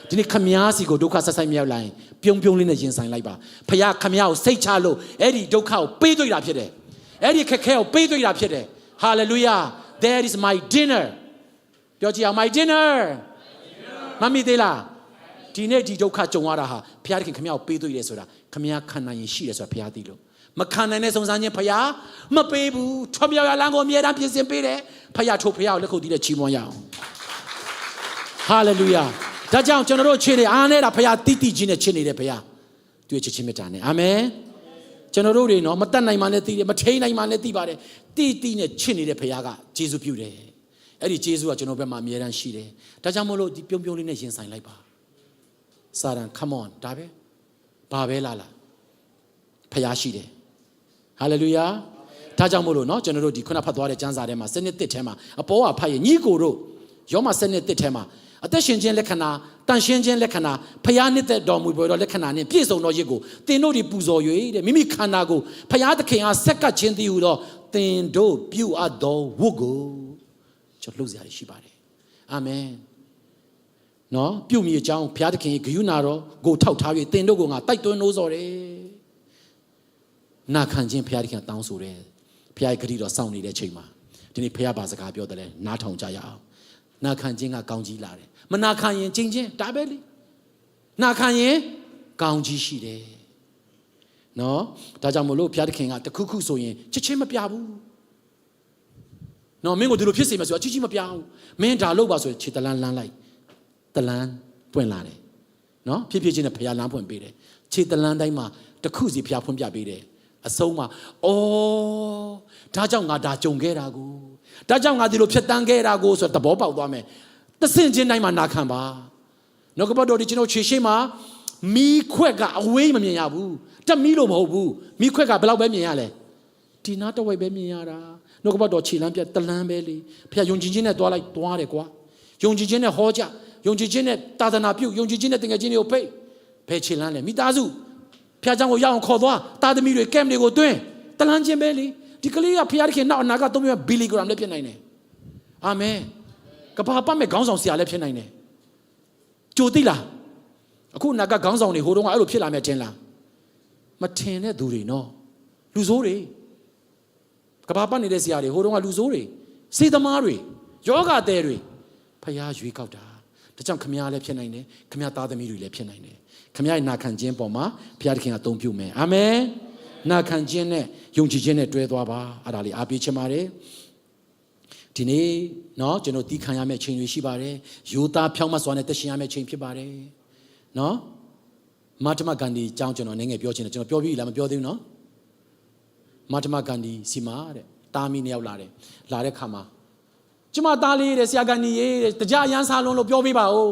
Speaker 3: ဒီနေ့ခမည်းစီကိုဒုက္ခဆက်ဆိုင်မြောက်လာရင်ပြုံလေးနဲ့ရင်ဆိုင်လိုက်ပါဘုရားခမည်းကိုစိတ်ချလို့အဲ့ဒီဒုက္ခကိုပေးတွေ့တာဖြစ်တယ်အဲ့ဒီခက်ခဲကိုပေးတွေ့တာဖြစ်တယ် hallelujah that is my dinner ပြောကြည့်အောင် my dinner မမီသေးလားဒီနေ့ဒီဒုက္ခကြုံရတာဟာဘုရားခင်ခမည်းကိုပေးတွေ့တယ်ဆိုတာခမည်းခံနိုင်ရင်ရှိတယ်ဆိုတာဘုရားသိလို့မခံနိုင်တဲ့စုံစမ်းခြင်းဘုရားမပေးဘူးထွမြောက်ရလမ်းကိုအမြဲတမ်းပြင်ဆင်ပေးတယ်ဘုရားထို့ဘုရားကိုလက်ခုပ်တီးတဲ့ချီးမွမ်းရအောင် hallelujah ဒါကြောင့်ကျွန်တော်တို့ချစ်နေအားနဲ့တာဘုရားတိတိချင်းနဲ့ချစ်နေတဲ့ဘုရားတွေ့ချစ်ချင်းမြတ်တာနဲ့အာမင်ကျွန်တော်တို့တွေနော်မတတ်နိုင်မှလည်းသိတယ်မထိန်နိုင်မှလည်းသိပါတယ်တိနဲ့ချစ်နေတဲ့ဘုရားကယေရှုပြုတယ်အဲ့ဒီယေရှုကကျွန်တော်ဘက်မှာအမြဲတမ်းရှိတယ်ဒါကြောင့်မို့လို့ဒီပြုံလေးနဲ့ရင်ဆိုင်လိုက်ပါစာရန် come on ဒါပဲဘာပဲလာဘုရားရှိတယ်ဟာလေလုယာဒါကြောင့်မို့လို့နော်ကျွန်တော်တို့ဒီခုနဖတ်သွားတဲ့ကျမ်းစာထဲမှာစနစ်တစ်ထဲမှာအပေါ်ကဖတ်ရင်ညီကိုတို့ယောမစနစ်တစ်ထဲမှာအသက်ရှင်ခြင်းလက္ခဏာတန်ရှင်းခြင်းလက္ခဏာဖျားနှစ်သက်တော်မူပေါ်တော်လက္ခဏာနဲ့ပြည့်စုံသောရစ်ကိုသင်တို့ဒီပူဇော်၍တဲ့မိမိခန္ဓာကိုဖျားသခင်အားဆက်ကပ်ခြင်းတည်းဟူသောသင်တို့ပြုအပ်သောဝတ်ကိုကျွန်တော်လှုပ်ရှားရရှိပါတယ်အာမင်နော်ပြုမိအကြောင်းဖျားသခင်ရဲ့ဂရုဏာတော်ကိုထောက်ထား၍သင်တို့ကိုငါတိုက်တွန်းလို့ဆိုတယ်နာခံခြင်းဖျားသခင်တောင်းဆိုတယ်ဖျားရဲ့ဂရုတော်စောင့်နေတဲ့ချိန်မှာဒီနေ့ဖျားပါစကားပြောတယ်လဲနားထောင်ကြရအောင်နာခံခြင်းကကောင်းကြီးလာတယ်မနာခံရင်ကျင့်ခြင်းဒါပဲလေနာခံရင်ကောင်းကြီးရှိတယ်နော်ဒါကြောင့်မလို့ဘုရားသခင်ကတခုခုဆိုရင်ချစ်ချင်းမပြဘူးနော်မင်းကိုဒီလိုဖြစ်စေမယ်ဆိုတော့ချစ်ချင်းမပြဘူးမင်းဒါလုပ်ပါဆိုရင်ခြေတလန်းလန်းလိုက်တလန်းပွင့်လာတယ်နော်ဖြစ်ဖြစ်ချင်းနဲ့ဘုရားလမ်းဖွင့်ပေးတယ်ခြေတလန်းတိုင်းမှာတခုစီဘုရားဖွင့်ပြပေးတယ်အဆုံးမှာအော်ဒါကြောင့်ငါဒါကြုံခဲ့တာကိုဒါကြောင့်ငါဒီလိုဖြတ်တန်းခဲ့တာကိုဆိုတော့သဘောပေါက်သွားမယ်တဆင့်ချင်းတိုင်းမှာနာခံပါနောက်ကဘတော်ဒီကျွန်တော်ခြေရှိမှာမီးခွက်ကအဝေးမမြင်ရဘူးတက်မီးလို့မဟုတ်ဘူးမီးခွက်ကဘယ်လောက်ပဲမြင်ရလဲဒီနားတစ်ဝိုက်ပဲမြင်ရတာနောက်ကဘတော်ခြေလမ်းပြတလန်းပဲလေဖခင်ယုံကြည်ခြင်းနဲ့သွားလိုက်သွားတယ်ကွာယုံကြည်ခြင်းနဲ့ဟောကြယုံကြည်ခြင်းနဲ့တာသနာပြုယုံကြည်ခြင်းနဲ့တင်ငယ်ချင်းတွေကိုဖိတ်ဘယ်ခြေလမ်းလဲမိသားစုဖခင်เจ้าကိုရအောင်ခေါ်သွားတာသမီတွေကမ်တွေကိုတွင်းတလန်းချင်းပဲလေဒီကလေးကဖခင်နောက်အနာကသုံးပြဘီလီဂရမ်လည်းဖြစ်နိုင်တယ်အာမင်ကဘာပတ်မဲ့ခေါင်းဆောင်ဆရာလည်းဖြစ်နိုင်တယ်ကြိုသိလားအခုအနာကခေါင်းဆောင်တွေဟိုတုန်းကအဲ့လိုဖြစ်လာမယ်ထင်လားမထင်တဲ့သူတွေနော်လူဆိုးတွေကဘာပတ်နေတဲ့ဆရာတွေဟိုတုန်းကလူဆိုးတွေစေသမားတွေယောဂသည်တွေဖခင်ရွေးကောက်တာဒါ ဒါကြောင့်ခမည်းလည်းဖြစ်နိုင်တယ်ခမည်းသားသမီးတွေလည်းဖြစ်နိုင်တယ်ခမည်းရဲ့နာခံခြင်းပေါ်မှာဘုရားသခင်ကအသုံးပြုမယ်အာမင်နာခံခြင်းနဲ့ယုံကြည်ခြင်းနဲ့တွဲသွားပါအဲ့ဒါလေးအားပေးချင်ပါတယ်ဒီနေ့เนาะကျွန်တော်တီးခံရမယ့်ချိန်တွေရှိပါတယ်ယူသားဖြောင်းမစွာနဲ့တက်ရှင်ရမယ့်ချိန်ဖြစ်ပါတယ်เนาะမာတမဂန္ဒီအကြောင်းကျွန်တော်နည်းငယ်ပြောချင်တယ်ကျွန်တော်ပြောပြီးလားမပြောသေးဘူးเนาะမာတမဂန္ဒီစီမာတဲ့တာမီနှစ်ယောက်လာတဲ့ခါမှာကျမသားလေးတဲ့ဆရာဂန္ဒီရေးတဲ့တကြအရန်စားလုံးလို့ပြောပေးပါဦး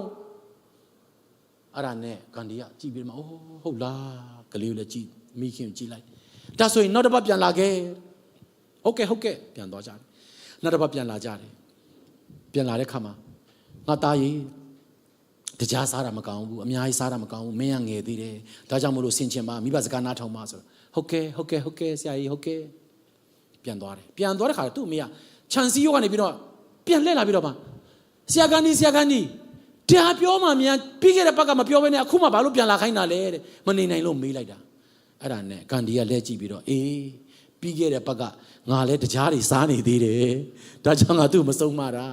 Speaker 3: အဲ့ဒါနဲ့ဂန္ဒီကကြည့်ပြီးမှအိုးဟုတ်လားကလေးကိုလည်းကြည့်မိခင်ကြည့်လိုက်ဒါဆိုရင်နောက်တစ်ပတ်ပြန်လာခဲ့ဟုတ်ကဲ့ပြန်သွားကြတယ်နောက်တစ်ပတ်ပြန်လာကြတယ်ပြန်လာတဲ့ခါမှာငါသားရေးတကြားစားတာမကောင်းဘူးအများကြီးစားတာမကောင်းဘူးမင်းကငယ်သေးတယ်ဒါကြောင့်မလို့ဆင်ချင်ပါမိဘစကားနားထောင်ပါဆိုတော့ဟုတ်ကဲ့ဆရာကြီးဟုတ်ကဲ့ပြန်သွားတယ်ပြန်သွားတဲ့ခါသူ့အမေကခြံစည်းရောကနေပြီးတော့ပြန်လှည့်လာပြီးတော့ပါဆရာကန်ဒီတရားပြောမှမြန်ပြီးခဲ့တဲ့ဘက်ကမပြောဘဲနဲ့အခုမှဘာလို့ပြန်လာခိုင်းတာလဲတဲ့မနေနိုင်လို့မေးလိုက်တာအဲ့ဒါနဲ့ကန်ဒီကလဲကြည့်ပြီးတော့အေးပြီးခဲ့တဲ့ဘက်ကငါလည်းတကြားတွေစားနေသေးတယ်ဒါကြောင့်ငါသူ့မဆုံးမတာ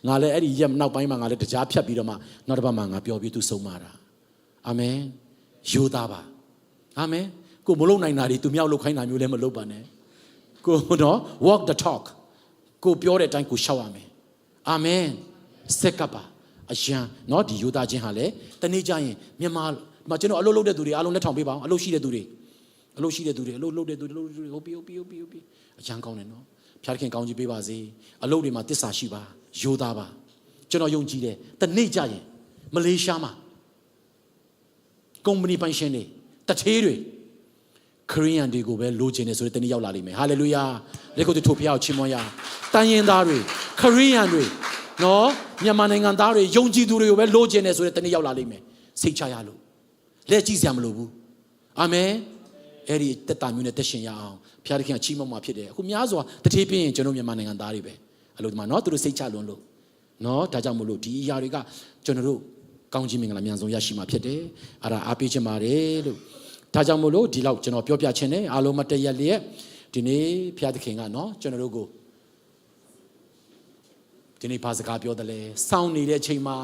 Speaker 3: ငါလည်းအဲ့ဒီရက်နောက်ပိုင်းမှာငါလည်းတကြားဖြတ်ပြီးတော့မှနောက်တစ်ပတ်မှငါပြောပြီးသူဆုံးမတာအာမင်ယူသားပါအာမင်ကိုမလုပ်နိုင်တာတွေသူမြောက်လုပ်ခိုင်းတာမျိုးလည်းမလုပ်ပါနဲ့ကိုတော့ walk the talk ကိုပြောတဲ့အတိုင်းကိုရှောက်ရမယ်အာမင်စက်ကပ်ပါအရန်เนาะဒီယူသားချင်းဟာလေတနေ့ကျရင်မြန်မာမှာကျွန်တော်အလုပ်လုပ်တဲ့သူတွေအားလုံးလက်ထောင်ပေးပါအောင်အလုပ်ရှိတဲ့သူတွေအလုပ်လုပ်တဲ့သူတွေဟုတ်ပြီအရန်ကောင်းတယ်เนาะဖျားခင်ကောင်းကြီးပေးပါစေအလုပ်တွေမှာတစ္ဆာရှိပါယူသားပါကျွန်တော်ယုံကြည်တယ်တနေ့ကျရင်မလေးရှားမှာကုမ္ပဏီပိုင်ရှင်တွေတထေးတွေခရိယန်တွေကိုပဲလိုချင်တယ်ဆိုတဲ့တနေ့ရောက်လာလိမ့်မယ်ဟာလေလုယာလက်ကိုထိုးဖျားကိုချီးမွမ်းရတန်ရင်သားတွေခရိယန်တွေနော်မြန်မာနိုင်ငံသားတွေယုံကြည်သူတွေကိုပဲလိုချင်တယ်ဆိုတဲ့တနေ့ရောက်လာလိမ့်မယ်စိတ်ချရလို့လက်ကြည့်စရာမလိုဘူးအာမင်အဲ့ဒီတက်တာမျိုးနဲ့တက်ရှင်ရအောင်ဘုရားသခင်ကချီးမွမ်းမှာဖြစ်တယ်အခုများစွာတထေးပြင်းရင်ကျွန်တော်မြန်မာနိုင်ငံသားတွေပဲအလို့ဒီမှာနော်သူတို့စိတ်ချလွန်းလို့နော်ဒါကြောင့်မလို့ဒီအရာတွေကကျွန်တော်တို့ကောင်းချီးမင်္ဂလာမြန်ဆုံးရရှိမှာဖြစ်တယ်အဲ့ဒါအားပေးခြင်းပါတယ်လို့ဒါကြောင့်မို့လို့ဒီလောက်ကျွန်တော်ပြောပြခြင်းနဲ့အားလုံးမတည့်ရက်လျက်ဒီနေ့ဘုရားသခင်ကနော်ကျွန်တော်တို့ကိုဒီနေ့ဘာစကားပြောတယ်လဲစောင့်နေတဲ့အချိန်မှာ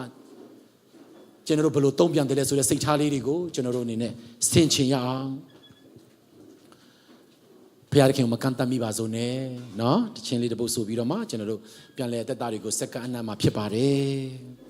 Speaker 3: ကျွန်တော်တို့ဘယ်လိုတုံ့ပြန်တယ်လဲဆိုတဲ့စိတ်ထားလေးတွေကိုကျွန်တော်တို့အနေနဲ့ဆင်ခြင်ရအောင်ဘုရားသခင်မကန်တမိပါစို့နဲ့နော်တခြင်းလေးတစ်ပုဒ်ဆိုပြီးတော့မှကျွန်တော်တို့ပြန်လဲအသက်တာတွေကိုစက္ကန့်အနံ့မှာဖြစ်ပါတယ်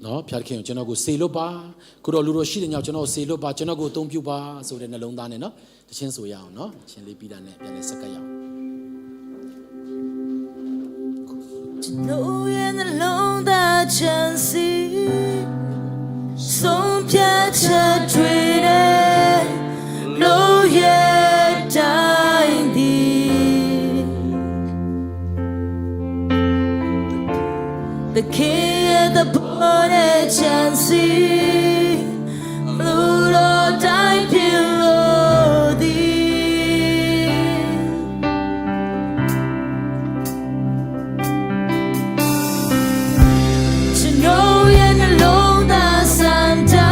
Speaker 3: နော်ဖျားခင်ကျွန်တော်ကိုစေလွတ်ပါခုတော့လူတော်ရှိတဲ့ညောင်ကျွန်တော်စေလွတ်ပါကျွန်တော်ကိုအသုံးပြုပါဆိုတဲ့နှလုံးသားနဲ့နော်တခြင်းဆိုရအောင်နော်တခြင်းလေးပြီးတာနဲ့ပြန်လဲစက္ကပ်ရအောင်
Speaker 1: ကျွန်တော်ရဲ့နှလုံးသားချမ်းစီဆုံးဖြတ်ချက်တွေနဲ့လို့ရတိုင်းဒီThe king of the border chancy blue or die below thee to know you alone the Santa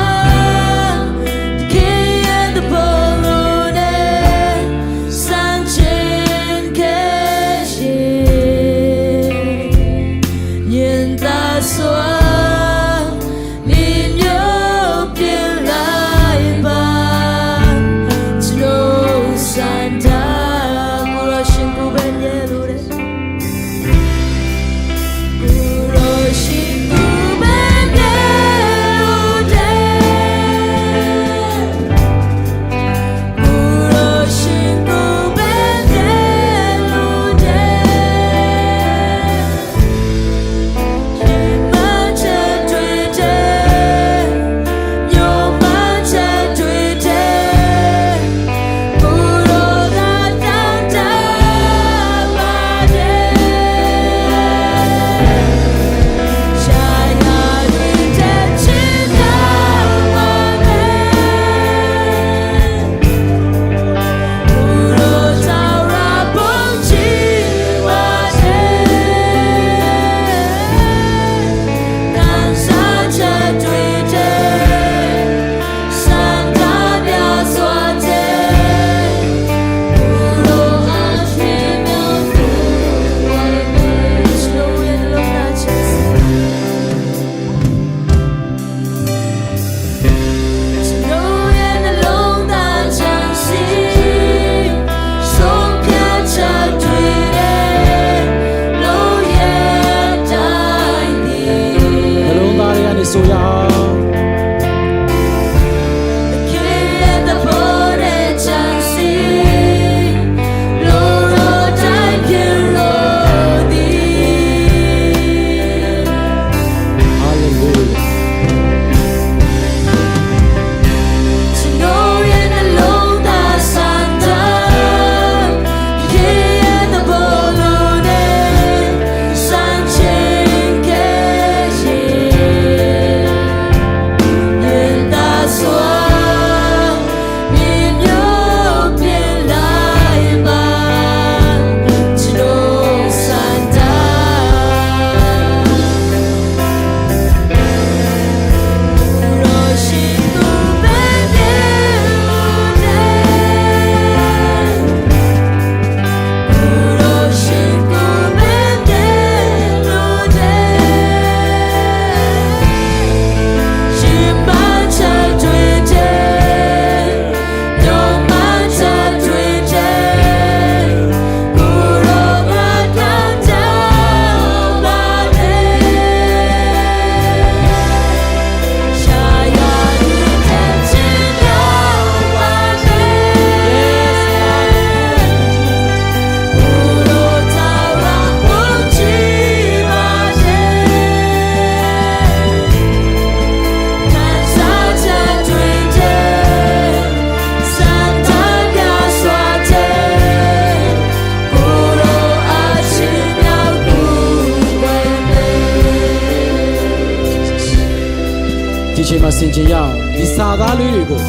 Speaker 3: ချိန်မှာဆင်ခြင်ရအောင်ဒီစာသားလေးတွေကို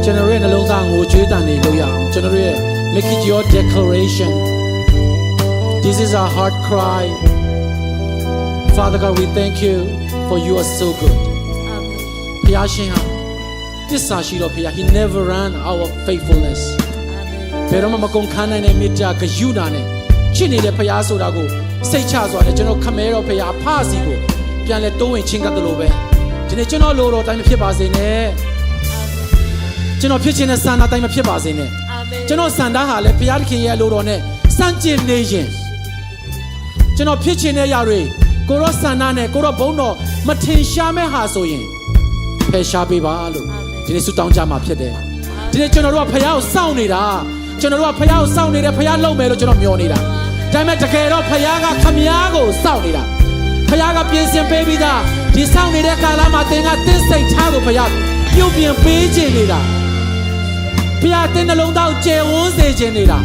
Speaker 3: ကျွန်တော်ရဲ့နှလုံးသားငိုကြွေးတန်နေလို့ရအောင်ကျွန်တော်ရဲ့ make it your declaration this is our heart cry Father God we thank you for you are so good ဘုရားရှင်ဟာတစ္ဆာရှိတော်ဘုရား he never ran our faithfulness ဘယ်တော့မှမကုန်ခန်းနိုင်တဲ့မေတ္တာဂရုဏာနဲ့ချစ်နေတဲ့ဘုရားဆိုတာကိုစိတ်ချစွာနဲ့ကျွန်တော်ခမဲတော်ဘုရားအဖစီကိုပြန်လဲတိုးဝင်ချင်းကပ်တယ်လို့ပဲဒီနေ့ကျွန်တော်လိုတော်တိုင်းမဖြစ်ပါစေနဲ့ကျွန်တော်ဖြစ်ခြင်းနဲ့စံနာတိုင်းမဖြစ်ပါစေနဲ့ကျွန်တော်စံတာဟာလည်းဘုရားသခင်ရဲ့လိုတော်နဲ့စံကျင်နေရင်ကျွန်တော်ဖြစ်ခြင်းတဲ့ຢာတွေကိုရောစံနာနဲ့ကိုရောဘုန်းတော်မထင်ရှားမဲ့ဟာဆိုရင်ဖယ်ရှားပေးပါလို့ဒီနေ့ဆုတောင်းကြမှာဖြစ်တယ်ဒီနေ့ကျွန်တော်တို့ကဘုရားကိုစောင့်နေတာကျွန်တော်တို့ကဘုရားကိုစောင့်နေတယ်ဘုရားလုံမယ်လို့ကျွန်တော်မျှော်နေတာဒါပေမဲ့တကယ်တော့ဘုရားကခမည်းကိုစောင့်နေတာဘုရားကပြင်ဆင်ပေးပြီးသားဒီစောင့်နေတဲ့ကာလမှာသင်ကတင်းစိတ်ထားကိုဘုရားပြုတ်ပြင်ပေးခြင်းနေတာဘုရားတင်းနှလုံးသားကိုကျယ်ဝန်းစေခြင်းနေတာ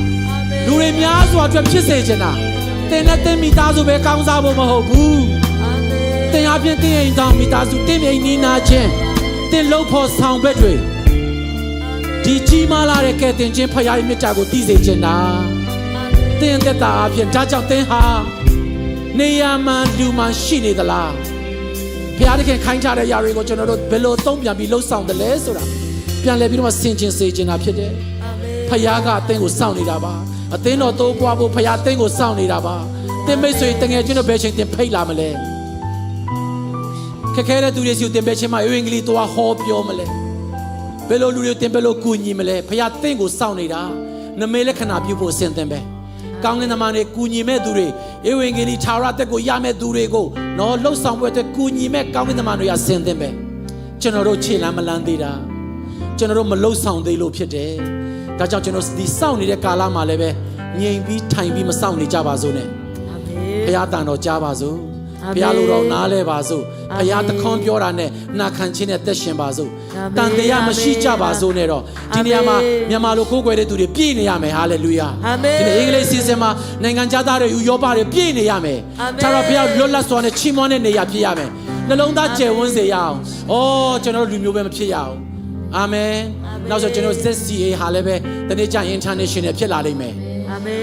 Speaker 3: လူတွေများစွာအတွက်ဖြစ်စေခြင်းတာသင်နဲ့သင်မိသားစုပဲကောင်းစားဖို့မဟုတ်ဘူးသင်အပြင်သင်အိမ်တောင်မိသားစုသင်အိမ်နီးနာခြင်းသင်လုပ်ဖို့ဆောင်ဘက်တွေဒီကြီးမားလာတဲ့ကဲတင်ခြင်းဖရားရဲ့မြတ်တာကိုသိစေခြင်းတာသင်သက်တာအပြင်ဒါကြောင့်သင်ဟာနေရာမှလူမှရှိနေသလားဖရားတခင်ခိုင်းထားတဲ့ຢာတွေကိုကျွန်တော်တို့ဘယ်လိုသုံးပြန်ပြီးလှုပ်ဆောင်တယ်လဲဆိုတာပြန်လဲပြီးတော့ဆင်ခြင်စေခြင်းတာဖြစ်တယ်ဖရားကအသင်ကိုစောင့်နေတာပါအသင်တော်တိုးပွားဖို့ဖရားအသင်ကိုစောင့်နေတာပါသင်မိတ်ဆွေတငယ်ချင်းတို့ဘယ်ချိန်သင်ဖိတ်လာမလဲခက်ခဲတဲ့သူတွေစီကိုသင်ဘယ်ချိန်မှအင်္ဂလိပ်သွားဟောပြောမလဲဘယ်လိုလူတွေသင်ဘယ်လိုကူညီမလဲဖရားသင်ကိုစောင့်နေတာနမေလက္ခဏာပြုဖို့အစဉ်သင်ပဲကောင်းကင်သမားတွေကူညီမဲ့သူတွေဧဝံဂေလိထာဝရတက်ကိုရမဲ့သူတွေကိုနော်လှုပ်ဆောင်ပွဲအတွက်ကူညီမဲ့ကောင်းကင်သမားတွေအစဉ်သင်ပဲကျွန်တော်တို့ခြေလမ်းမလန်းသေးတာကျွန်တော်တို့မလှုပ်ဆောင်သေးလို့ဖြစ်တယ်ဒါကြောင့်ကျွန်တော်ဒီစောင့်နေတဲ့ကာလမှာလည်းပဲငြိမ်ပြီးထိုင်ပြီးမစောင့်နေကြပါစို့နဲ့ဘုရားတန်တော်ကြားပါစို့ဘုရားလိုတော်နားလဲပါစို့ဘုရားတခွန်းပြောတာနဲ့နာခံခြင်းနဲ့သက်ရှင်ပါစို့တန်တရားမရှိကြပါစို့နဲ့တော့ဒီနေရာမှာမြန်မာလိုကိုးကွယ်တဲ့သူတွေပြည့်နေရမယ်ဟာလေလုယာဒီနေ့အင်္ဂလိပ်စီစဉ်မှာနိုင်ငံခြားသားတွေယူရောပတွေပြည့်နေရမယ်ဒါတော့ဘုရားလွတ်လပ်စွာနဲ့ချီးမွမ်းတဲ့နေရာဖြစ်ရမယ်နှလုံးသားကျယ်ဝန်းစေရအောင်ဩကျွန်တော်တို့လူမျိုးပဲမဖြစ်ရအောင်အာမင်နောက်ဆိုကျွန်တော် ZCA ဟာလည်းပဲတနေ့ကျရင် international ဖြစ်လာလိမ့်မယ်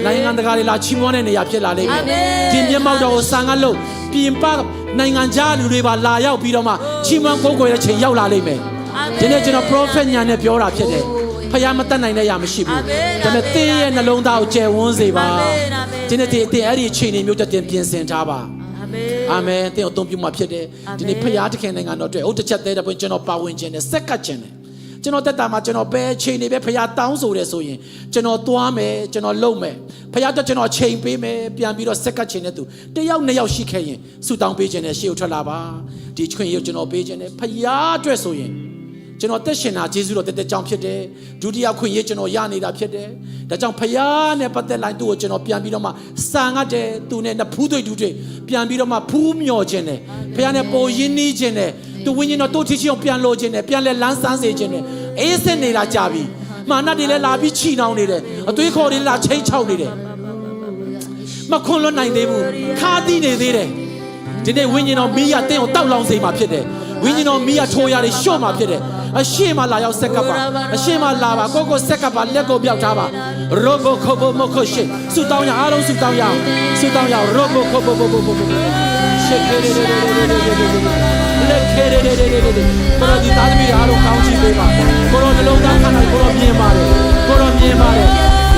Speaker 3: နိုင်ငံတကာတွေလာချီးမွမ်းတဲ့နေရာဖြစ်လာလိမ့်မယ်ဒီမျက်မှောက်တော်ကိုဆန်ကလို့ပြင်ပနိုင်ငံခြားလူတွေပါလာရောက်ပြီးတော့မှချီးမွမ်းကိုးကွယ်တဲ့ချိန်ရောက်လာလိမ့်မယ်ဒီနေ့ကျွန်တော် prophet ညာနဲ့ပြောတာဖြစ်တယ်ဖခင်မတတ်နိုင်တဲ့ຢာမရှိဘူးဒါပေမဲ့သင်ရဲ့နှလုံးသားကိုကျယ်ဝန်းစေပါဒီနေ့သင်အဲ့ဒီအချိန်မျိုးတည်းပြင်ဆင်ထားပါအာမင်သင်အသုံးပြုမှာဖြစ်တယ်ဒီနေ့ဖခင်တခင်နိုင်ငံတော်အတွက်ဥတ္တချက်သေးတဲ့ပွင့်ကျွန်တော်ပါဝင်ခြင်းနဲ့စက္ကပ်ခြင်းနဲ့ကျွန်တော်တက်တာမှာကျွန်တော်ပဲချိန်နေပဲဖခင်တောင်းဆိုတယ်ဆိုရင်ကျွန်တော်သွားမယ်ကျွန်တော်လုပ်မယ်ဖခင်တော့ကျွန်တော်ချိန်ပေးမယ်ပြန်ပြီးတော့စက္ကပ်ခြင်းနဲ့သူတယောက်နှစ်ယောက်ရှိခဲ့ရင်ဆုတောင်းပေးခြင်းနဲ့ရှေ့ကိုထွက်လာပါဒီခွင့်ရကျွန်တော်ပေးခြင်းနဲ့ဖခင်အတွက်ဆိုရင်ကျွန်တော်တက်ရှင်တာယေရှုတော်တက်ကြောင်းဖြစ်တယ်ဒုတိယခွင့်ရကျွန်တော်ရနေတာဖြစ်တယ်ဒါကြောင့်ဖခင်နဲ့ပတ်သက်လိုက်သူ့ကိုကျွန်တော်ပြန်ပြီးတော့မှစာငတ်တယ်သူနဲ့နဖူးတွေ့တူတွေ့ပြန်ပြီးတော့မှဖူးမြော်ခြင်းနဲ့ဖခင်နဲ့ပိုရင်းနှီးခြင်းနဲ့သူဝိညာဉ်တော်တို့ထီချင်းကိုပြန်လို့ခြင်းနဲ့ပြန်လဲလန်းဆန်းစေခြင်းနဲ့အေးစစ်နေတာကြပြီမာနတွေလည်းလာပြီးချီနှောင်နေတယ်အသွေးခေါ်တွေလာချိန်ချောက်နေတယ်မခွန်လွတ်နိုင်သေးဘူးခါတီးနေသေးတယ်ဒီနေ့ဝိညာဉ်တော်မီးရတင်းကိုတောက်လောင်စေမှာဖြစ်တယ်ဝိညာဉ်တော်မီးရထိုးရတွေရှော့မှာဖြစ်တယ်အရှိမလာရောက်ဆက်ကပ်ပါအရှိမလာပါကိုဆက်ကပ်ပါလက်ကိုပြောက်ထားပါရောဘခိုဘမခိုရှိဆူတောင်းရအားလုံးဆူတောင်းရဆူတောင်းရရောဘခိုဘရှေကေရေလက်ခေရေကိုရောဒီသားသမီးအားလုံးကောင်းချီးပေးပါကိုရောနှလုံးသားခန္ဓာကိုရောမြင်ပါတယ်ကိုရောမြင်ပါတယ်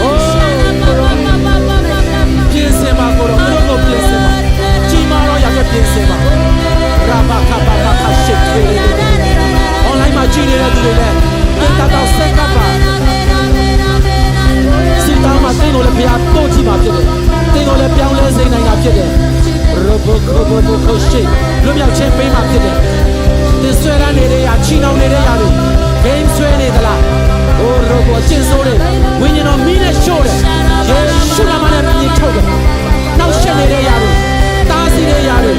Speaker 3: အိုးကိုရောပြင်စင်ပါကိုရောကိုပြင်စင်ပါကြီးမားတော့ရခဲ့ပြင်စင်ပါရာဘခဘဘခရှေကေရေonline မှာကြည့်နေတဲ့သူတွေလည်းတင်တာတော့ဆက်ကပ်ပါစီတောင်းမှာတင်းကိုလည်းဖျားတိုးကြည့်ပါဖြစ်တယ်တင်းကိုလည်းပြောင်းလဲစေနိုင်တာဖြစ်တယ်ရောဘခိုရှိလူမြောက်ချင်းပေးမှဖြစ်တယ်တင်ဆွဲရနေတဲ့ရာချီနှောင်နေတဲ့ရာတွေဂိမ်းဆွဲနေသလားအိုးရောဘကျင်းစိုးတယ်ဝိညာဉ်တော်မီးနဲ့ရှို့တယ်ယေရှုနာမနဲ့ပြင်ထုတ်တယ်နောက်ရှက်နေတဲ့ရာတွေတားဆီးတဲ့ရာတွေ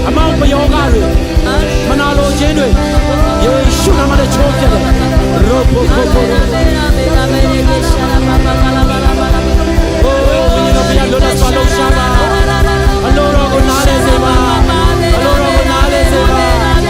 Speaker 3: အမောင်ပယောဂတွေမနာလိုခြင်းတွေယေရှုနာမနဲ့ချိုးပြတယ်ရောဘခိုအိုးဝိညာဉ်တော်ဘုရားလောကဆွာလုံးရှာပါအလိုတော်ကိုနားလဲစေပါအလိုတော်ကိုနားလဲစေပါ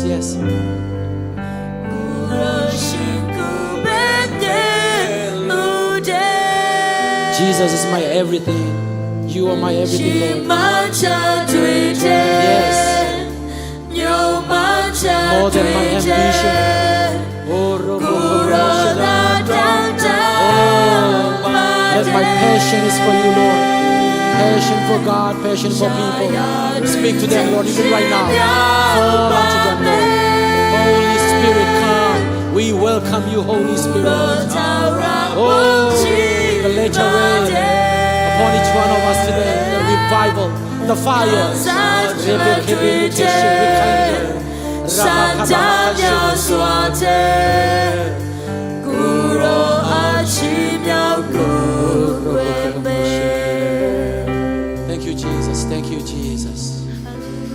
Speaker 3: yes yes Jesus is my everything you are my everything Lord yes more than my ambition that my passion is for you Lord passion for God passion for people speak to them Lord even right now fall onto them Lord Holy Spirit come we welcome you Holy Spirit oh let your rain upon each one of us today the revival the fire Thank you Jesus thank you Jesus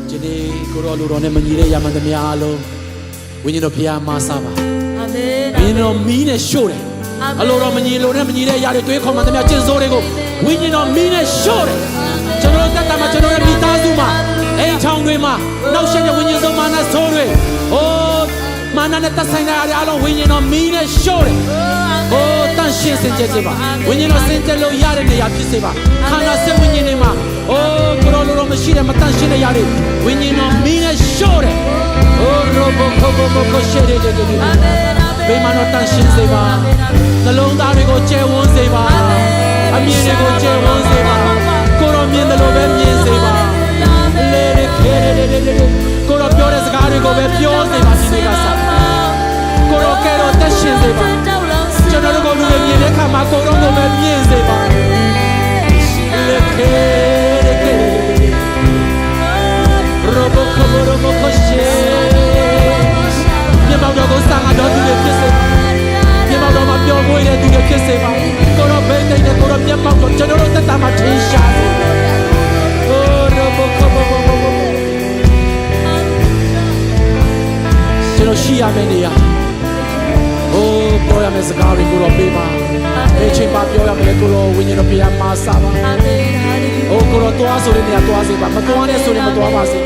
Speaker 3: ဒီနေ့ကိုရောလူတော်နဲ့မညီတဲ့ရမန်သမျှအလုံးဝိညာဉ်တော်ဖခင်မဆာပါအာမင်ဝိညာဉ်တော်မီးနဲ့ရှို့တယ်အလိုတော်မညီလို့နဲ့မညီတဲ့အရာတွေတွေးခေါ်မှသမျှကျင့်စိုးတွေကိုဝိညာဉ်တော်မီးနဲ့ရှို့တယ်ကျွန်တော်တက်တာမှာကျွန်တော်ရဲ့မိသားစုမှာအိမ်ချောင်းတွေမှာနောက်ဆက်တဲ့ဝိညာဉ်ဆုံးမာနဆိုးတွေအိုးမာနနဲ့သက်ဆိုင်တဲ့အရာအလုံးဝိညာဉ်တော်မီးနဲ့ရှို့တယ်အိုးတန်ရှင်းစင်ကြယ်စေပါဝိညာဉ်တော်စင်ကြယ်လို့ရတဲ့နေရာဖြစ်စေပါခန္ဓာစိတ်ဝိညာဉ်တွေမှာအိုးကိုရောလိုလိုမရှိတဲ့မတန်ရှင်းတဲ့အရာတွေဝိညာဉ်တော်မီးနဲ့ရှို့တယ်အိုးရောဘကိုဘကိုရှေ့တဲ့တဲ့ဘေးမှာတော့တန်ရှင်းစေပါနှလုံးသားတွေကိုကျယ်ဝန်းစေပါအမြင်တွေကိုကျယ်ဝန်းစေပါကိုရောမြင်တယ်လို့ပဲမြင်စေပါလေလေခဲလေကိုရောပြောတဲ့စကားတွေကိုပဲပြောစေပါဒီနေ့ကစကိုရောကဲတော့တက်ရှင်စေပါကျွန်တော်တို့ကိုလူတွေမြင်တဲ့အခါမှာကိုရောကိုပဲမြင်စေပါလေခဲရောဘကိုရောဘကိုရှေမြေမောင်တော်ကိုစားတော်သူတွေဖြစ်စေမြေမောင်တော်မှာပျော်မွေ့တဲ့သူတွေဖြစ်စေပါကိုရောဘိတ်တဲ့ကိုရောမျက်မှောက်တော်ကျွန်တော်တို့သက်တာမှာထင်ရှားစေโอ้ရောဘကိုဘကျွန်တော်ရှိရမယ့်နေရာโอ้ပြောရမယ့်စကားတွေကိုတော့ပေးပါဘယ်ချိန်မှပြောရမယ်ကိုရောဝိညာဉ်တော်ဘုရားမှာစားပါအာမင်โอ้ကိုရောသွားဆိုတဲ့နေရာသွားစေပါမသွားနဲ့ဆိုရင်မသွားပါစေ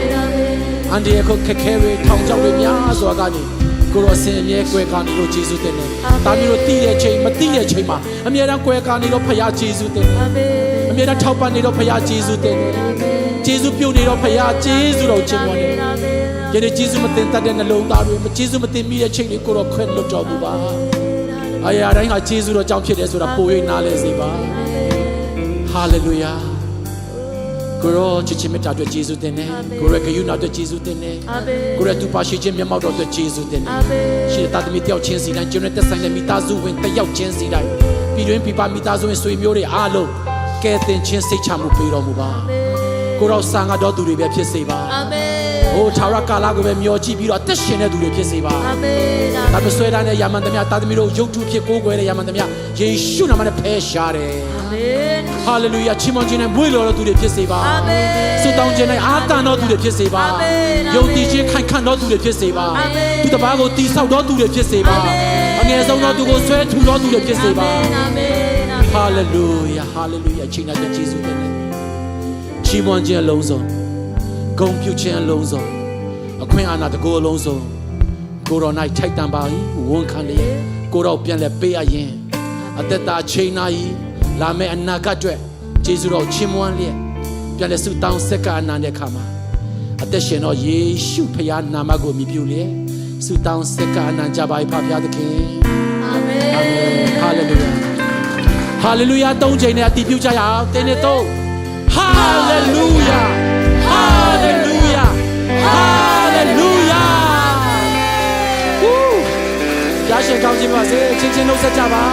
Speaker 3: အန်ဒီယခုခက်ခဲတွေထောင်ချောက်တွေများစွာကနေကိုရောဆင်မြဲကွယ်ကာနေလို့ယေရှုတင်တယ်။ဒါမျိုးလို့တည်တဲ့ချိန်မတည်တဲ့ချိန်မှာအမြဲတမ်းကွယ်ကာနေတော့ဖခင်ယေရှုတင်တယ်။အမြဲတမ်းထောက်ပံ့နေတော့ဖခင်ယေရှုတင်တယ်။ယေရှုပြုတ်နေတော့ဖခင်ယေရှုတော်ချီးမွမ်းတယ်။ယနေ့ယေရှုမတင်တတ်တဲ့နှလုံးသားတွေယေရှုမတင်မိတဲ့ချိန်တွေကိုတော့ခွင့်လွတ်တော်မူပါ။အရာတိုင်းဟာယေရှုတော်ကြောင့်ဖြစ်တယ်ဆိုတာပို၍နားလည်စေပါ။ဟာလေလုယာကိုရောချစ်ချင်းမြတ်တာအတွက်ယေရှုတင်တယ်ကိုရောဂရုဏာအတွက်ယေရှုတင်တယ်ကိုရောသူပါရှိခြင်းမျက်မှောက်တော်အတွက်ယေရှုတင်တယ်ရှိတဲ့သားသမီးတယောက်ချင်းစီတိုင်းကျွန်တော်တက်ဆိုင်တဲ့မိသားစုဝင်တယောက်ချင်းစီတိုင်းပြည်တွင်းပြည်ပမိသားစုဝင်ဆွေမျိုးတွေအားလုံးကဲတင်ချင်းစိတ်ချမှုပေးတော်မူပါကိုရောဆံတော်သူတွေပဲဖြစ်စေပါအာမင်ဟိုထာဝရကာလကိုပဲမျှော်ကြည့်ပြီးတော့အသက်ရှင်တဲ့သူတွေဖြစ်စေပါအာမင်ဒါမဆွဲတဲ့ယာမန်သမျှသားသမီးတို့ရုပ်တုဖြစ်ကိုးကွယ်တဲ့ယာမန်သမျှယေရှုနာမနဲ့ဖယ်ရှားတယ်အာမင်ဟာလေလုယာချီးမွမ်းခြင်းနဲ့မွေ့လျော်တော်သူတွေဖြစ်စေပါအာမင်ဆုတောင်းခြင်းနဲ့အာသန်တော်သူတွေဖြစ်စေပါအာမင်ယုံကြည်ခြင်းခိုင်ခံ့တော်သူတွေဖြစ်စေပါအာမင်သူတစ်ပါးကိုတိဆောက်တော်သူတွေဖြစ်စေပါအငယ်ဆုံးတော်သူကိုဆွဲထူတော်သူတွေဖြစ်စေပါအာမင်ဟာလေလုယာဟာလေလုယာချိန်နဲ့ယေရှုတင်တယ်ချီးမွမ်းခြင်းအလုံးစုံဂုဏ်ပြုခြင်းအလုံးစုံအခွင့်အာဏာတကူအလုံးစုံကိုတော်၌ထိုက်တန်ပါ၏ဝန်ခံလျက်ကိုတော်ပြန်လဲပေးအရင်အသက်တာချိန်နာ၏လာမယ့်အနာဂတ်အတွက်ယေရှုတော်ချီးမွမ်းလျက်ပြန်လဲဆုတောင်းဆက်ကအနာတဲ့အခါမှာအသက်ရှင်တော်ယေရှုဖခင်နာမကိုမြည်ပြုလျက်ဆုတောင်းဆက်ကအနာကြပါ၏ဖခင်သခင်အာမင်အာမင်ဟာလေလုယာဟာလေလုယာသုံးချိန်နဲ့အတည်ပြုကြရအောင်တင်းနဲ့သုံးဟာလေလုယာဟာလေလုယာဟာလေလုယာရရှိကောင်းခြင်းပါစေချင်းချင်းနှုတ်ဆက်ကြပါ